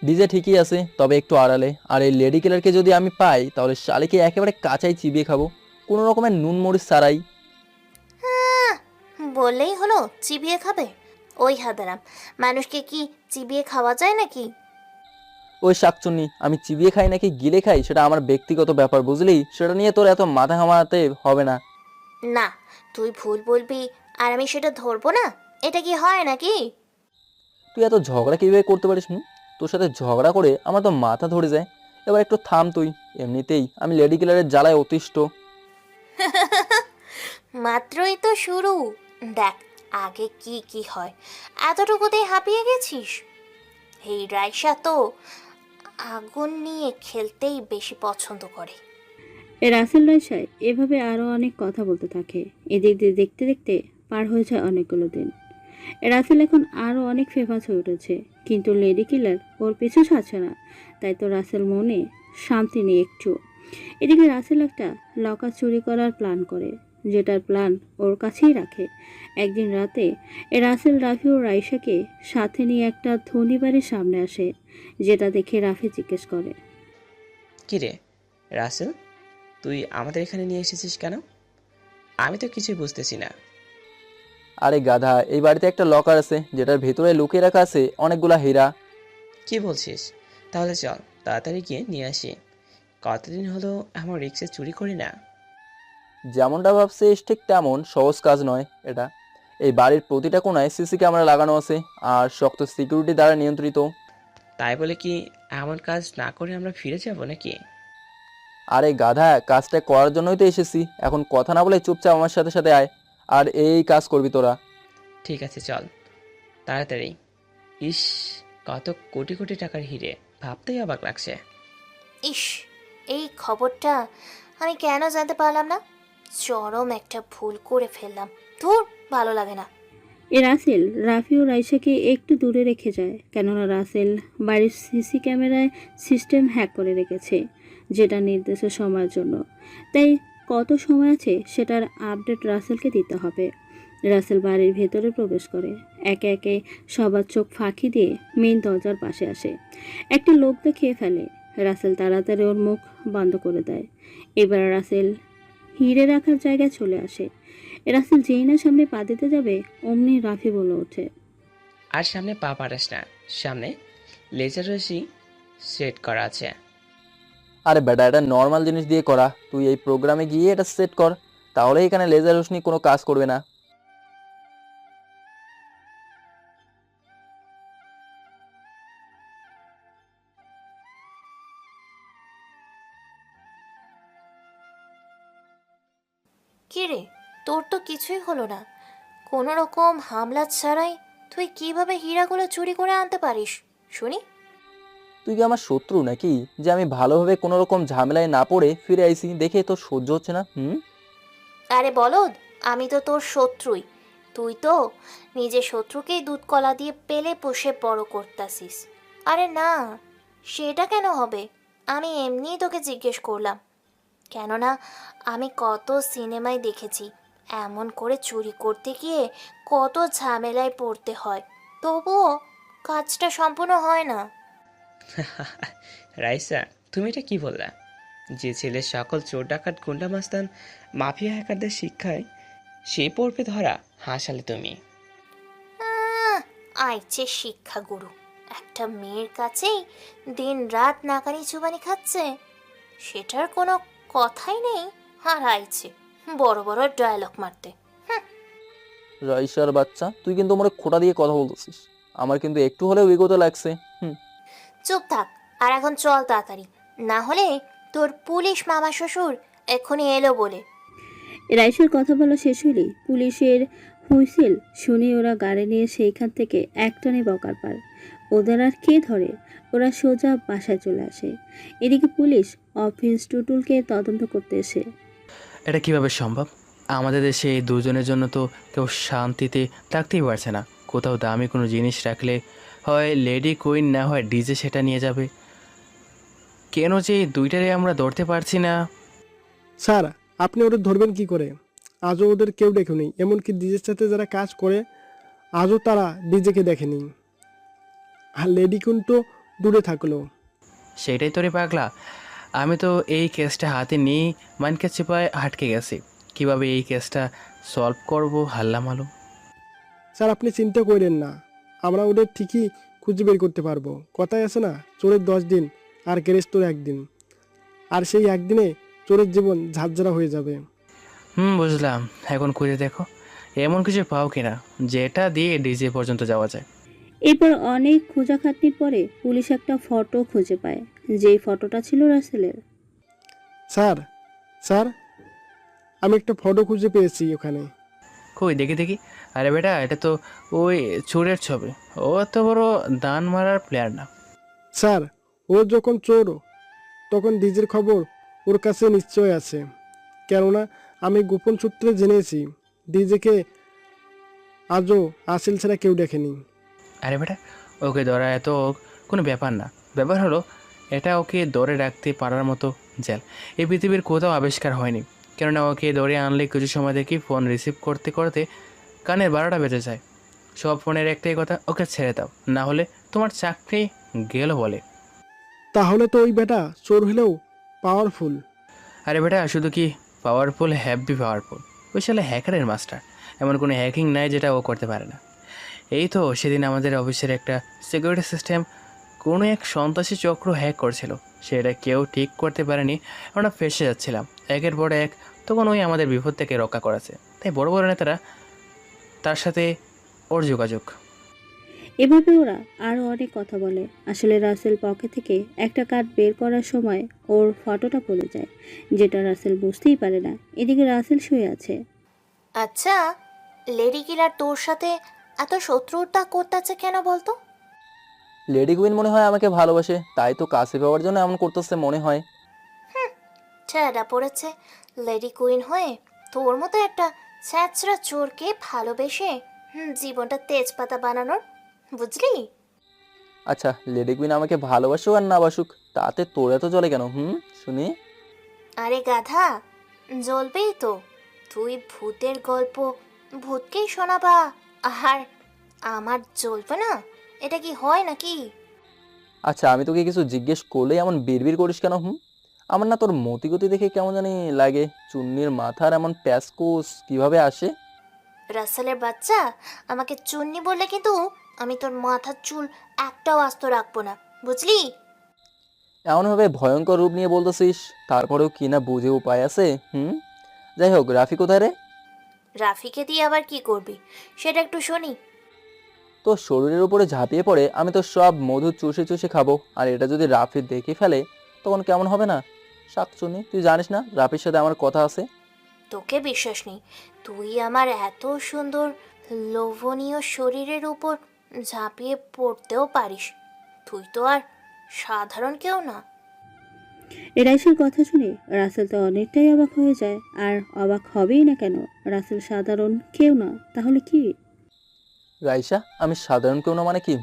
ডিজে ঠিকই আছে, তবে একটু আড়ালে। আর এই লেডি কিলারকে যদি আমি পাই তাহলে শালিকে একেবারে কাঁচাই চিবিয়ে খাবো, কোনো রকমের নুন মরিচ ছাড়াই। আহ, বললেই হলো চিবিয়ে খাবে? ওই হাদারাম, মানুষকে কি চিবিয়ে খাওয়া যায় নাকি? ওই শাকচুন্নি, আমি চিবিয়ে খাই নাকি গিলে খাই সেটা আমার ব্যক্তিগত ব্যাপার, বুঝলি? সেটা নিয়ে তোর এত মাথা ঘামাতে হবে না। না, তুই ভুল বলবি আর আমি সেটা ধরবো না, এটা কি হয় নাকি? তুই এত ঝগড়া কিভাবে করতে পারিস? তোর সাথে ঝগড়া করে আমার তো মাথা ধরে যায়। এবার একটু থাম তুই। এমনিতেই আমি লেডি কিলারের জ্বালায় অতিষ্ঠ। মাত্রই তো শুরু, দেখ আগে কি কি হয়। এতটুকুতেই হাঁপিয়ে গেছিস? এই রাইসা তো আগুন নিয়ে খেলতেই বেশি পছন্দ করে। রাসেল রাইসায় এভাবে আরও অনেক কথা বলতে থাকে। এদিক দিয়ে দেখতে দেখতে পার হয়ে যায় অনেকগুলো দিন। রাসেল এখন আরও অনেক ফেমাস হয়ে উঠেছে, কিন্তু লেডি কিলার ওর পিছু ছাড়ছে না। তাই তো রাসেল মনে শান্তি নেই একটু। এদিকে রাসেল একটা লকার চুরি করার প্ল্যান করে, যেটার প্ল্যান ওর কাছেই রাখে। একদিন রাতে রাসেল, রাফি ও রাইসাকে সাথে নিয়ে একটা ধনী বাড়ির সামনে আসে, যেটা দেখে রাফি জিজ্ঞেস করে, কি রে রাসেল, তুই আমাদের এখানে নিয়ে এসেছিস কেন? আমি তো কিছুই বুঝতেছি না। আরে গাধা, এই বাড়িতে একটা লকার আছে যেটার ভেতরে লুকিয়ে রাখা আছে অনেকগুলা হীরা। কি বলছিস? তাহলে চল তাড়াতাড়ি গিয়ে নিয়ে আসি। কতদিন হলো আমার রিক্সে চুরি করি না। যেমনটা ভাবছিস ঠিক তেমন সহজ কাজ নয় এটা। এই বাড়ির প্রতিটা কোণায় সিসি ক্যামেরা লাগানো আছে আর শক্ত সিকিউরিটি দ্বারা নিয়ন্ত্রিত। তাই বলে কি এমন কাজ না করে আমরা ফিরে যাব নাকি? আরে গাধা, কাজটা করার জন্যই তো এসেছি। এখন কথা না বলে চুপচাপ আমার সাথে সাথে আয়, আর এই কাজ করবি তোরা। ঠিক আছে চল তাড়াতাড়ি। ইস, কত কোটি কোটি টাকার হিরে, ভাবতেই অবাক লাগছে। ইস, এই খবরটা আমি কেন জানতে পারলাম না? চরম একটা ভুল করে ফেললাম। ধুর, ভালো লাগে না। রাসেল রাফি ও রাইসাকে একটু দূরে রেখে যায়, কেননা রাসেল বাড়ির সিসি ক্যামেরায় সিস্টেম হ্যাক করে রেখেছে, যেটা নির্দিষ্ট সময়ের জন্য। তাই কত সময় আছে সেটার আপডেট রাসেলকে দিতে হবে। রাসেল বাড়ির ভেতরে প্রবেশ করে, একে একে সবার চোখ ফাঁকি দিয়ে মেইন দরজার পাশে আসে। একটা লোক দেখে ফেলে রাসেল তাড়াতাড়ি ওর মুখ বন্ধ করে দেয়। এবার রাসেল হিরে রাখার জায়গায় চলে আসে। রাসেল যেই না সামনে পা দিতে যাবে অমনি রাফি বলে ওঠে, আর সামনে পা পারাস না, সামনে লেজার রশি সেট করা আছে। আরে বেটা, এটা নর্মাল জিনিস দিয়ে করা, তুই এই প্রোগ্রামে গিয়ে এটা সেট কর, তাহলে এখানে লেজার রোশনি কোনো কাজ করবে না। কি রে, তোর তো কিছুই হলো না। কোনো রকম হামলা ছাড়াই তুই কিভাবে হীরাগুলো চুরি করে আনতে পারিস শুনি? তুই কি আমার শত্রু নাকি, যে আমি ভালোভাবে কোনো রকম ঝামেলায় না পড়ে ফিরে আইছি দেখে তোর সহ্য হচ্ছে না? আরে বলদ, আমি তো তোর শত্রুই। তুই তো নিজের শত্রুকেই দুধ কলা দিয়ে পেলে পুষে বড় করতাসিস। আরে না, সেটা কেন হবে? আমি এমনিই তোকে জিজ্ঞেস করলাম, কেননা আমি কত সিনেমায় দেখেছি এমন করে চুরি করতে গিয়ে কত ঝামেলায় পড়তে হয়, তবুও কাজটা সম্পূর্ণ হয় না। রাইসা, তুমি এটা কি বললা? যে ছেলে সকল চোর ডাকাত গুন্ডা মাস্তান মাফিয়া হ্যাকারদের শিক্ষায় সে পড়বে ধরা, হাসালে তুমি। আইছে শিক্ষাগুরু, একটা মেয়ের কাছেই দিন রাত নাকানি চুবানি খাচ্ছে, সেটার কোনো কথাই নেই, আর আইছে বড় বড় ডায়লগ মারতে। রাইসার বাচ্চা, তুই কিন্তু আমার খোঁটা দিয়ে কথা বলতেছিস, আমার কিন্তু একটু হলেও এগোতে লাগছে। চুপ থাক, আর এখন চল তাড়াতাড়ি, না হলে তোর পুলিশ মামা শ্বশুর এক্ষুনি এলো বলে। রাইসের কথা বলা শেষ হলেই পুলিশের হুইসেল শুনে ওরা গাড়ি নিয়ে সেইখান থেকে একটানে বকার পার। ওদের আর কে ধরে, ওরা সোজা বাসায় চলে আসে। এদিকে পুলিশ অফিস টুটুলকে তদন্ত করতে এসে, এটা কিভাবে সম্ভব? আমাদের দেশে এই দুজনের জন্য তো কেউ শান্তিতে থাকতেই পারছে না। কোথাও দামি কোনো জিনিস রাখলে হয় লেডি কুইন, না হয় ডিজে সেটা নিয়ে যাবে। কেন যে এই দুইটারে আমরা ধরতে পারছি না? স্যার, আপনি ওদের ধরবেন কি করে? আজও ওদের কেউ দেখেনি, এমনকি ডিজের সাথে যারা কাজ করে আজও তারা ডিজেকে দেখেনি। আর লেডি কিন্তু দূরে থাকলো। সেটাই তোরে পাগলা, আমি তো এই কেসটা হাতে নিয়ে মানকে চেপায় আটকে গেছি। কিভাবে এই কেসটা সলভ করব হাল্লা মালুম। স্যার, আপনি চিন্তা করেন না, আমরা ওদের ঠিকই খুঁজে বের করতে পারবো। কথায় আছে না, চোরের 10 দিন আর গ্যারেস্টোর 1 দিন, আর সেই একদিনে চোরের জীবন ঝাঁঝরা হয়ে যাবে। বুঝলাম। এখন খুঁজে দেখো এমন কিছু পাও কিনা যেটা দিয়ে ডিজে পর্যন্ত যাওয়া যায়। এরপর অনেক খোঁজাখাটনির পরে পুলিশ একটা ফটো খুঁজে পায়, যেই ফটোটা ছিল রাসেলের। স্যার, স্যার, আমি একটা ফটো খুঁজে পেয়েছি ওখানে। কই দেখি দেখি। আরে বেটা, এটা তো ওই চোরের ছবি। ও এত বড় দান মারার প্লেয়ার না। স্যার, ও যখন চোর তখন ডিজের খবর ওর কাছে নিশ্চয় আছে, কেননা আমি গোপন সূত্রে জেনেছি ডিজেকে আজও আসিল ছাড়া কেউ দেখেনি। আরে বেটা, ওকে ধরা এত কোনো ব্যাপার না। ব্যাপার হলো এটা ওকে ধরে রাখতে পারার মতো জেল এই পৃথিবীর কোথাও আবিষ্কার হয়নি। কেননা ওকে ধরে আনলে কিছু সময় দেখি ফোন রিসিভ করতে করতে কানের 12টা বেজে যায়। সব ফোনের একটাই কথা, ওকে ছেড়ে দাও, না হলে তোমার চাকরি গেল বলে। তাহলে তো ওই বেটা চোর হলেও পাওয়ারফুল। আরে বেটা, শুধু কি পাওয়ারফুল, হ্যাভি পাওয়ারফুল। ওই সালে হ্যাকারের মাস্টার, এমন কোনো হ্যাকিং নাই যেটা ও করতে পারে না। এই তো সেদিন আমাদের অফিসের একটা সিকিউরিটি সিস্টেম কোনো এক সন্ত্রাসী চক্র হ্যাক করছিল, সেটা কেউ ঠিক করতে পারেনি। আমরা ফেসে যাচ্ছিলাম একের পর এক, তখন ওই আমাদের বিপদ থেকে রক্ষা করেছে। তাই বড় বড় নেতারা তার সাথে ওর যোগাযোগ। এভাবে ওরা আরও অনেক কথা বলে। আসলে রাসেল পকেট থেকে একটা কার্ড বের করার সময় ওর ফটোটা পড়ে যায়, যেটা রাসেল বুঝতেই পারে না। এদিকে রাসেল শুয়ে আছে। আচ্ছা, লেডি কিলার তোর সাথে এত শত্রুতা করতেছে কেন বলতো? লেডি কুইন মনে হয় আমাকে ভালোবাসে, তাই তো কাছে পাওয়ার জন্য এমন করতেছে মনে হয়। ছেড়া পড়েছে লেডি কুইন হয়ে তোর মতো একটা ছ্যাঁচড়া চোরকে ভালোবেসে জীবনটা তেজপাতা বানানোর, বুঝলি? আচ্ছা, লেডি কুইন আমাকে ভালোবাসুক আর না বাসুক, তাতে তোর এত চলে কেন? শুনি। আরে গাধা, জ্বলবেই তো। তুই ভূতের গল্প ভূতকেই শোনাবা, আর আমার জ্বলবে না? এটা কি হয় নাকি? আচ্ছা, আমি তোকে কিছু জিজ্ঞেস করলেই এমন বিড়বিড় করিস কেন? আমার না তোর মতিগতি দেখে কেমন জানি লাগে। চুন্নির মাথার এমন প্যাচকোস কিভাবে আসে? রাসেলের বাচ্চা, আমাকে চুন্নি বললে কিন্তু আমি তোর মাথার চুল একটাও আস্ত রাখবো না, বুঝলি? এমনভাবে ভয়ঙ্কর রূপ নিয়ে বলতেছিস, তারপরেও কি না বুঝে উপায় আছে? যাই হোক, রাফি কোথায় রে? রাফিকে দিয়ে আবার কি করবি সেটা একটু শুনি। তোর শরীরের উপরে ঝাঁপিয়ে পড়ে আমি তো সব মধু চুষে চুষে খাবো, আর এটা যদি রাফি দেখে ফেলে তখন কেমন হবে না? শাকচুনি, তুই জানিস না রাফির সাথে আমার কথা আছে? তোকে বিশ্বাস নেই, তুই আমার এত সুন্দর লোভনীয় শরীরের উপর ঝাঁপিয়ে পড়তেও পারিস। তুই তো আর সাধারণ কেউ না। রাইসের কথা শুনে রাসেল তো অনেকটাই অবাক হয়ে যায়। আর অবাক হবেই না কেন? রাসেল সাধারণ কেউ না, তাহলে কি? রাইসা, আমি সাধারণ কেউ না মানে কি?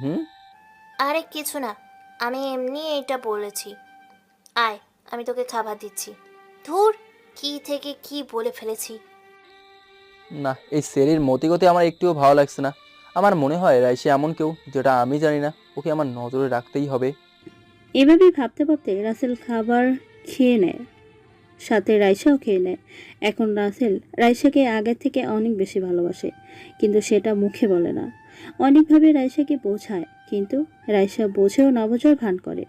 আরে কিছু না, আমি এমনি এটা বলেছি। আয়, আমি তোকে খাবার দিচ্ছি। ধুর, কি থেকে কি বলে ফেলেছি। না, এই সেরির মতিগতি আমার একটুও ভালো লাগছে না। আমার মনে হয় রাইসা এমন কেউ যেটা আমি জানি না, ওকে আমার নজরে রাখতেই হবে। এভাবেই ভাবতে ভাবতে রাসেল খাবার খেয়ে নেয়, সাথে রাইসাও খেয়ে নেয়। এখন রাসেল রাইসাকে আগের থেকে অনেক বেশি ভালোবাসে, কিন্তু সেটা মুখে বলে না। অনেকভাবে রাইসাকে বোঝায়, কিন্তু রাইসা বোঝেও না বোঝার ভান করে।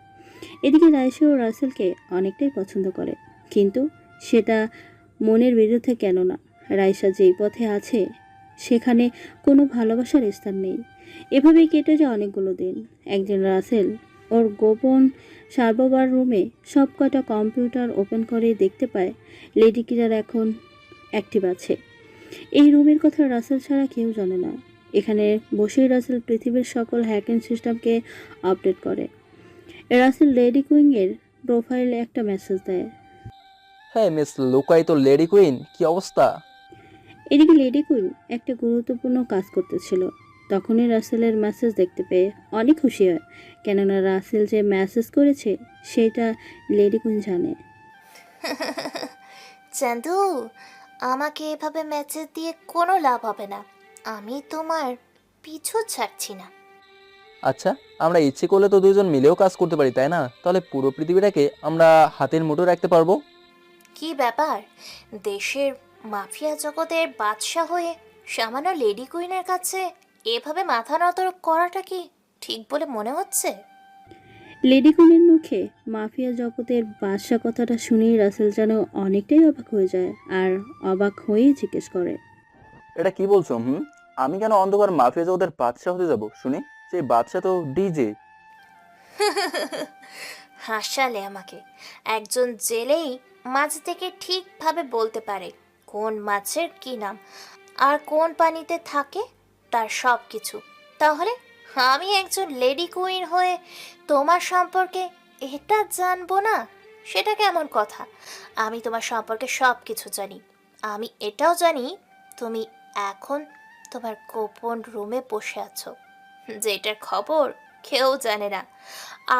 এদিকে রাইসাও রাসেলকে অনেকটাই পছন্দ করে, কিন্তু সেটা মনের বিরুদ্ধে কেন না। রাইসা যেই পথে আছে সেখানে কোনো ভালোবাসার স্থান নেই। এভাবেই কেটে যায় অনেকগুলো দিন। একদিন রাসেল ওর গোপন সার্ভার রুমে সব কটা কম্পিউটার ওপেন করে দেখতে পায় লেডি কিলার এখন অ্যাক্টিভ আছে। এই রুমের কথা রাসেল ছাড়া কেউ জানে না। এখানে বসেই রাসেল পৃথিবীর সকল হ্যাকিং সিস্টেমকে আপডেট করে। রাসেল লেডি কুইংয়ের প্রোফাইলে একটা মেসেজ দেয়। হ্যাঁ মিস লুকাই তো লেডি কুইন, কি অবস্থা? এদিকে লেডি কুইন একটা গুরুত্বপূর্ণ কাজ করতেছিল। তখনই রাসেলের মেসেজ দেখতে পেয়ে অনেক খুশি হয়, কেননা রাসেল যে মেসেজ করেছে সেটা লেডি কুইন জানে। চান্দু, আমাকে এভাবে মেসেজ দিয়ে কোনো লাভ হবে না। আমি তোমার পিছু ছাড়ছি না। আচ্ছা, আমরা ইচ্ছে করলে তো দুজন মিলেও কাজ করতে পারি, তাই না? তাহলে পুরো পৃথিবীটাকে আমরা হাতের মুঠো রাখতে পারবো। কি ব্যাপার, দেশের মাফিয়া জগতের বাদশা হয়ে সামান্য লেডি কুইনের কাছে এভাবে মাথা নত করাটা কি ঠিক বলে মনে হচ্ছে? লেডি কুইনের মুখে মাফিয়া জগতের বাদশা কথাটা শুনেই রাসেল যেন অনেকটাই অবাক হয়ে যায়, আর অবাক হয়েই জিজ্ঞেস করে। এটা কি বলছো? আমি কেন অন্ধকার মাফিয়া জগতের বাদশা হতে যাব শুনি? সেই বাদশা তো ডিজে। হাসালে আমাকে। একজন জেলেই মাছ থেকে ঠিকভাবে বলতে পারে কোন মাছের কি নাম আর কোন পানিতে থাকে তার সব কিছু। তাহলে আমি একজন লেডি কুইন হয়ে তোমার সম্পর্কে এটা জানবো না? সেটা কেমন কথা? আমি তোমার সম্পর্কে সব কিছু জানি। আমি এটাও জানি তুমি এখন তোমার গোপন রুমে বসে আছো, যেটার খবর কেউ জানে না।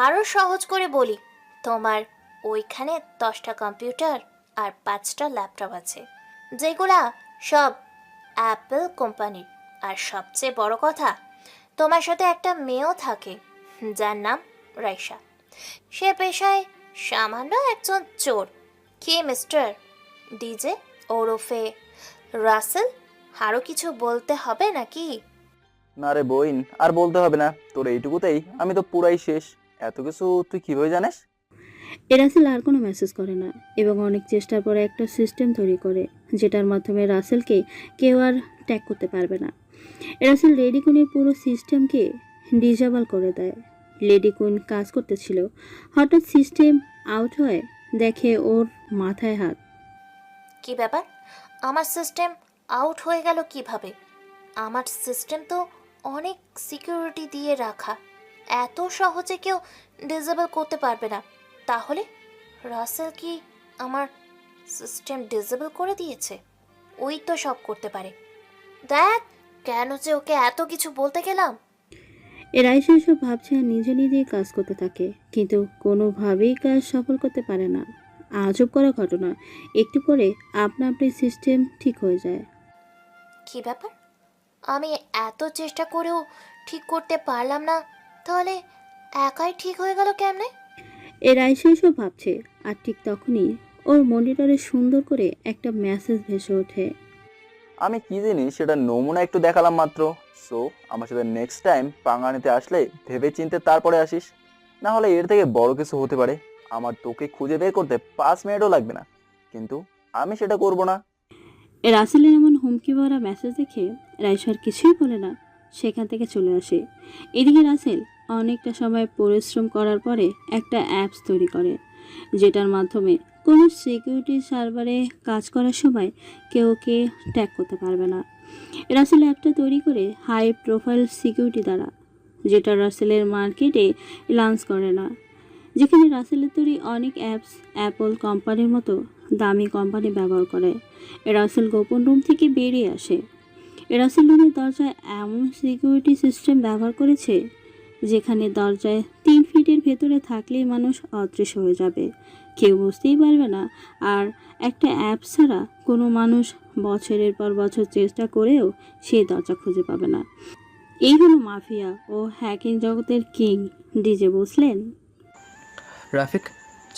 আরও সহজ করে বলি, তোমার ওইখানে 10টা কম্পিউটার আর 5টা ল্যাপটপ আছে, যেগুলা সব অ্যাপল কোম্পানির। আর সবচেয়ে বড় কথা, তোমার সাথে একটা মেয়েও থাকে যার নাম রাইসা। সে পেশায় সামান্য একজন চোর। কি মিস্টার ডিজে ওরফে রাসেল, আরও কিছু বলতে হবে নাকি? না রে বইন, আর বলতে হবে না। তোর এইটুকুতেই আমি তো পুরাই শেষ। এত কিছু তুই কিভাবে জানিস? রাসেল আর কোনো মেসেজ করে না, এবং অনেক চেষ্টার পরে একটা সিস্টেম তৈরি করে যেটার মাধ্যমে রাসেলকে কেউ আর ট্যাগ করতে পারবে না। রাসেল লেডি কুইনের পুরো সিস্টেমকে ডিজেবল করে দেয়। লেডি কুইন কাজ করতেছিল, হঠাৎ সিস্টেম আউট হয়ে দেখে ওর মাথায় হাত। কি ব্যাপার, আমার সিস্টেম আউট হয়ে গেল কিভাবে? আমার সিস্টেম তো অনেক সিকিউরিটি দিয়ে রাখা, এত সহজে কেউ ডিসেবল করতে পারবে না। তাহলে রাসেল কি আমার সিস্টেম ডিসেবল করে দিয়েছে? ওই তো সব করতে পারে। দেখ, কেন যে ওকে এত কিছু বলতে গেলাম। রাইসা এসব ভাবছে আর নিজে নিজেই কাজ করতে থাকে, কিন্তু কোনোভাবেই কাজ সফল করতে পারে না। আজব করা ঘটনা, একটু পরে আপনা আপনি সিস্টেম ঠিক হয়ে যায়। কি ব্যাপার, আমি এত চেষ্টা করেও ঠিক করতে পারলাম না? তাহলে একাই ঠিক হয়ে গেল কেমনে? রাইসা এসব ভাবছে আর ঠিক তখনই ওর মনিটরে সুন্দর করে একটা মেসেজ ভেসে ওঠে। আমি কি জানি সেটা নমুনা একটু দেখালাম মাত্র। সো আমার সাথে নেক্সট টাইম পাঙ্গানিতে আসলে ভেবে চিনতে তারপরে আসিস, না হলে এর থেকে বড় কিছু হতে পারে। আমার তোকে খুঁজে বের করতে 5 মিনিটও লাগবে না, কিন্তু আমি সেটা করব না। রাসেলের এমন হুমকি ভরা মেসেজ দেখে রাইসার কিছুই বলে না, সেখান থেকে চলে আসে। এদিকে রাসেল অনেকটা সময় পরিশ্রম করার পরে একটা অ্যাপস তৈরি করে, যেটার মাধ্যমে কোনো সিকিউরিটি সার্ভারে কাজ করার সময় কেউ ওকে ট্যাগ করতে পারবে না। রাসেল অ্যাপটা তৈরি করে হাই প্রোফাইল সিকিউরিটি দ্বারা, যেটা রাসেলের মার্কেটে লঞ্চ করে না। যেখানে রাসেলের তৈরি অনেক অ্যাপস অ্যাপল কোম্পানির মতো দামি কোম্পানি ব্যবহার করে। রাসেল গোপন রুম থেকে বেরিয়ে আসে। রাসেল রুমের দরজায় এমন সিকিউরিটি সিস্টেম ব্যবহার করেছে যেখানে দরজায় 3 ফিটের ভেতরে থাকলেই মানুষ অদৃশ্য হয়ে যাবে, কেউ বুঝতেই পারবে না। আর একটা অ্যাপ ছাড়া কোনো মানুষ বছরের পর বছর চেষ্টা করেও সেই দরজা খুঁজে পাবে না। এই হলো মাফিয়া ও হ্যাকিং জগতের কিং ডিজে, বুঝলেন? রাফিক,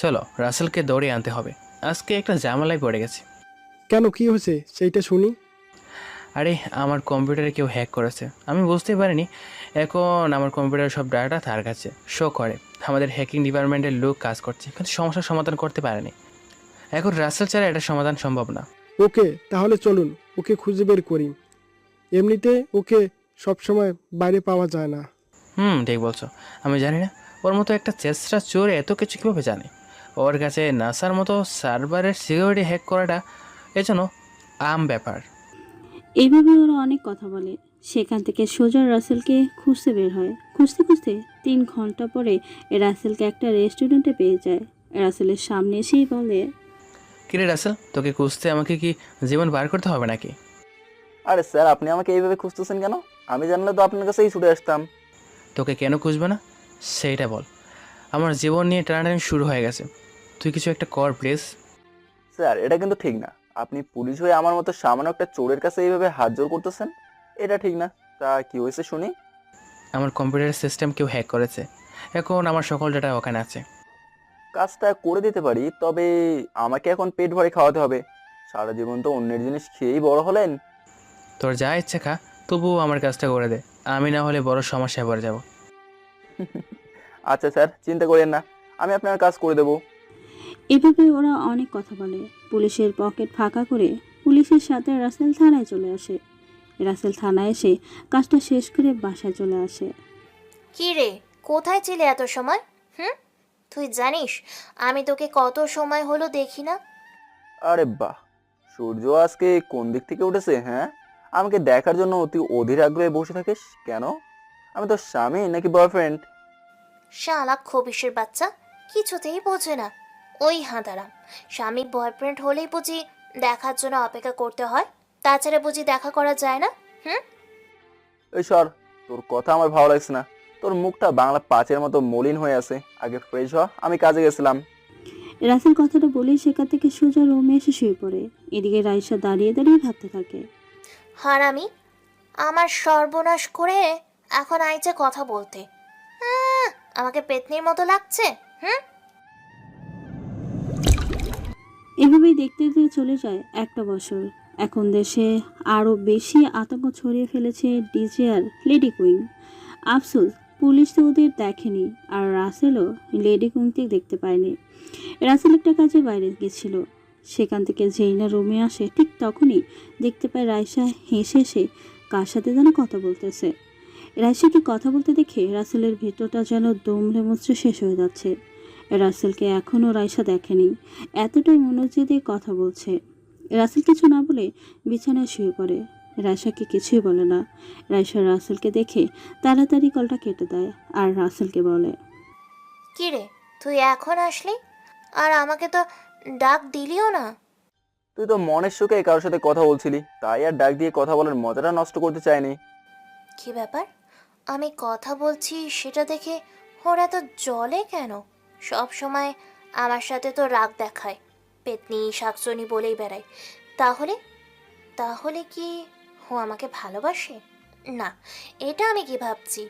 চলো রাসেলকে দৌড়ে আনতে হবে। আজকে একটা ঝামেলায় পড়ে গেছে। কেন, কি হয়েছে সেইটা শুনি। আরে আমার কম্পিউটারে কেউ হ্যাক করেছে, আমি বুঝতে পারিনি। এখন আমার কম্পিউটারের সব ডাটা তার কাছে শো করে। আমাদের হ্যাকিং ডিপার্টমেন্টের লোক কাজ করছে, কিন্তু সমস্যার সমাধান করতে পারেনি। এখন রাসেল ছাড়া এটা সমাধান সম্ভব না। ওকে, তাহলে চলুন ওকে খুঁজে বের করি। এমনিতে ওকে সবসময় বাইরে পাওয়া যায় না। ঠিক বলছো। আমি জানি না ওর মতো একটা চেষ্টা চোর এত কিছু কীভাবে জানে। ওর কাছে নাসার মতো সার্ভারের সিকিউরিটি হ্যাক করাটা এজন্য আম ব্যাপার। এইভাবে ওরা অনেক কথা বলে। সেখান থেকে সোজা রাসেলকে খুঁজতে বের হয়। খুঁজতে খুঁজতে 3 ঘন্টা পরে রাসেলকে একটা রেস্টুরেন্টে পেয়ে যায়। রাসেলের সামনে এসেই বলে, কিরে রাসেল, তোকে খুঁজতে আমাকে কি জীবন বার করতে হবে নাকি? আরে স্যার, আপনি আমাকে এইভাবে খুঁজতেছেন কেন? আমি জানলে তো আপনার কাছেই ছুটে আসতাম। তোকে কেন খুঁজবে না সেইটা বল। আমার জীবন নিয়ে টানাটানি শুরু হয়ে গেছে, তুই কিছু একটা কর প্লিজ। স্যার, এটা কিন্তু ঠিক না। আপনি পুলিশ হয়ে আমার মতো সামান্য একটা চোরের কাছে এইভাবে হাত জোর করতেছেন, এটা ঠিক না। তা কি হয়েছে শুনি। আমার কম্পিউটার সিস্টেম কেউ হ্যাক করেছে, এখন আমার সকল ডাটা ওখানে আছে। কাজটা করে দিতে পারি, তবে আমাকে এখন পেট ভরে খাওয়াতে হবে। সারা জীবন তো অন্যের জিনিস খেয়েই বড় হলেন। তোর যা ইচ্ছে খা, তবুও আমার কাজটা করে দে, আমি না হলে বড় সমস্যায় পড়ে যাব। আচ্ছা স্যার, চিন্তা করেন না, আমি আপনার কাজ করে দেবো। এভাবে ওরা অনেক কথা বলে। পুলিশের পকেট ফাঁকা করে পুলিশের সাথে রাসেল থানায় চলে আসে। রাসেল থানায় এসে কাজটা শেষ করে বাসায় চলে আসে। কি রে, কোথায় ছিলে এত সময়? তুই জানিস আমি তোকে কত সময় হলো দেখি না। আরে বাহ, সূর্য আজকে কোন দিক থেকে উঠেছে? হ্যাঁ, আমাকে দেখার জন্য তুই অধীর আগ্রহে বসে থাকিস কেন? আমি তোর স্বামী নাকি বয়ফ্রেন্ড? শালা খবিশের বাচ্চা, কিছুতেই বোঝে না। ওই হাঁদারাম, স্বামী বয়ফ্রেন্ড হলেই বুঝি দেখার জন্য অপেক্ষা করতে হয়, তাছাড়া বুঝি দেখা করা যায় না? এই সর, তোর কথা আমার ভালো লাগছে না। তোর মুখটা বাংলা 5-এর মতো মলিন হয়ে আছে। আগে ফ্রেশ হ, আমি কাজে গেছিলাম। রাসেল কথাটা বলেই সেখান থেকে সোজা রুমে এসে শুয়ে পড়ে। এদিকে রাইসা দাঁড়িয়ে দাঁড়িয়ে ভাবতে থাকে। হারামি, আমার সর্বনাশ করে এখন আইছে কথা বলতে। আমাকে পেতনির মতো লাগছে। এভাবেই দেখতে দেখতে চলে যায় একটা বছর। এখন দেশে আরও বেশি আতঙ্ক ছড়িয়ে ফেলেছে ডিজে আর লেডি কুইন। আফসোস, পুলিশ তো ওদের দেখেনি, আর রাসেলও লেডি কুইনকে দেখতে পায়নি। রাসেল একটা কাজে বাইরে গেছিল। সেখান থেকে যেই না রুমে আসে, ঠিক তখনই দেখতে পায় রাইসা হেসে হেসে কার সাথে যেন কথা বলতেছে। রাইসাকে কথা বলতে দেখে রাসেলের ভেতরটা যেন দমড়ে মুচড়ে শেষ হয়ে যাচ্ছে। রাসেলকে এখনও রাইসা দেখেনি, এতটাই মনোযোগ দিয়ে কথা বলছে। রাসেল কিছু না বলে বিছানায় শুয়ে পড়ে। রাইসাকে কিছুই বলে না। রাইসা রাসেলকে দেখে তাড়াতাড়ি কলটা কেটে দেয় আর রাসেলকে বলে, কি রে, তুই এখন আসলি? আর আমাকে তো ডাক দিলিও না। তুই তো মনের সুখে কারোর সাথে কথা বলছিলি, তাই আর ডাক দিয়ে কথা বলার মজাটা নষ্ট করতে চাইনি। কি ব্যাপার, আমি কথা বলছি সেটা দেখে ওর এত জলে কেন? সব সময় আমার সাথে তো রাগ দেখায়, পেতনি শাকচুনি বলেই বেড়ায়। তাহলে তাহলে কি ও আমাকে ভালোবাসে? না, এটা আমি কি ভাবছি,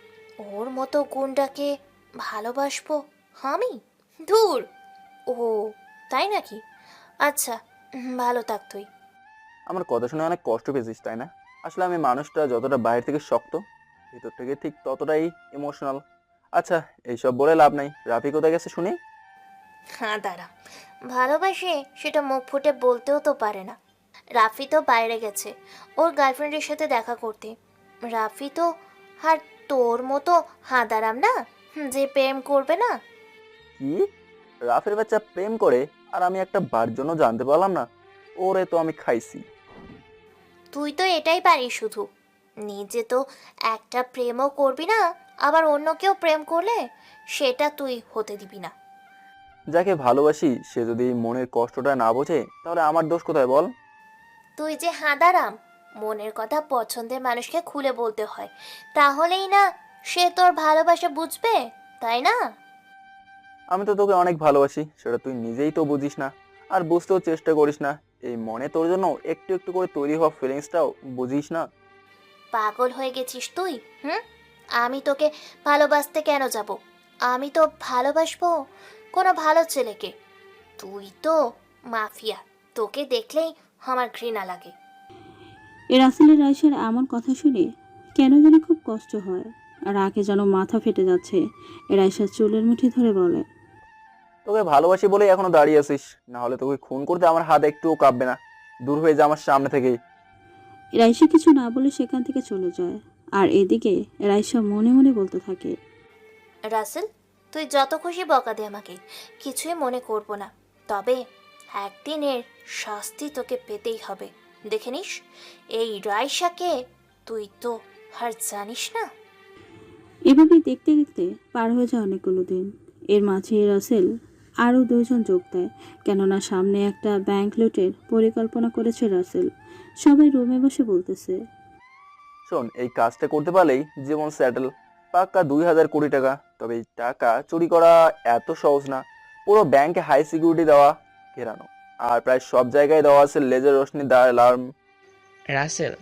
ওর মতো গুন্ডাকে ভালোবাসবো আমি? ধুর। ও তাই নাকি? আচ্ছা, ভালো থাক তুই। আমার কথা শুনে অনেক কষ্ট পেয়েছিস তাই না? আসলে আমি মানুষটা যতটা বাইরে থেকে শক্ত, ভিতর থেকে ঠিক ততটাই ইমোশনাল। আচ্ছা, এইসব বলে লাভ নাই। রাফি কোথায় গেছে শুনি? হ্যাঁ দাঁড়া, ভালোবাসে সেটা মুখ ফুটে বলতেও তো পারে না। রাফি তো বাইরে গেছে ওর গার্লফ্রেন্ডের সাথে দেখা করতে। রাফি তো আর তোর মতো হাঁদারাম না যে প্রেম করবে না। কি? রাফির বাচ্চা প্রেম করে আর আমি একটা বার জন্য জানতে পারলাম না? ওরে তো আমি খাইছি। তুই তো এটাই পারিস শুধু, নিজে তো একটা প্রেমও করবি না, আবার অন্য কেউ প্রেম করলে সেটা তুই হতে দিবি না। যাকে ভালোবাসি সে যদি মনের কষ্টটা না বোঝে তাহলে আমার দোষ কোথায় বল? তুই যে হাঁদারাম, মনের কথা পছন্দের মানুষকে খুলে বলতে হয়, তাহলেই না সে তোর ভালোবাসা বুঝবে, তাই না? আমি তো তোকে অনেক ভালোবাসি, সেটা তুই নিজেই তো বুঝিস না আর বুঝতেও চেষ্টা করিস না। এই মনে তোর জন্য একটু একটু করে তৈরি হওয়া ফিলিংসটাও বুঝিস না। পাগল হয়ে গেছিস তুই? আমি তোকে ভালোবাসতে কেন যাব? আমি তো ভালোবাসবো কোনো ভালো ছেলেকে। তুই তো মাফিয়া, তোকে দেখলেই আমার ঘৃণা লাগে। রাসেলের রাইসার এমন কথা শুনে কেন জানি খুব কষ্ট হয়, আর আগে যেন মাথা ফেটে যাচ্ছে। রাইসার চুলের মুঠি ধরে বলে, তোকে ভালোবাসি বলেই এখনো দাঁড়িয়ে আছিস, না হলে তোকে খুন করতে আমার হাত একটুও কাঁপবে না। দূর হয়ে যা আমার সামনে থেকেই। রাইসা কিছু না বলে সেখান থেকে চলে যায়। আর এদিকে রাইসা মনে মনে বলতে থাকে, রাসেল, তুই যত খুশি বকা দে আমাকে, কিছুই মনে করব না। তবে একদিনের শাস্তি তোকে পেতেই হবে। দেখে নিস এই রাইসাকে, তুই তো আর জানিস না। এভাবেই দেখতে দেখতে পার হয়ে যায় অনেকগুলো দিন। এর মাঝে রাসেল আরও 2জন যোগ দেয়, কেননা সামনে একটা ব্যাংক লুটের পরিকল্পনা করেছে রাসেল। সবাই রুমে বসে বলতেছে, শোন, এই কাজটা করতে পারলেই জীবন সেটেল। পাক্কা 2000 কোটি টাকা। তবে এই টাকা চুরি করা এত সহজ না। পুরো ব্যাংকে হাই সিকিউরিটি দেওয়া, ঘেরানো, আর প্রায় সব জায়গায় দেওয়া আছে লেজার রোশনি দা অ্যালার্ম। রাসেল,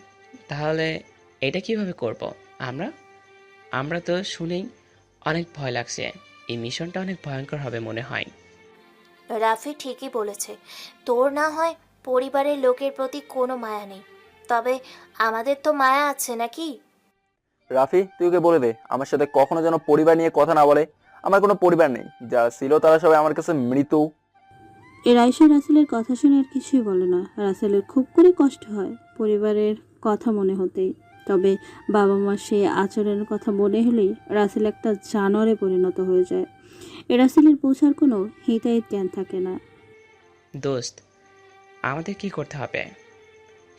তাহলে এটা কিভাবে করব আমরা? আমরা তো শুনেই অনেক ভয় লাগছে। এই মিশনটা অনেক ভয়ঙ্কর হবে মনে হয়। রাফি ঠিকই বলেছে, তোর না হয় পরিবারের লোকের প্রতি কোনো মায়া নেই, তবে আমাদের তো মায়া আছে নাকি? রাফি, তুই ওকে বলে দে আমার সাথে কখনো যেন পরিবার নিয়ে কথা না বলে। আমার কোনো পরিবার নেই, যারা ছিল তারা সবাই আমার কাছে মৃত। রাইসা রাসেলের কথা শুনে আর কিছুই বলে না। রাসেলের খুব করে কষ্ট হয় পরিবারের কথা মনে হতেই। তবে বাবা মার সেই আচরণের কথা মনে হলেই রাসেল একটা জানোয়ারে পরিণত হয়ে যায়। রাসেলের বোঝার কোনো হিতাহিত জ্ঞান থাকে না। দোস্ত, আমাদের কি করতে হবে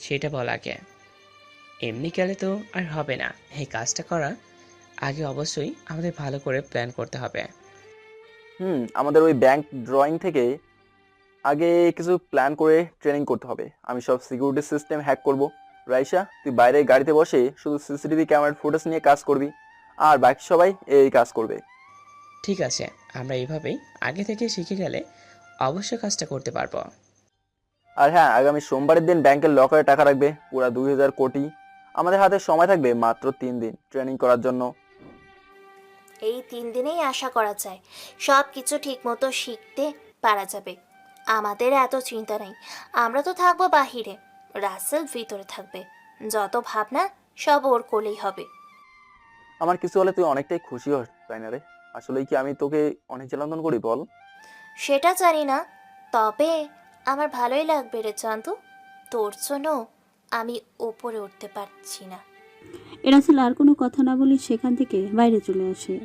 সেটা বল আগে। এমনি গেলে তো আর হবে না। এই কাজটা করা আগে অবশ্যই আমাদের ভালো করে প্ল্যান করতে হবে। আমাদের ওই ব্যাংক ড্রয়িং থেকে আগে কিছু প্ল্যান করে ট্রেনিং করতে হবে। আমি সব সিকিউরিটি সিস্টেম হ্যাক করব। রাইসা, তুই বাইরে গাড়িতে বসে শুধু সিসিটিভি ক্যামেরার ফুটেজ নিয়ে কাজ করবি, আর বাকি সবাই এই কাজ করবে। ঠিক আছে, আমরা এইভাবেই আগে থেকে শিখে গেলে অবশ্যই কাজটা করতে পারবো। আর হ্যাঁ, আগামী সোমবারের দিন ব্যাংকের লকারে টাকা রাখবে পুরা 2000 কোটি। আমাদের হাতে সময় থাকবে মাত্র 3 দিন ট্রেনিং করার জন্য। এই 3 দিনেই আশা করা যায় সব কিছু ঠিক মতো শিখতে পারা যাবে। আমাদের এত চিন্তা নেই, আমরা তো থাকবো বাহিরে, রাসেল ভিতরে থাকবে। যত ভাবনা সব ওর কোলেই হবে। আমার কিছু হলে তুই অনেকটাই খুশি হস তাই না রে? আসলেই কি আমি তোকে অনেক জ্বালাতন করি বল? সেটা জানি না, তবে আমার ভালোই লাগবে রে চান্দু। তোর জন্য আমি ওপরে উঠতে পারছি না। রাসেল আর কোনো কথা না বলে সেখান থেকে বাইরে চলে আসে।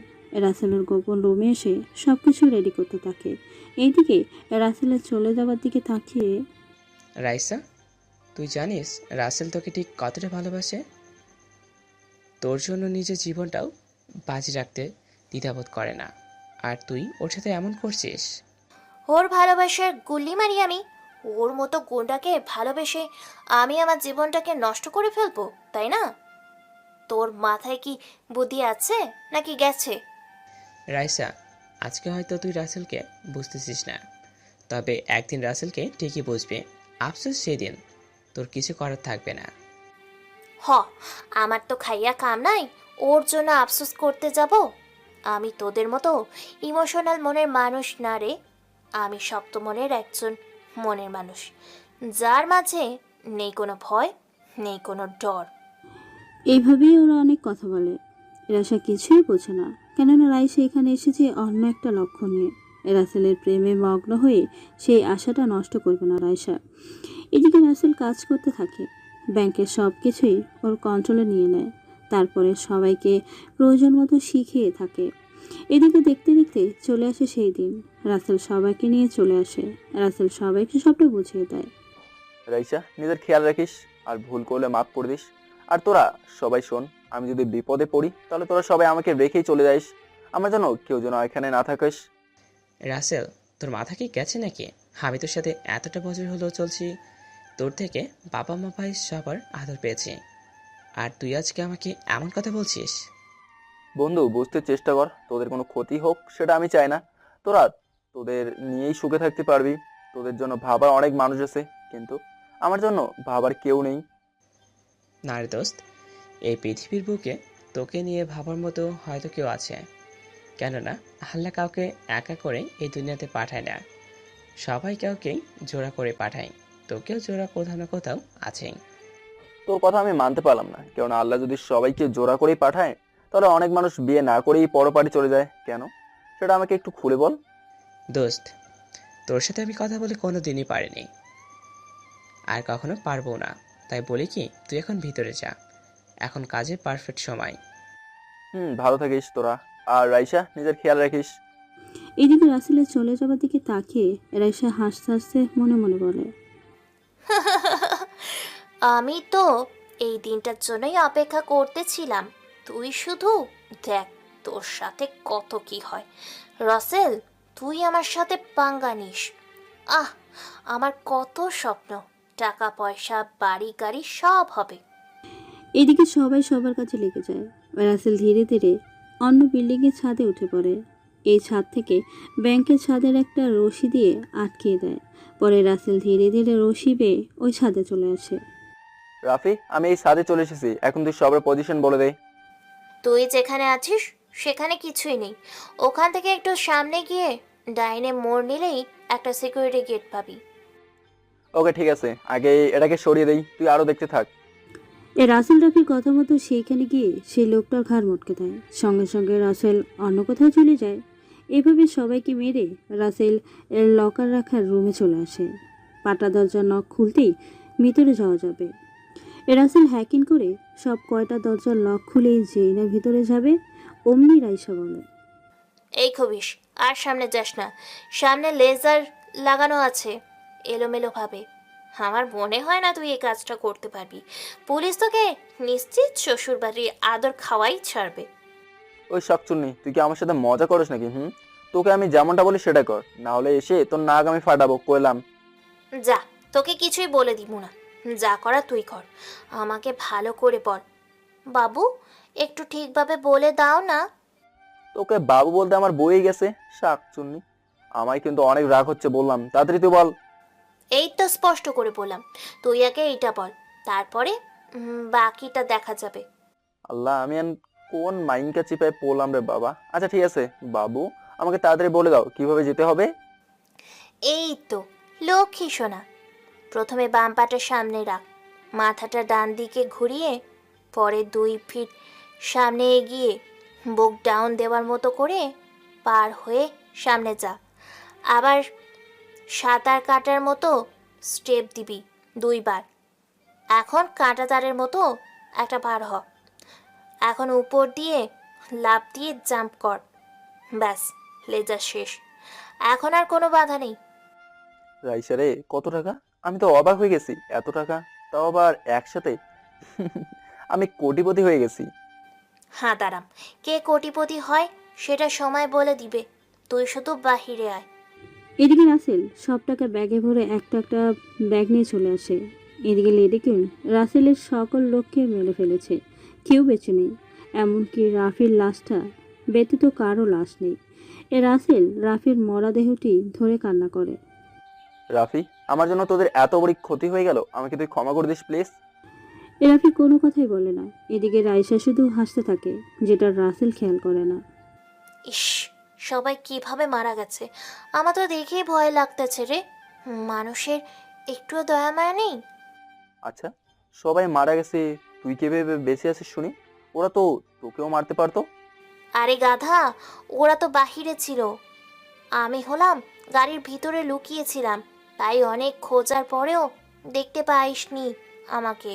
রাসেলের গোপন রুমে এসে সব কিছু রেডি করতে থাকে। এইদিকে রাসেলের চলে যাওয়ার দিকে তাকিয়ে, রাইসা, তুই জানিস রাসেল তোকে ঠিক কতটা ভালোবাসে? তোর জন্য নিজের জীবনটাও বাজি রাখতে দ্বিধাবোধ করে না, আর তুই ওর সাথে এমন করছিস। ওর ভালোবাসার গুল্লি মারি আমি? ওর মতো গুন্ডাকে ভালোবেসে আমি আমার জীবনটাকে নষ্ট করে ফেলবো, তাই না? তোর মাথায় কি বুদ্ধি আছে নাকি গেছে? রাইসা, আজকে হয়তো তুই রাসেলকে বুঝতেছিস না, তবে একদিন রাসেলকে ঠিকই বুঝবে। আফসোস সেদিন তোর কিছু করার থাকবে না। হ, আমার তো খাইয়া কাম নাই ওর জন্য আফসোস করতে যাব। আমি তোদের মতো ইমোশনাল মনের মানুষ না রে। আমি শক্ত মনের একজন মনের মানুষ, যার মাঝে নেই কোনো ভয়, নেই কোনো ডর। এইভাবেই ওরা অনেক কথা বলে। রাশা কিছুই বোঝে না, কেননা রাইসা এখানে এসেছে অন্য একটা লক্ষ্য নিয়ে। রাসেলের প্রেমে মগ্ন হয়ে সেই আশাটা নষ্ট করবে না রাইসা। এদিকে রাসেল কাজ করতে থাকে, ব্যাংকের সব কিছুই ওর কন্ট্রোলে নিয়ে নেয়, তারপরে সবাইকে প্রয়োজন মতো শিখিয়ে থাকে। এদিকে দেখতে দেখতে চলে আসে সেই দিন। রাসেল সবাইকে নিয়ে চলে আসে, রাসেল সবাইকে সবটা বুঝিয়ে দেয়। রাইসা, নিজের খেয়াল রাখিস, আর ভুল করলে মাফ করে দিস। আর তোরা সবাই শোন, আমি যদি বিপদে পড়ি তাহলে তোরা সবাই আমাকে রেখেই চলে যাইস, আমার জন্য কেউ যেন এখানে না থাকিস। রাসেল, তোর মাথা কি গেছে নাকি? আমি তোর সাথে এতটা বছর হলো চলছি, তোর থেকে বাবা মা ভাই সবার আদর পেয়েছি, আর তুই আজকে আমাকে এমন কথা বলছিস? বন্ধু, বুঝতে চেষ্টা কর, তোদের কোনো ক্ষতি হোক সেটা আমি চাই না। তোরা তোদের নিয়েই সুখে থাকতে পারবি, তোদের জন্য ভাবার অনেক মানুষ আছে, কিন্তু আমার জন্য ভাবার কেউ নেই। না রে দোস্ত, এই পৃথিবীর বুকে তোকে নিয়ে ভাবার মতো হয়তো কেউ আছে, কেননা আল্লাহ কাউকে একা করে এই দুনিয়াতে পাঠায় না, সবাই কাউকেই জোড়া করে পাঠায়। তোকেও জোড়া কোথাও না কোথাও আছেই। তোর কথা আমি মানতে পারলাম না, কেননা আল্লাহ যদি সবাইকে জোড়া করেই পাঠায় তাহলে অনেক মানুষ বিয়ে না করেই পরপারে চলে যায় কেন? সেটা আমাকে একটু খুলে বল। দোস্ত, তোর সাথে আমি কথা বলে কোনো দিনই পারিনি, আর কখনো পারবো না, তাই বলি কি তুই এখন ভিতরে যা, এখন কাজের পারফেক্ট সময়। ভালো থাকিস তোরা, আর রাইসা, নিজের খেয়াল রাখিস। এদিকে রাসেলের চলে যাবার দিকে তাকিয়ে রাইসা হাসতে হাসতে মনে মনে বলে, আমি তো এই দিনটার জন্যই অপেক্ষা করতেছিলাম। তুই শুধু দেখ তোর সাথে কত কি হয়। রাসেল, তুই আমার সাথে পাঙ্গা নিস। আহ, আমার কত স্বপ্ন, টাকা পয়সা বাড়ি গাড়ি সব হবে। এদিকে সবাই সবার কাছে লেগে যায়। রাসেল ধীরে ধীরে অন্য বিল্ডিংয়ের ছাদে উঠে পড়ে। এই ছাদ থেকে ব্যাংকের ছাদের একটা রশি দিয়ে আটকিয়ে দেয়। পরে রাসেল ধীরে ধীরে রশি বেয়ে ওই ছাদে চলে আসে। রাফি, আমি এই ছাদে চলে এসেছি, এখন তুই সবার পজিশন বলে দে। তুই যেখানে আছিস সেখানে কিছুই নেই। ওখান থেকে একটু সামনে গিয়ে ডাইনে মোড় নিলেই একটা সিকিউরিটি গেট পাবি। ওকে ঠিক আছে, আগে এটাকে সরিয়ে দেই, তুই আরো দেখতে থাক। রাসেল রাফির কথা মতো সেইখানে গিয়ে সেই লোকটার ঘাড় মটকে দেয়। সঙ্গে সঙ্গে রাসেল অন্য কোথাও চলে যায়। এভাবে সবাইকে মেরে রাসেল এর লকার রাখার রুমে চলে আসে। পাটা দরজার নখ খুলতেই ভিতরে যাওয়া যাবে। রাসেল হ্যাকিং করে সব কয়টা দরজার লক খুলেই যেই না ভিতরে যাবে, অমনি রাইসা বলে, এই খবিস, আর সামনে যাস না। সামনে লেজার লাগানো আছে এলোমেলো ভাবে। আমার মনে হয় না তুই এই কাজটা করতে পারবি। পুলিশ তোকে নিশ্চিত শ্বশুর বাড়ির আদর খাওয়াই ছাড়বে। ওই শাকচুন্নি, তুই কি আমার সাথে মজা করিস নাকি? তোকে আমি যেমনটা বলি সেটা কর, না হলে এসে তোর নাক আমি ফাটাবো, কইলাম। যা, তোকে কিছুই বলে দিব না, যা করা তুই কর। আমাকে ভালো করে বল বাবু, একটু ঠিকভাবে বলে দাও না। তোকে বাবু বলতে আমার বই গেছে শাকচুন্নি, আমায় কিন্তু অনেক রাগ হচ্ছে, বললাম তাড়াতাড়ি তুই বল। এই তো স্পষ্ট করে বললাম, তুই আগে এইটা বল, তারপরে বাকিটা দেখা যাবে। আল্লাহ, আমি কোন মাইনকা চিপায় পড়লাম রে বাবা। আচ্ছা ঠিক আছে বাবু, আমাকে তাড়াতাড়ি বলে দাও কিভাবে যেতে হবে। এই তো লক্ষ্মী সোনা, প্রথমে বাম পাটা সামনে রাখ, মাথাটা ডান দিকে ঘুরিয়ে, পরে 2 ফিট সামনে এগিয়ে বুক ডাউন দেওয়ার মতো করে পার হয়ে সামনে যা। আবার সাঁতার কাটার মতো স্টেপ দিবি 2 বার। এখন কাঁটাতারের মতো একটা পার হ। এখন উপর দিয়ে লাফ দিয়ে জাম্প কর। ব্যাস, লেজার শেষ। এখন আর কোনো বাধা নেই। রাইসা রে, কত টাকা! আমি তো অবাক হয়ে গেছি, এত টাকা, তাও আবার একসাথে। আমি কোটিপতি হয়ে গেছি। হ্যাঁ দাঁড়াম, কে কোটিপতি হয় সেটা সময় বলে দিবে, তুই শুধু বাহিরে আয়। এদিকে রাসেল সব টাকা ব্যাগে ভরে একটা একটা ব্যাগ নিয়ে চলে আসে। এদিকে লেডি কিং রাসেলের সকল লোককে মেরে ফেলেছে, কেউ বেঁচে নেই, এমনকি রাফির লাশটা ব্যতীত কারো লাশ নেই। রাসেল রাফির মরা দেহটি ধরে কান্না করে। রাফি, আমার জন্য তোদের এত বড় ক্ষতি হয়ে গেল, আমাকে তুই ক্ষমা করে দিস প্লিজ। রাফি কোনো কথাই বলে না। এদিকে রাইসা শুধু হাসতে থাকে, যেটা রাসেল খেয়াল করে না। ইস, সবাই কিভাবে মারা গেছে আমার তো দেখেই ভয় লাগতেছে রে। মানুষের একটুও দয়া মায়া নেই। আচ্ছা, সবাই মারা গেছে, তুই কিভাবে বেঁচে আছিস শুনি? ওরা তো তোকেও মারতে পারতো। আরে গাধা, ওরা তো বাহিরে ছিল, আমি হলাম গাড়ির ভিতরে লুকিয়েছিলাম, তাই অনেক খোঁজার পরেও দেখতে পাইসনি আমাকে।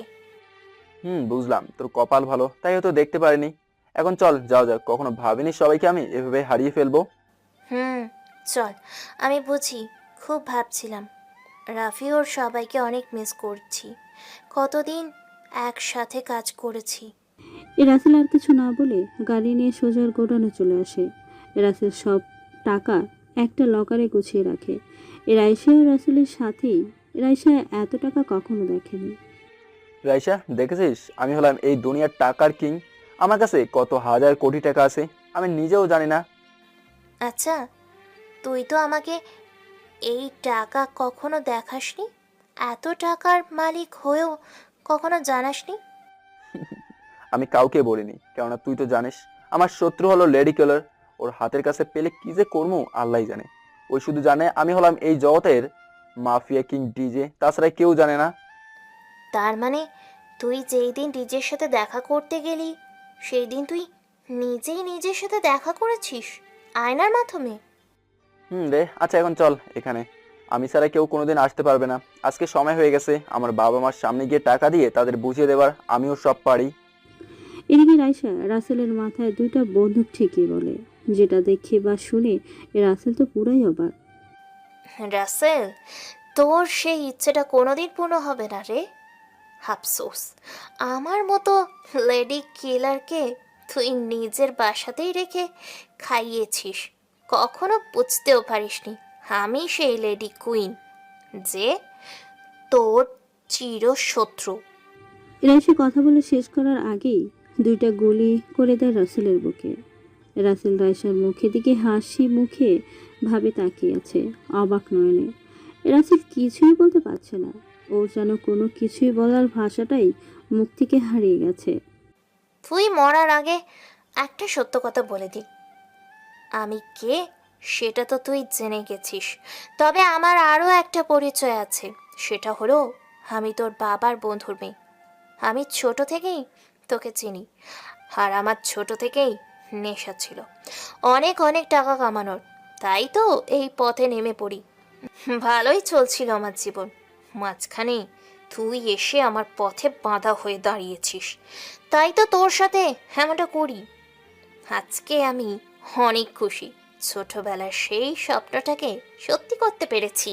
বুঝলাম, তোর কপাল ভালো, তাই হয়তো দেখতে পারিনি। এখন চল যাও যাক, কখনো ভাবিনি সবাইকে আমি এভাবে হারিয়ে ফেলবো। হুম, চল। আমি বুঝি, খুব ভাবছিলাম রাফি ওর সবাইকে অনেক মিস করছি, কতদিন একসাথে কাজ করেছি। রাসেল আর কিছু না বলে গাড়ি নিয়ে সোজার গোডাউনে চলে আসে। রাসেল সব টাকা একটা লকারে গুছিয়ে রাখে। রাইসা ও রাসেলের সাথেই। রাইসা এত টাকা কখনো দেখেনি। রাইসা, দেখেছিস আমি হলাম এই দুনিয়ার টাকার কিং। আমার কাছে কত হাজার কোটি টাকা আছে আমি নিজেও জানি না। আচ্ছা, তুই তো আমাকে এই টাকা কখনো দেখাসনি, এত টাকার মালিক হয়েও কখনো জানাসনি। আমি কাউকে বলিনি, কেননা তুই তো জানিস আমার শত্রু হলো লেডি কিলার। ওর হাতের কাছে পেলে কি যে করবো আল্লাহই জানে। ওই শুধু জানে আমি হলাম এই জগতের মাফিয়া কিং ডিজে, তাছাড়া কেউ জানে না। তার মানে তুই যেই দিন ডিজের সাথে দেখা করতে গেলি, সেই দিন তুই নিজেই নিজের সাথে দেখা করেছিস আয়নার মাধ্যমে? রে, আচ্ছা এখন চল এখানে। আমি ছাড়া কেউ কোনোদিন আসতে পারবে না। আজকে সময় হয়ে গেছে আমার বাবা মার সামনে গিয়ে টাকা দিয়ে তাদের বুঝিয়ে দেবার আমিও সব পারি। এদিকে রাইসা রাসেলের মাথায় দুইটা বন্দুক ঠিকই বলে, যেটা দেখে বা শুনে রাসেল তো পুরাই অবাক। রাসেল, তোর সেই ইচ্ছেটা কোনোদিন পূর্ণ হবে না রে। আফসোস, আমার মতো লেডি কিলারকে তুই নিজের বাসাতেই রেখে খাইয়েছিস, কখনো বুঝতেও পারিসনি আমি সেই লেডি কুইন যে তোর চিরশত্রু। রাইসা কথা বলে শেষ করার আগেই দুইটা গুলি করে দেয় রাসেলের বুকে। রাসেল রাইসার মুখের দিকে হাসি মুখে ভাবে তাকিয়ে আছে অবাক নয়নে। রাসেল কিছুই বলতে পারছে না। ওর যেন কোনো কিছুই বলার ভাষাটাই মুখ থেকে হারিয়ে গেছে। তুই মরার আগে একটা সত্য কথা বলে দিই, আমি কে সেটা তো তুই জেনে গেছিস, তবে আমার আরও একটা পরিচয় আছে, সেটা হলো আমি তোর বাবার বন্ধুর মেয়ে। আমি ছোট থেকেই তোকে চিনি, আর আমার ছোট থেকেই নেশা ছিল অনেক অনেক টাকা কামানোর, তাই তো এই পথে নেমে পড়ি। ভালোই চলছিল আমার জীবন, মাঝখানে তুই এসে আমার পথে বাঁধা হয়ে দাঁড়িয়েছিস, তাই তো তোর সাথে এমনটা করি। আজকে আমি অনেক খুশি, ছোটবেলার সেই স্বপ্নটাকে সত্যি করতে পেরেছি।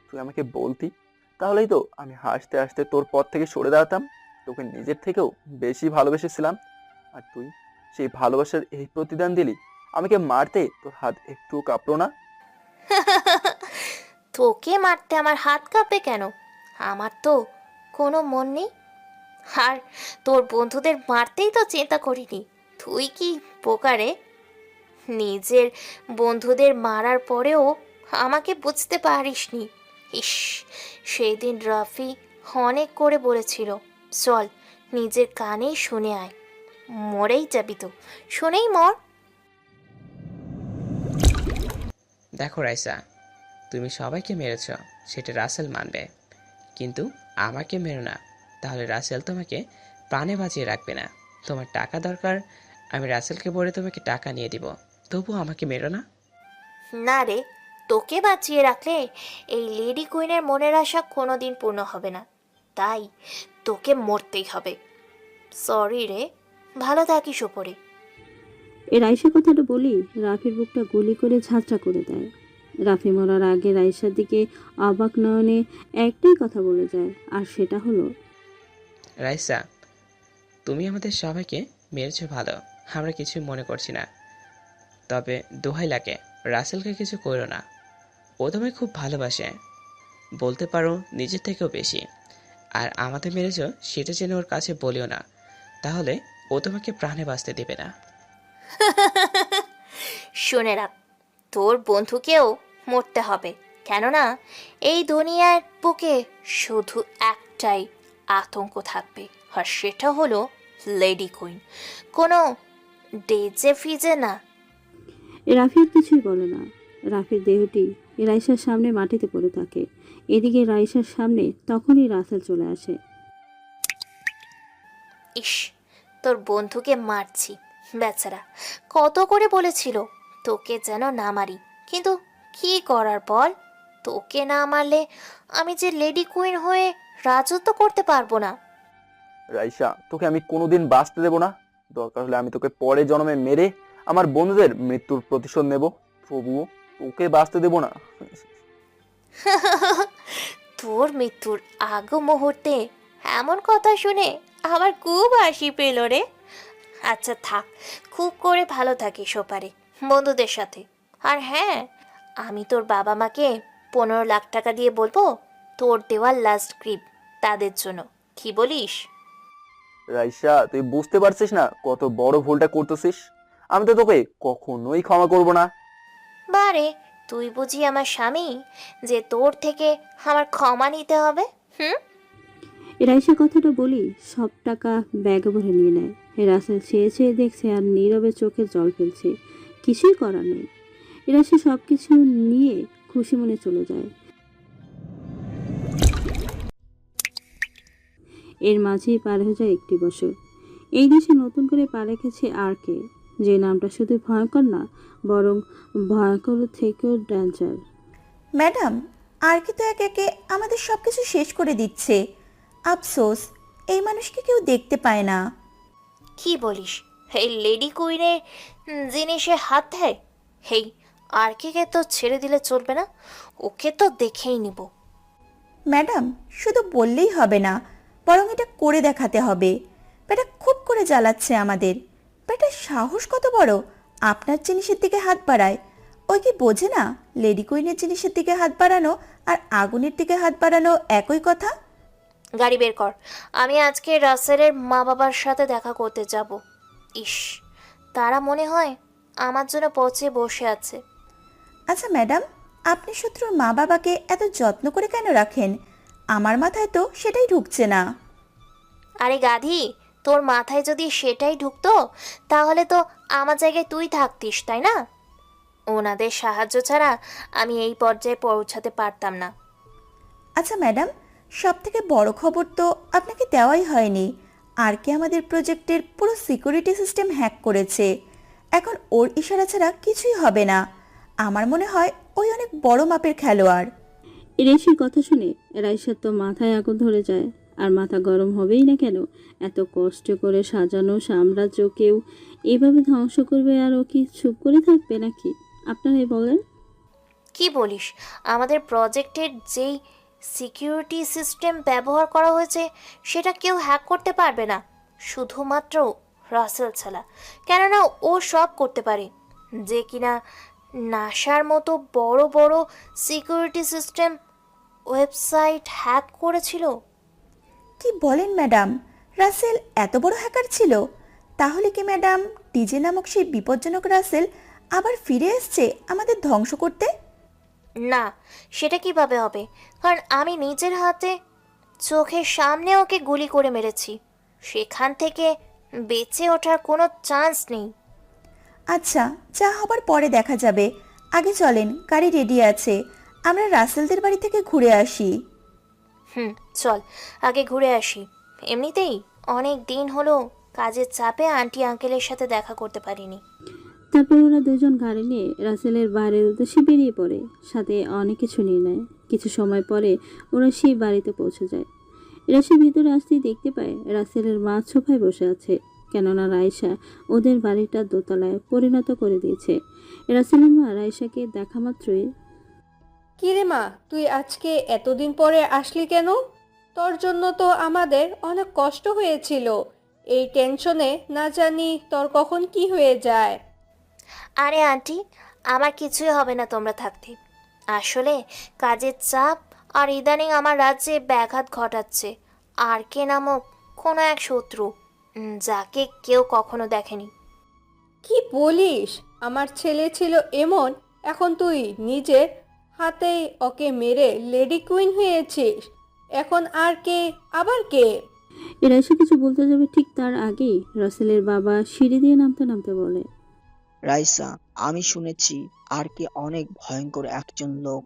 তুই আমাকে বলতি, তাহলেই তো আমি হাসতে হাসতে তোর পথ থেকে সরে দাঁড়াতাম। তোকে নিজের থেকেও বেশি ভালোবেসেছিলাম, আর তুই সেই ভালোবাসার এই প্রতিদান দিলি। আমাকে মারতে তোর হাত একটু কাঁপলো না? তোকে মারতে আমার হাত কাঁপে কেন? আমার তো কোনো মন নেই, আর তোর বন্ধুদের মারতেই তো চিন্তা করিনি। তুই কি বোকারে, নিজের বন্ধুদের মারার পরেও আমাকে বুঝতে পারিসনি। ইস, সেই দিন রাফি অনেক করে বলেছিল, চল নিজের কানেই শুনে আয়, মরেই যাবি তো, শুনেই মর। দেখো রাইসা, তুমি সবাইকে মেরেছ, সেটা রাসেল মানবে, কিন্তু আমাকে মেরো না, তাহলে রাসেল তোমাকে প্রাণে বাঁচিয়ে রাখবে না। তোমার টাকা দরকার, আমি রাসেলকে বলে তোমাকে টাকা নিয়ে দিব, তবু আমাকে মেরো না। না রে, তোকে বাঁচিয়ে রাখলে এই লেডি কুইনের মনের আশা কোনোদিন পূর্ণ হবে না, তাই তোকে মরতেই হবে। সরি রে, ভালো থাকিস ওপরে। রাইসা কথাটা বলি রাফির বুকটা গুলি করে ঝাঁঝরা করে দেয়। রাফি মরার আগে রাইসার দিকে অবাক নয়নে একটাই কথা বলে যায়, আর সেটা হলো, রাইসা, তুমি আমাদের সবাইকে মেরেছো ভালো, আমরা কিছু মনে করছি না, তবে দোহাই লাগে রাসেলকে কিছু করো না। ও তোমায় খুব ভালোবাসে, বলতে পারো নিজের থেকেও বেশি। আর আমাদের মেরেছো সেটা জেনে ওর কাছে বলিও না, তাহলে ও তোমাকে প্রাণে বাঁচতে দেবে না। শুনে রাখ, তোর বন্ধুকেও মরতে হবে, কেননা এই দুনিয়ার বুকে শুধু একটাই আতঙ্ক থাকবে, আর সেটা হলো লেডি কুইন, কোনো ডেজে ফিজে না। রাফি আর কিছুই বলে না। রাফির দেহটি রাইসার সামনে মাটিতে পড়ে থাকে। এদিকে রাইসার সামনে তখনই রাসেল চলে আসে। ইস, তোর বন্ধুকে মারছি, বেচারা কত করে বলেছিল তোকে যেন না মারি, কিন্তু কি করার বল, তোকে না মারলে আমি যে লেডি কুইন হয়ে রাজত্ব করতে পারবো না। রাইসা, তোকে আমি কোনোদিন বাঁচতে দেবো না। দরকার হলে আমি তোকে পরে জন্মে মেরে আমার বন্ধুদের মৃত্যুর প্রতিশোধ নেব, তবুও তোকে বাঁচতে দেবো না। তোর মৃত্যুর আগ মুহূর্তে এমন কথা শুনে আমার খুব হাসি পেল রে। আচ্ছা থাক, খুব করে ভালো থাকিস ওপারে বন্ধুদের সাথে। আর হ্যাঁ, আমি তোর বাবা মাকে 15 লাখ টাকা দিয়ে বলবো তোর দেওয়ার লাস্ট গ্রিপ তাদের জন্য, কি বলিস? রাইসা, তুই বুঝতে পারছিস না কত বড় ভুলটা করতেছিস? আমি তো তোকে কখনোই ক্ষমা করব না। বারে, তুই বুঝি আমার স্বামী যে তোর থেকে আমার ক্ষমা নিতে হবে? রাইসা কথাটা বলি সব টাকা ব্যাগে ভরে নিয়ে নেয়। রাসেল চেয়ে চেয়ে দেখছে আর নীরবে চোখে জল ফেলছে। কিছুই করার নেই। রাসেল সব কিছু নিয়ে খুশি মনে চলে যায়। এর মাঝেই পার হয়ে যায় 1 বছর। এই দেশে নতুন করে পা রেখেছে আর কে, যে নামটা শুধু ভয়ঙ্কর না, বরং ভয়ঙ্কর থেকেও ডেঞ্জার। ম্যাডাম, আর কি তো একে একে আমাদের সব কিছু শেষ করে দিচ্ছে। আফসোস, এই মানুষকে কেউ দেখতে পায় না। কি বলিস? এই লেডি কুইনের জিনিসে হাত দেয়? হেই, আর কে তো ছেড়ে দিলে চলবে না, ওকে তো দেখেই নিব। ম্যাডাম, শুধু বললেই হবে না, বরং এটা করে দেখাতে হবে। বেটা খুব করে জ্বালাচ্ছে আমাদের। বেটা সাহস কত বড়, আপনার জিনিসের দিকে হাত বাড়ায়। ওই কি বোঝে না লেডি কুইনের জিনিসের দিকে হাত বাড়ানো আর আগুনের দিকে হাত বাড়ানো একই কথা? গাড়ি বের কর, আমি আজকে রাসেলের মা বাবার সাথে দেখা করতে যাব। ইস, তারা মনে হয় আমার জন্য পচে বসে আছে। আচ্ছা ম্যাডাম, আপনি শত্রুর মা বাবাকে এত যত্ন করে কেন রাখেন? আমার মাথায় তো সেটাই ঢুকছে না। আরে গাধি, তোর মাথায় যদি সেটাই ঢুকতো তাহলে তো আমার জায়গায় তুই থাকতিস, তাই না? ওনাদের সাহায্য ছাড়া আমি এই পর্যায়ে পৌঁছাতে পারতাম না। আচ্ছা ম্যাডাম, সব থেকে বড় খবর তো আপনাকে দেওয়াই হয়নি। আর কি আমাদের প্রজেক্টের পুরো সিকিউরিটি সিস্টেম হ্যাক করেছে। এখন ওর ইশারা ছাড়া কিছুই হবে না। আমার মনে হয় ওই অনেক বড় মাপের খেলোয়াড়। রেশির কথা শুনে রাইসার তো মাথায় আগুন ধরে যায়। আর মাথা গরম হবেই না কেন? এত কষ্ট করে সাজানো সাম্রাজ্য কেউ এভাবে ধ্বংস করবে আর ও কি চুপ করে থাকবে নাকি? আপনারাই বলেন। কি বলিস? আমাদের প্রজেক্টের যেই সিকিউরিটি সিস্টেম ব্যবহার করা হয়েছে সেটা কেউ হ্যাক করতে পারবে না, শুধুমাত্র রাসেল ছাড়া। কেননা ও সব করতে পারে, যে কিনা নাসার মতো বড় বড় সিকিউরিটি সিস্টেম ওয়েবসাইট হ্যাক করেছিল। কি বলেন ম্যাডাম, রাসেল এত বড় হ্যাকার ছিল? তাহলে কি ম্যাডাম ডিজে নামক সেই বিপজ্জনক রাসেল আবার ফিরে এসছে আমাদের ধ্বংস করতে? না, সেটা কিভাবে হবে? কারণ আমি নিজের হাতে চোখের সামনে ওকে গুলি করে মেরেছি। সেখান থেকে বেঁচে ওঠার কোনো চান্স নেই। আচ্ছা, যা হবার পরে দেখা যাবে। আগে চলেন, গাড়ি রেডি আছে, আমরা রাসেলদের বাড়ি থেকে ঘুরে আসি। চল আগে ঘুরে আসি। এমনিতেই অনেক দিন হলো কাজের চাপে আন্টি আঙ্কেলের সাথে দেখা করতে পারিনি। তারপর ওরা দুজন গাড়ি নিয়ে রাসেলের বাড়ির উদ্দেশ্যে বেরিয়ে পড়ে। সাথে অনেক কিছু নিয়ে নেয়। কিছু সময় পরে ওরা সেই বাড়িতে পৌঁছে যায়। রাশি ভিতরে আসতেই দেখতে পায় রাসেলের মা সোফায় বসে আছে, কেননা রাইসা ওদের বাড়িটা দোতলায় পরিণত করে দিয়েছে। রাসেলের মা রাইসাকে দেখা মাত্রই, কিরে মা, তুই আজকে এতদিন পরে আসলি কেন? তোর জন্য তো আমাদের অনেক কষ্ট হয়েছিল। এই টেনশনে না জানি তোর কখন কি হয়ে যায়। আরে আন্টি, আমার কিছুই হবে না তোমরা থাকতে। আসলে কাজের চাপ আর ইদানিং আমার রাজ্যে ব্যাঘাত ঘটাচ্ছে আর কে নামক কোনো এক শত্রু, যাকে কেউ কখনো দেখেনি। কি বলিস? আমার ছেলে ছিল এমন, এখন তুই নিজের হাতেই ওকে মেরে লেডি কুইন হয়েছিস। এখন আর কে, আবার কে? রাইসা কিছু বলতে যাবে ঠিক তার আগেই রাসেলের বাবা সিঁড়ি দিয়ে নামতে নামতে বলে, রাইসা, আমি শুনেছি আর কে অনেক ভয়ঙ্কর একজন লোক।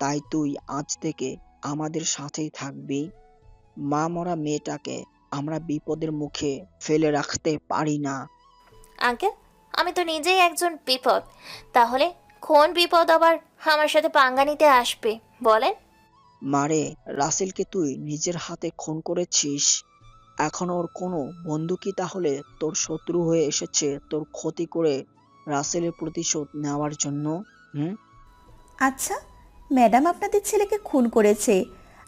তাই তুই আজ থেকে আমাদের সাথেই থাকবি। মা মরা মেয়েটাকে আমরা বিপদের মুখে ফেলে রাখতে পারি না। আঙ্কেল, আমি তো নিজেই একজন বিপদ। তাহলে কোন বিপদ আবার আমার সাথে পাঙ্গা নিতে আসবে বলেন? মারে, রাসেলকে তুই নিজের হাতে খুন করেছিস। এখন ওর কোনো বন্ধু কি তাহলে তোর শত্রু হয়ে এসেছে তোর ক্ষতি করে রাসেলের প্রতিশোধ নেওয়ার জন্য? হুম? আচ্ছা, ম্যাডাম আপনাদের ছেলেকে খুন করেছে,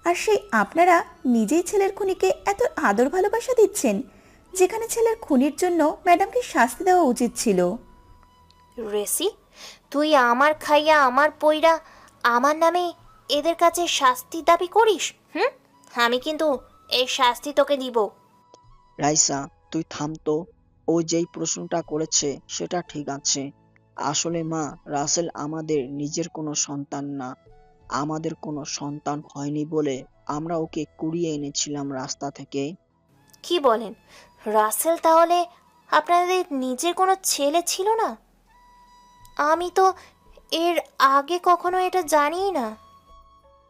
আর সেই আপনারা নিজেই ছেলের খুনিকে এত আদর ভালোবাসা দিচ্ছেন, যেখানে ছেলের খুনির জন্য ম্যাডামকে শাস্তি দেওয়া উচিত ছিল। রেসি, তুই আমার খাইয়া আমার পইরা আমার নামে এদের কাছে শাস্তি দাবি করিস? হুম, আমি কিন্তু এই শাস্তি তোকে দিব। রাইসা, তুই থাম তো। ও যেই প্রশ্নটা করেছে সেটা ঠিক আছে। আসলে মা, রাসেল আমাদের নিজের কোনো সন্তান না। আমাদের কোনো সন্তান হয়নি বলে আমরা ওকে কুড়িয়ে এনেছিলাম রাস্তা থেকে। কি বলেন? রাসেল তাহলে আপনাদের নিজের কোনো ছেলে ছিল না? আমি তো এর আগে কখনো এটা জানিই না।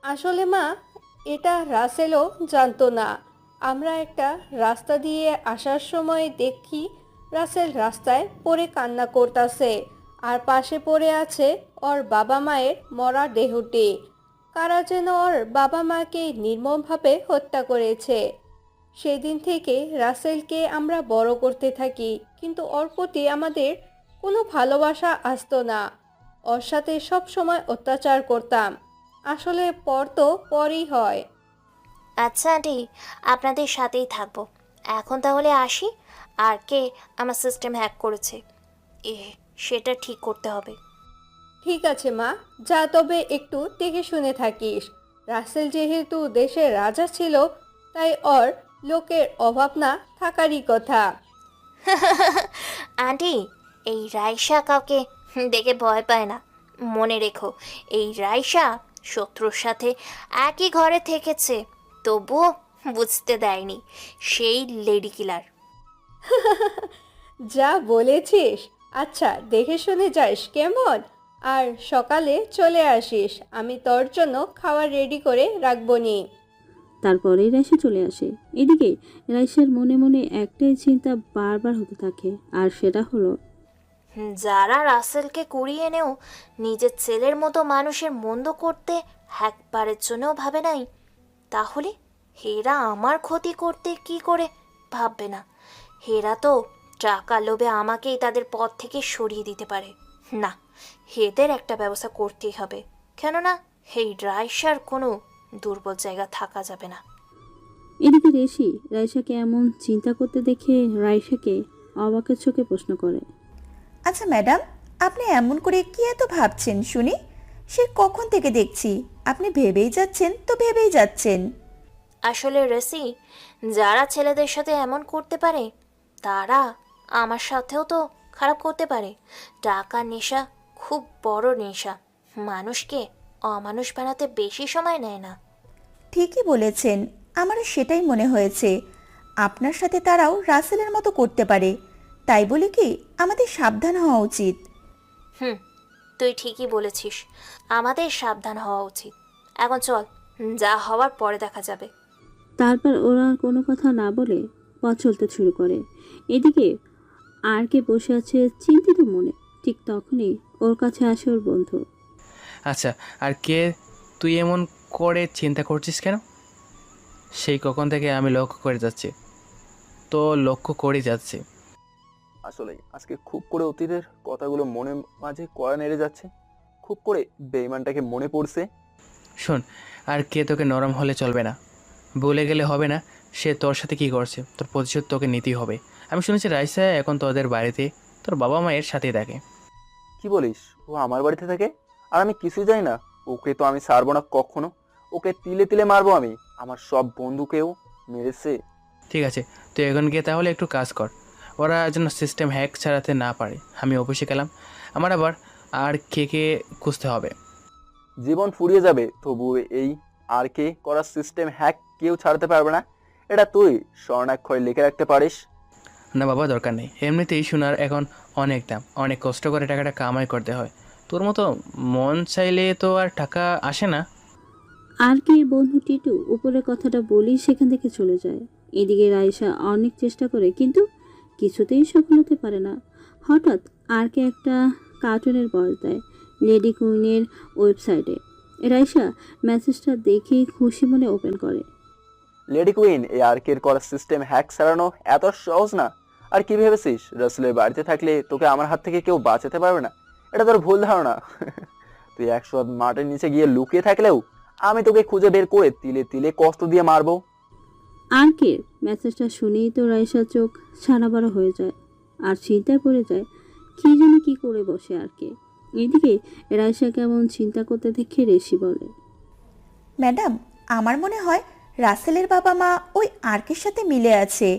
আসলে মা, এটা রাসেলও জানতো না। আমরা একটা রাস্তা দিয়ে আসার সময় দেখি রাসেল রাস্তায় পড়ে কান্না করতেছে, আর পাশে পড়ে আছে ওর বাবা মায়ের মরা দেহটি। কারা যেন ওর বাবা মাকে নির্মমভাবে হত্যা করেছে। সেদিন থেকে রাসেলকে আমরা বড় করতে থাকি, কিন্তু ওর প্রতি আমাদের কোনো ভালোবাসা আসতো না। ওর সাথে সব সময় অত্যাচার করতাম। আসলে পর তো পরই হয়। আচ্ছা আন্টি, আপনাদের সাথেই থাকবো। এখন তাহলে আসি। আর কে আমার সিস্টেম হ্যাক করেছে সেটা ঠিক করতে হবে। ঠিক আছে মা, যা তবে একটু দেখে শুনে থাকিস। রাসেল যেহেতু দেশের রাজা ছিল, তাই ওর লোকের অভাব না থাকারই কথা। আন্টি, এই রাইসা কাউকে দেখে ভয় পায় না। মনে রেখো, এই রাইসা শত্রুর সাথে একই ঘরে থেকেছে, তবুও বুঝতে দেয়নি সেই লেডি কিলার। যা বলেছিস। আচ্ছা, দেখে শুনে যাস কেমন? আর সকালে চলে আসিস, আমি তোর জন্য খাবার রেডি করে রাখবো নি। তারপরেই রাইসা চলে আসে। এদিকে রাইসার মনে মনে একটাই চিন্তা বারবার হতে থাকে, আর সেটা হলো যারা রাসেলকে কুড়িয়ে এনেও নিজের ছেলের মতো মানুষের মন্দ করতে একবারের জন্যও ভাবে নাই, তাহলে হেরা আমার ক্ষতি করতে কি করে ভাববে না? হেরা তো টাকা লোভে আমাকেই তাদের পথ থেকে সরিয়ে দিতে পারে। না, এদের একটা ব্যবস্থা করতেই হবে, কেননা এই রাইসার কোনো দুর্বল জায়গা থাকা যাবে না। এদিকে রেশি রাইসাকে এমন চিন্তা করতে দেখে রাইসাকে অবাকের চোখে প্রশ্ন করে। আচ্ছা ম্যাডাম, আপনি এমন করে কি এত ভাবছেন শুনি? সে কখন থেকে দেখছি আপনি ভেবেই যাচ্ছেন তো ভেবেই যাচ্ছেন। আসলে রেসি, যারা ছেলেদের সাথে এমন করতে পারে তারা আমার সাথেও তো খারাপ করতে পারে। টাকা নেশা খুব বড় নেশা, মানুষকে অমানুষ বানাতে বেশি সময় নেয় না। ঠিকই বলেছেন, আমারও সেটাই মনে হয়েছে। আপনার সাথে তারাও রাসেলের মতো করতে পারে, তাই বলে কি আমাদের সাবধান হওয়া উচিত? হুম, তুই ঠিকই বলেছিস, আমাদের সাবধান হওয়া উচিত। এখন চল, যা হওয়ার পরে দেখা যাবে। তারপর ওরা আর কোনো কথা না বলে পথ চলতে শুরু করে। এদিকে আর কে বসে আছে চিন্তিত মনে। ঠিক তখনই ওর কাছে আসে ওর বন্ধু। আচ্ছা, আর কে, তুই এমন করে চিন্তা করছিস কেন? সেই কখন থেকে আমি লক্ষ্য করে যাচ্ছি, তো লক্ষ্য করে যাচ্ছি। আসলে আজকে খুব করে অতীতের কথাগুলো মনে মাঝে কড়া নেড়ে যাচ্ছে, খুব করে বেঈমানটাকে মনে পড়ছে। শোন, আর কে তোকে নরম হলে চলবে না, বলে গেলে হবে না। সে তোর সাথে কি করছে তোর প্রতিশোধ তোকে নিতেই হবে। আমি শুনেছি রাইসা এখন তোদের বাড়িতে তোর বাবা মায়ের সাথেই থাকে। কি বলিস? ও আমার বাড়িতে থাকে আর আমি কিছুই জানি না? ওকে তো আমি ছাড়বো না কখনো। ওকে তিলে তিলে মারবো আমি। আমার সব বন্ধুকেও মেরেছে। ঠিক আছে, তুই এখন গিয়ে তাহলে একটু কাজ কর, ওরা যেন সিস্টেম হ্যাক ছাড়াতে না পারে। আমি অফিসে গেলাম, আমার আবার আর কে খুঁজতে হবে। জীবন ফুরিয়ে যাবে, তবু এই আর কে করার সিস্টেম হ্যাক কেউ ছাড়তে পারবে না। এটা তুই স্বর্ণাক্ষরে লিখে রাখতে পারিস। না বাবা, দরকার নেই, এমনিতেই শোনার এখন অনেক দাম, অনেক কষ্ট করে টাকাটা কামাই করতে হয়। তোর মতো মন চাইলে তো আর টাকা আসে না। আর কি বন্ধু টিটু উপরের কথাটা বলি সেখান থেকে চলে যায়। এদিকে রাইসা অনেক চেষ্টা করে কিন্তু কিছুতেই সফল হতে পারে না। হঠাৎ আরকে একটা কার্টুনের বয়স দেয় লেডি কুইনের ওয়েবসাইটে। রাইসা মেসেজটা দেখেই খুশি মনে ওপেন করে। লেডি কুইন, এই আর্কের করার সিস্টেম হ্যাক সারানো এত সহজ না। আর কি ভেবেছিস রাসেলের বাড়িতে থাকলে তোকে আমার হাত থেকে কেউ বাঁচাতে পারবে না? এটা তোর ভুল ধারণা। তুই 100 হাত মাটির নিচে গিয়ে লুকিয়ে থাকলেও আমি তোকে খুঁজে বের করে তিলে তিলে কষ্ট দিয়ে মারবো। আরকের মেসেজটা শুনেই তো রাইসার চোখ ছানাবড়া হয়ে যায় আর চিন্তায় পড়ে যায় কি জানি কি করে বসে আরকে। এদিকে রাইসা কেমন চিন্তা করতে দেখে রেশি বলে, ম্যাডাম, আমার মনে হয় রাসেলের বাবা মা ওই আর্কের সাথে মিলে আছে।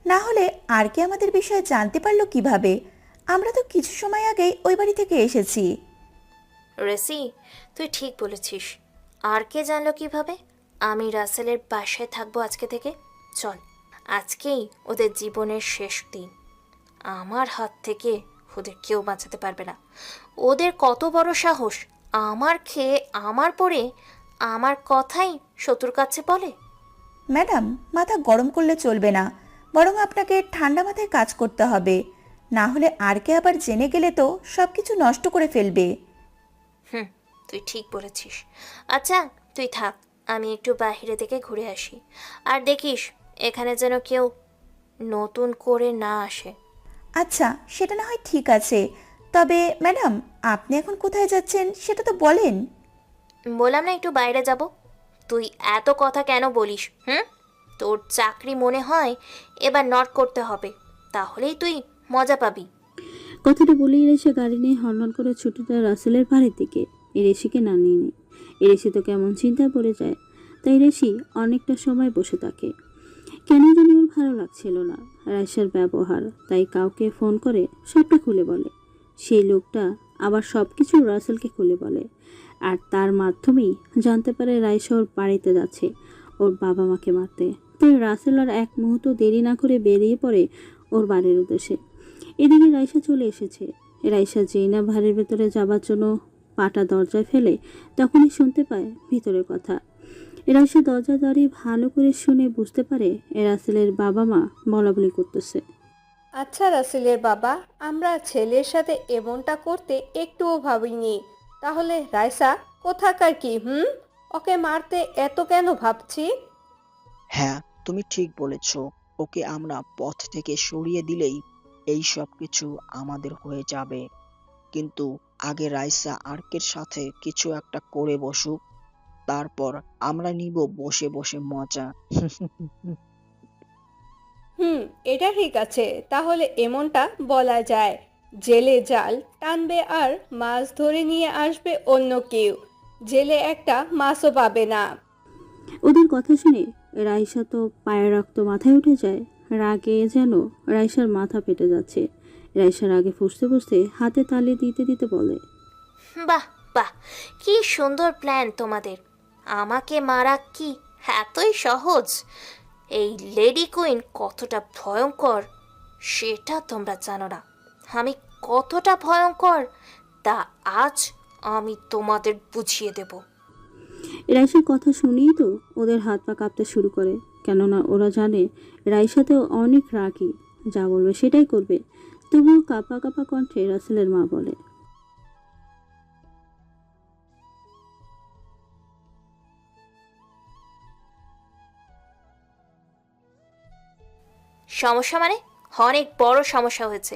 না হলে আর্কে আমাদের বিষয়ে জানতে পারলো কিভাবে? আমরা তো কিছু সময় আগেই ওই বাড়ি থেকে এসেছি। রেসি, তুই ঠিক বলেছিস। আর কে জানলো কিভাবে? আমি রাসেলের বাসায় থাকবো আজকে থেকে। চল, আজকেই ওদের জীবনের শেষ দিন। আমার হাত থেকে ওদের কেউ বাঁচাতে পারবে না। ওদের কত বড় সাহস, আমার খেয়ে আমার পরে আমার কথাই শত্রুর কাছে বলে। ম্যাডাম, মাথা গরম করলে চলবে না, বরং আপনাকে ঠান্ডা মাথায় কাজ করতে হবে। না হলে আরকে আবার জেনে গেলে তো সব কিছু নষ্ট করে ফেলবে। তুই ঠিক বলেছিস। আচ্ছা, তুই থাক, আমি একটু বাইরে থেকে ঘুরে আসি। আর দেখিস এখানে যেন কেউ নতুন করে না আসে। আচ্ছা, সেটা না হয় ঠিক আছে। তবে ম্যাডাম, আপনি এখন কোথায় যাচ্ছেন সেটা তো বলেন। বললাম না একটু বাইরে যাব। তুই এত কথা কেন বলিস? তোর চাকরি মনে হয় এবার নট করতে হবে, তাহলেই তুই মজা পাবি। কথাটা বলেই রেশে গাড়ি নিয়ে হনহন করে ছুটে যায় রাসেলের বাড়ির দিকে। রেশিকে না নিয়ে নি। রেশি তো কেমন চিন্তায় পড়ে যায়। তাই রেশি অনেকটা সময় বসে থাকে। কেন জানি ওর ভালো লাগছিল না রাইসার ব্যবহার। তাই কাউকে ফোন করে সবটা খুলে বলে। সেই লোকটা আবার সব কিছু রাসেলকে খুলে বলে। আর তার মাধ্যমেই জানতে পারে রাইসা ওর বাড়িতে যাচ্ছে ওর বাবা মাকে মারতে। তাই রাসেল আর এক মুহূর্ত দেরি না করে বেরিয়ে পড়ে ওর বাড়ির উদ্দেশ্যে। এদিকে রাইসা চলে এসেছে। রাইসা যেই না বাড়ির ভেতরে যাবার জন্য পাটা দরজায় ফেলে তখনই শুনতে পায় ভিতরের কথা। রাইসা দরজা দাঁড়িয়ে ভালো করে শুনে বুঝতে পারে রাসেলের বাবা মা বলাবলি করতেছে। আচ্ছা রাসেলের বাবা, আমরা ছেলের সাথে এমনটা করতে একটুও ভাবিনি। তাহলে রাইসা কোথাকার কি? ওকে মারতে এত কেন ভাবছি? হ্যাঁ, তুমি ঠিক বলেছ। ওকে আমরা পথ থেকে সরিয়ে দিলেই এই সব কিছু আমাদের হয়ে যাবে। কিন্তু আগে রাইসা আর্কের সাথে কিছু একটা করে বসুক, তারপর আমরা নিব বসে বসে মজা। এটা ঠিক আছে। তাহলে এমনটা বলা যায়, জেলে জাল টানবে আর মাছ ধরে নিয়ে আসবে অন্য কেউ। জেলে একটা মাছও পাবে না। ওদের কথা শুনে রাইসা তো পায়ের রক্ত মাথায় উঠে যায়। রাগে যেন রাইসার মাথা ফেটে যাচ্ছে। রাইসার আগে ফুসতে ফুসতে হাতে তালি দিতে দিতে বলে, বাহ বাহ, কি সুন্দর প্ল্যান তোমাদের। আমাকে মারা কি এতই সহজ? এই লেডি কুইন কতটা ভয়ঙ্কর সেটা তোমরা জানো না। আমি কতটা ভয়ঙ্কর তা আজ আমি তোমাদের বুঝিয়ে দেব। রাইসার কথা শুনেই তো ওদের হাত পা কাঁপতে শুরু করে। কেননা ওরা জানে রাইসাতেও অনেক রাগী, যা বলবে সেটাই করবে। তবুও কাঁপা কাঁপা কণ্ঠে রাসেলের মা বলে, সমস্যা মানে? অনেক বড় সমস্যা হয়েছে।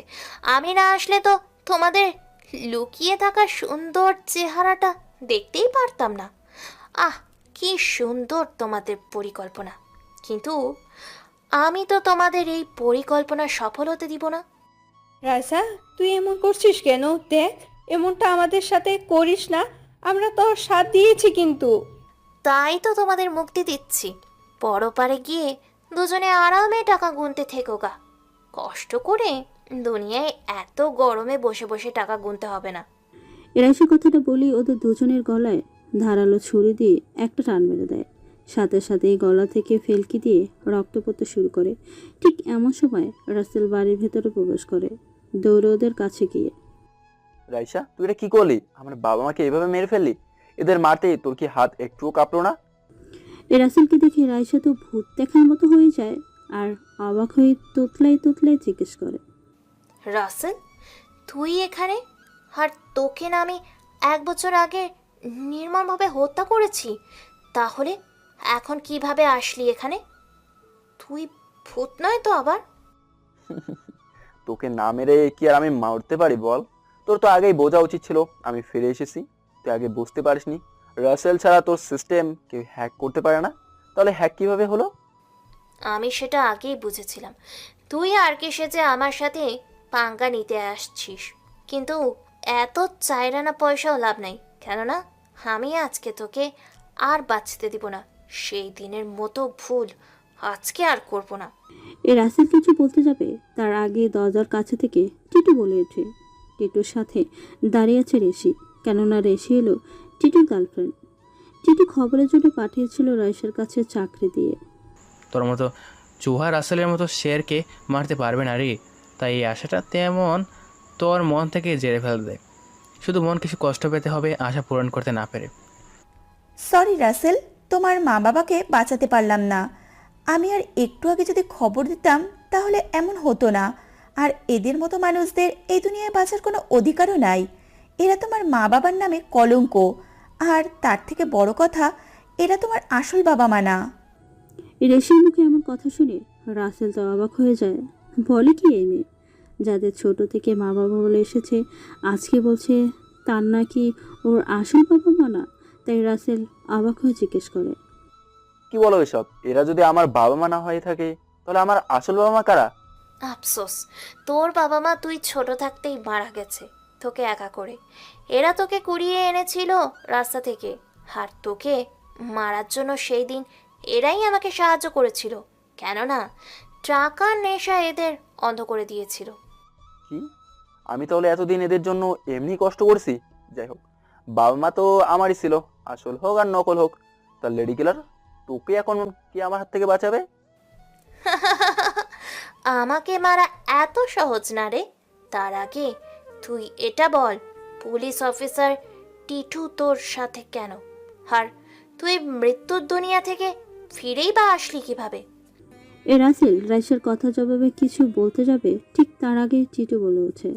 আমি না আসলে তো তোমাদের লুকিয়ে থাকা সুন্দর চেহারাটা দেখতেই পারতাম না। কি সুন্দর তোমাদের পরিকল্পনা, কিন্তু আমি তো তোমাদের এই পরিকল্পনা সফল হতে দিব না। রাইসা, তুই এমন করছিস কেন? দেখ, এমনটা আমাদের সাথে করিস না। আমরা তোর সাথ দিয়েছি কিন্তু। তাই তো তোমাদের মুক্তি দিচ্ছি। পরপারে গিয়ে দুজনে আরামে টাকা গুনতে থেকো গা। কষ্ট করে দুনিয়ায় এত গরমে বসে বসে টাকা গুনতে হবে না। রাইসা কথাটা বলি ওদের দুজনের গলায় ধারালো ছুরি দিয়ে একটা টান মেরে দেয়। সাথে সাথে গলা থেকে ফেলকি দিয়ে রক্ত পড়তে শুরু করে। ঠিক এমন সময় রাসেল বাড়ির ভেতরে প্রবেশ করে। দৌড়ে ওদের কাছে গিয়ে। রাইসা, তুই এটা কি করলি? আমার বাবা মাকে এভাবে মেরে ফেললি? এদের মারতে তোর কি হাত একটুও কাঁপলো না? রাসেলকে দেখে রাইসা তো ভূত দেখার মতো হয়ে যায় আর অবাক হয়ে তোতলাই তোতলাই জিজ্ঞেস করে, রাসেল, তুই এখানে? আর তোকে না আমি 1 বছর আগে নির্মমভাবে হত্যা করেছি, তাহলে এখন কিভাবে আসলি এখানে? তুই ভূত নয় তো আবার? তোকে না মেরে কি আর আমি মারতে পারি বল? তোর তো আগেই বোঝা উচিত ছিল আমি ফিরে এসেছি। তুই আগে বুঝতে পারিসনি রাসেল ছাড়া তোর সিস্টেম কেউ হ্যাক করতে পারে না। তাহলে হ্যাক কিভাবে হলো? আমি সেটা আগেই বুঝেছিলাম। তুই আর কি সেজে আমার সাথে পাঙ্গা নিতে আসছিস, কিন্তু এত চাইরানা পয়সাও লাভ নাই, কেননা আমি আজকে তোকে আর বাঁচতে দিব না। সেই দিনের মতো ভুল আজকে আর করব না। রাসেল কিছু বলতে যাবে তার আগে দরজার কাছে থেকে টিটু বলে ওঠে। টিটুর সাথে দাঁড়িয়ে আছে রেশি, কেননা রেশি এলো টিটুর গার্লফ্রেন্ড। টিটু খবরের জন্য পাঠিয়েছিল রাইসার কাছে চাকরি দিয়ে। তোর মতো চুহা রাসেলের মতো শেরকে মারতে পারবে না রে, তাই এই আশাটা তেমন তোর মন থেকে জেরে ফেলবে। শুধু মন কিছু কষ্ট পেতে হবে আশা পূরণ করতে না পেরে। সরি রাসেল, তোমার মা বাবাকে বাঁচাতে পারলাম না। আমি আর একটু আগে যদি খবর দিতাম তাহলে এমন হতো না। আর এদের মতো মানুষদের এই দুনিয়ায় বাঁচার কোনো অধিকারও নাই। এরা তোমার মা বাবার নামে কলঙ্ক, আর তার থেকে বড় কথা, এরা তোমার আসল বাবা মা না। রেশির মুখে এমন কথা শুনে রাসেল তো অবাক হয়ে যায়। বলে কি এই মেয়ে, যাদের ছোট থেকে মা বাবা বলে এসেছে, আজকে বলছে তার নাকি ওর আসল বাবা মা না। তাই রাসেল অবাক হয়ে জিজ্ঞেস করে, কি বলো এসব? এরা যদি আমার বাবা মা না হয়ে থাকে তাহলে আমার আসল বাবা মা কারা? আফসোস, তোর বাবা মা তুই ছোট থাকতেই মারা গেছে তোকে একা করে। এরা তোকে কুড়িয়ে এনেছিল রাস্তা থেকে, আর তোকে মারার জন্য সেই দিন এরাই আমাকে সাহায্য করেছিল, কেননা টাকার নেশা এদের অন্ধ করে দিয়েছিল। কি? আমি তাহলে এতদিন এদের জন্য এমনি কষ্ট করছি? যাই হোক, বাবা মা তো আমারই ছিল, আসল হোক আর নকল হোক। তার লেডি কিলার তোকে এখন কি আমার হাত থেকে বাঁচাবে? আমাকে মারা এত সহজ না রে। তার আগে তুই এটা বল, পুলিশ অফিসার টিটু তোর সাথে কেন? আর তুই মৃত্যুর দুনিয়া থেকে ফিরেই বা আসলি কিভাবে? রাসেল রাইসার কথা জবাবে কিছু বলতে যাবে, ঠিক তার আগে টিটু বলে ওঠে,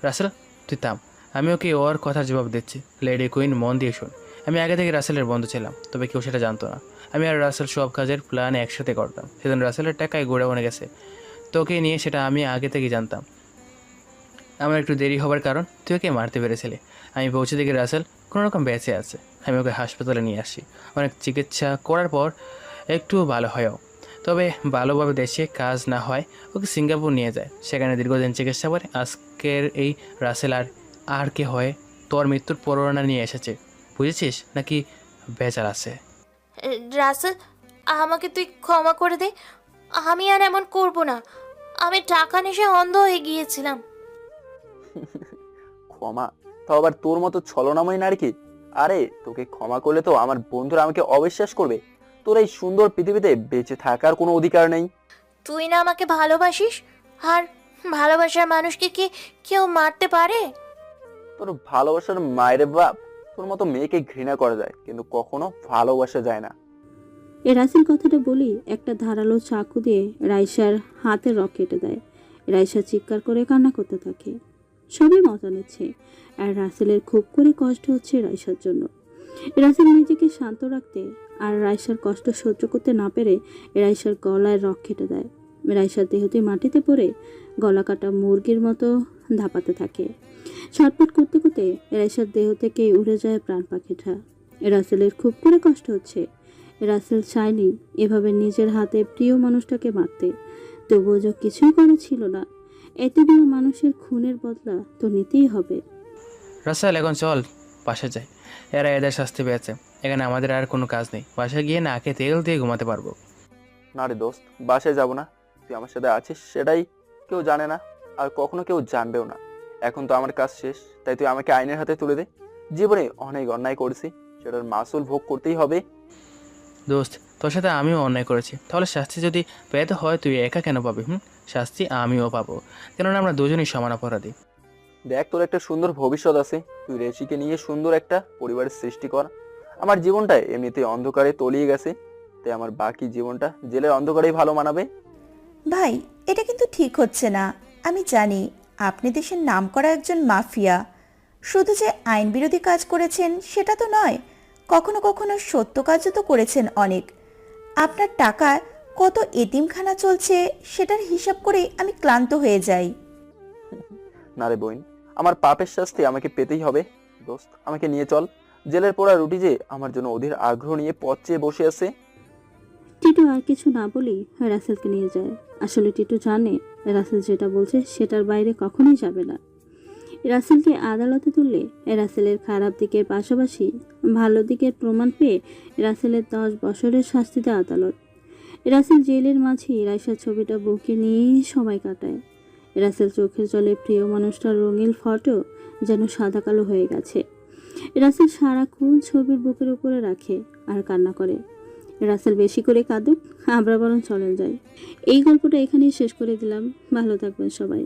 রাসেল তুই থাম, আমি ওকে ওর কথার জবাব দিচ্ছি। লেডি কুইন, মন দিয়ে শোন। আমি আগে থেকে রাসেলের বন্ধু ছিলাম, তবে কেউ সেটা জানতো না। আমি আর রাসেল সব কাজের প্ল্যান একসাথে করতাম। সেদিন রাসেলের টাকায় গোড়া বনে গেছে তোকে নিয়ে, সেটা আমি আগে থেকেই জানতাম। আমার একটু দেরি হবার কারণ তুই ওকে মারতে পেরেছিলি। আমি পৌঁছে দেখি রাসেল কোনোরকম বেঁচে আছে। আমি ওকে হাসপাতালে নিয়ে আসি। অনেক চিকিৎসা করার পর একটু ভালো হয়ও, তবে ভালোভাবে দেশে কাজ না হয় ওকে সিঙ্গাপুর নিয়ে যায়। সেখানে দীর্ঘদিন চিকিৎসা করে আজকের এই রাসেল আর কে হয় তোর মৃত্যুর প্ররোচনা নিয়ে এসেছে। বুঝেছিস নাকি বেচার আছে? রাসেল, আমাকে তুই ক্ষমা করে দে। আমি আর এমন করব না। আমি টাকা নেশে অন্ধ হয়ে গিয়েছিলাম। ক্ষমা? তাও আবার তোর মতো ছলনাময়ী নারীকে? আরে তোকে ক্ষমা করলে তো আমার বন্ধুরা আমাকে অবিশ্বাস করবে। তোর এই সুন্দর পৃথিবীতে বেঁচে থাকার কোনো অধিকার নেই। তুই না আমাকে ভালোবাসিস, আর ভালোবাসার মানুষকে কি কেউ মারতে পারে? তোর ভালোবাসার মায়ের বাপ, তোর মতো মেয়েকে ঘৃণা করা যায় কিন্তু কখনো ভালোবাসা যায় না। রাসেল কথাটা বলি একটা ধারালো চাকু দিয়ে রাইসার হাতের রক কেটে দেয়। রাইসা চিৎকার করে কান্না করতে থাকে। সবাই মজা নিচ্ছে, আর রাসেলের খুব করে কষ্ট হচ্ছে রাইসার জন্য। রাসেল নিজেকে শান্ত রাখতে আর রাইসার কষ্ট সহ্য করতে না পেরে রাইসার গলায় রক কেটে দেয়। রাইসার দেহটি মাটিতে পড়ে গলা কাটা মুরগির মতো ধাপাতে থাকে। ছটফট করতে করতে রাইসার দেহ থেকে উড়ে যায় প্রাণ পাখিটা। রাসেলের খুব করে কষ্ট হচ্ছে। রাসেল চায়নি এভাবে নিজের হাতে প্রিয় মানুষটাকে মারতে, তবুও যা কিছুই করা ছিল না। এতগুলো মানুষের খুনের বদলা তো নিতেই হবে। রাসেল এখন চল বাসা যাই, এরা এদের শাস্তি পেয়েছে। এখানে আমাদের আর কোনো কাজ নেই। বাসায় গিয়ে নাকে তেল দিয়ে ঘুমাতে পারবো। না রে দোস্ত, বাসায় যাব না। তুই আমার সাথে আছিস সেটাই কেউ জানে না, আর কখনো কেউ জানবেও না। এখন তো আমার কাজ শেষ, তাই তুই আমাকে আইনের হাতে তুলে দে। জীবনে অনেক অন্যায় করেছি, সেটার মাসুল ভোগ করতেই হবে। দোস্ত, তোর সাথে আমিও অন্যায় করেছি, তাহলে শাস্তি যদি পেতে হয় তুই একা কেন পাবি? শাস্তি আমিও পাবো, কেননা আমরা দুজনই সমান অপরাধী। দেখ, তোর একটা সুন্দর ভবিষ্যৎ আছে, তুই রেশিকে নিয়ে সুন্দর একটা পরিবারের সৃষ্টি কর। আমার জীবনটা এমনিতেই অন্ধকারে তলিয়ে গেছে, তাই আমার বাকি জীবনটা জেলের অন্ধকারেই ভালো মানাবে। ভাই, এটা কিন্তু ঠিক হচ্ছে না। আমি জানি আপনি দেশের নামকরা একজন মাফিয়া। শুধু যে আইন বিরোধী কাজ করেছেন সেটা তো নয়, কখনো কখনো সত্য কাজও তো করেছেন অনেক। আপনার টাকায় কত এতিমখানা চলছে সেটার হিসাব করে আমি ক্লান্ত হয়ে যাই। না রে বোন, আমার পাপের শাস্তি আমাকে পেতেই হবে। দোস্ত, আমাকে নিয়ে চল। জেলের পোড়া রুটি যে আমার জন্য অধীর আগ্রহ নিয়ে পথ চেয়ে বসে আছে। টিটু আর কিছু না বলেই রাসেলকে নিয়ে যায়। আসলে টিটু জানে রাসেল যেটা বলছে সেটার বাইরে কখনোই যাবে না। রাসেলকে আদালতে তুললে রাসেলের খারাপ দিকের পাশাপাশি ভালো দিকের প্রমাণ পেয়ে রাসেলের 10 বছরের শাস্তিতে আদালত। রাসেল জেলের মাঝেই রাইসার ছবিটা বুকে নিয়েই সময় কাটায়। রাসেল চোখের জলে প্রিয় মানুষটার রঙিন ফটো যেন সাদা কালো হয়ে গেছে। রাসেল সারাক্ষণ ছবির বুকের উপরে রাখে আর কান্না করে। রাসেল বেশি করে কাঁদুক, আমরা বরং চলে যাই। এই গল্পটা এখানেই শেষ করে দিলাম। ভালো থাকবেন সবাই।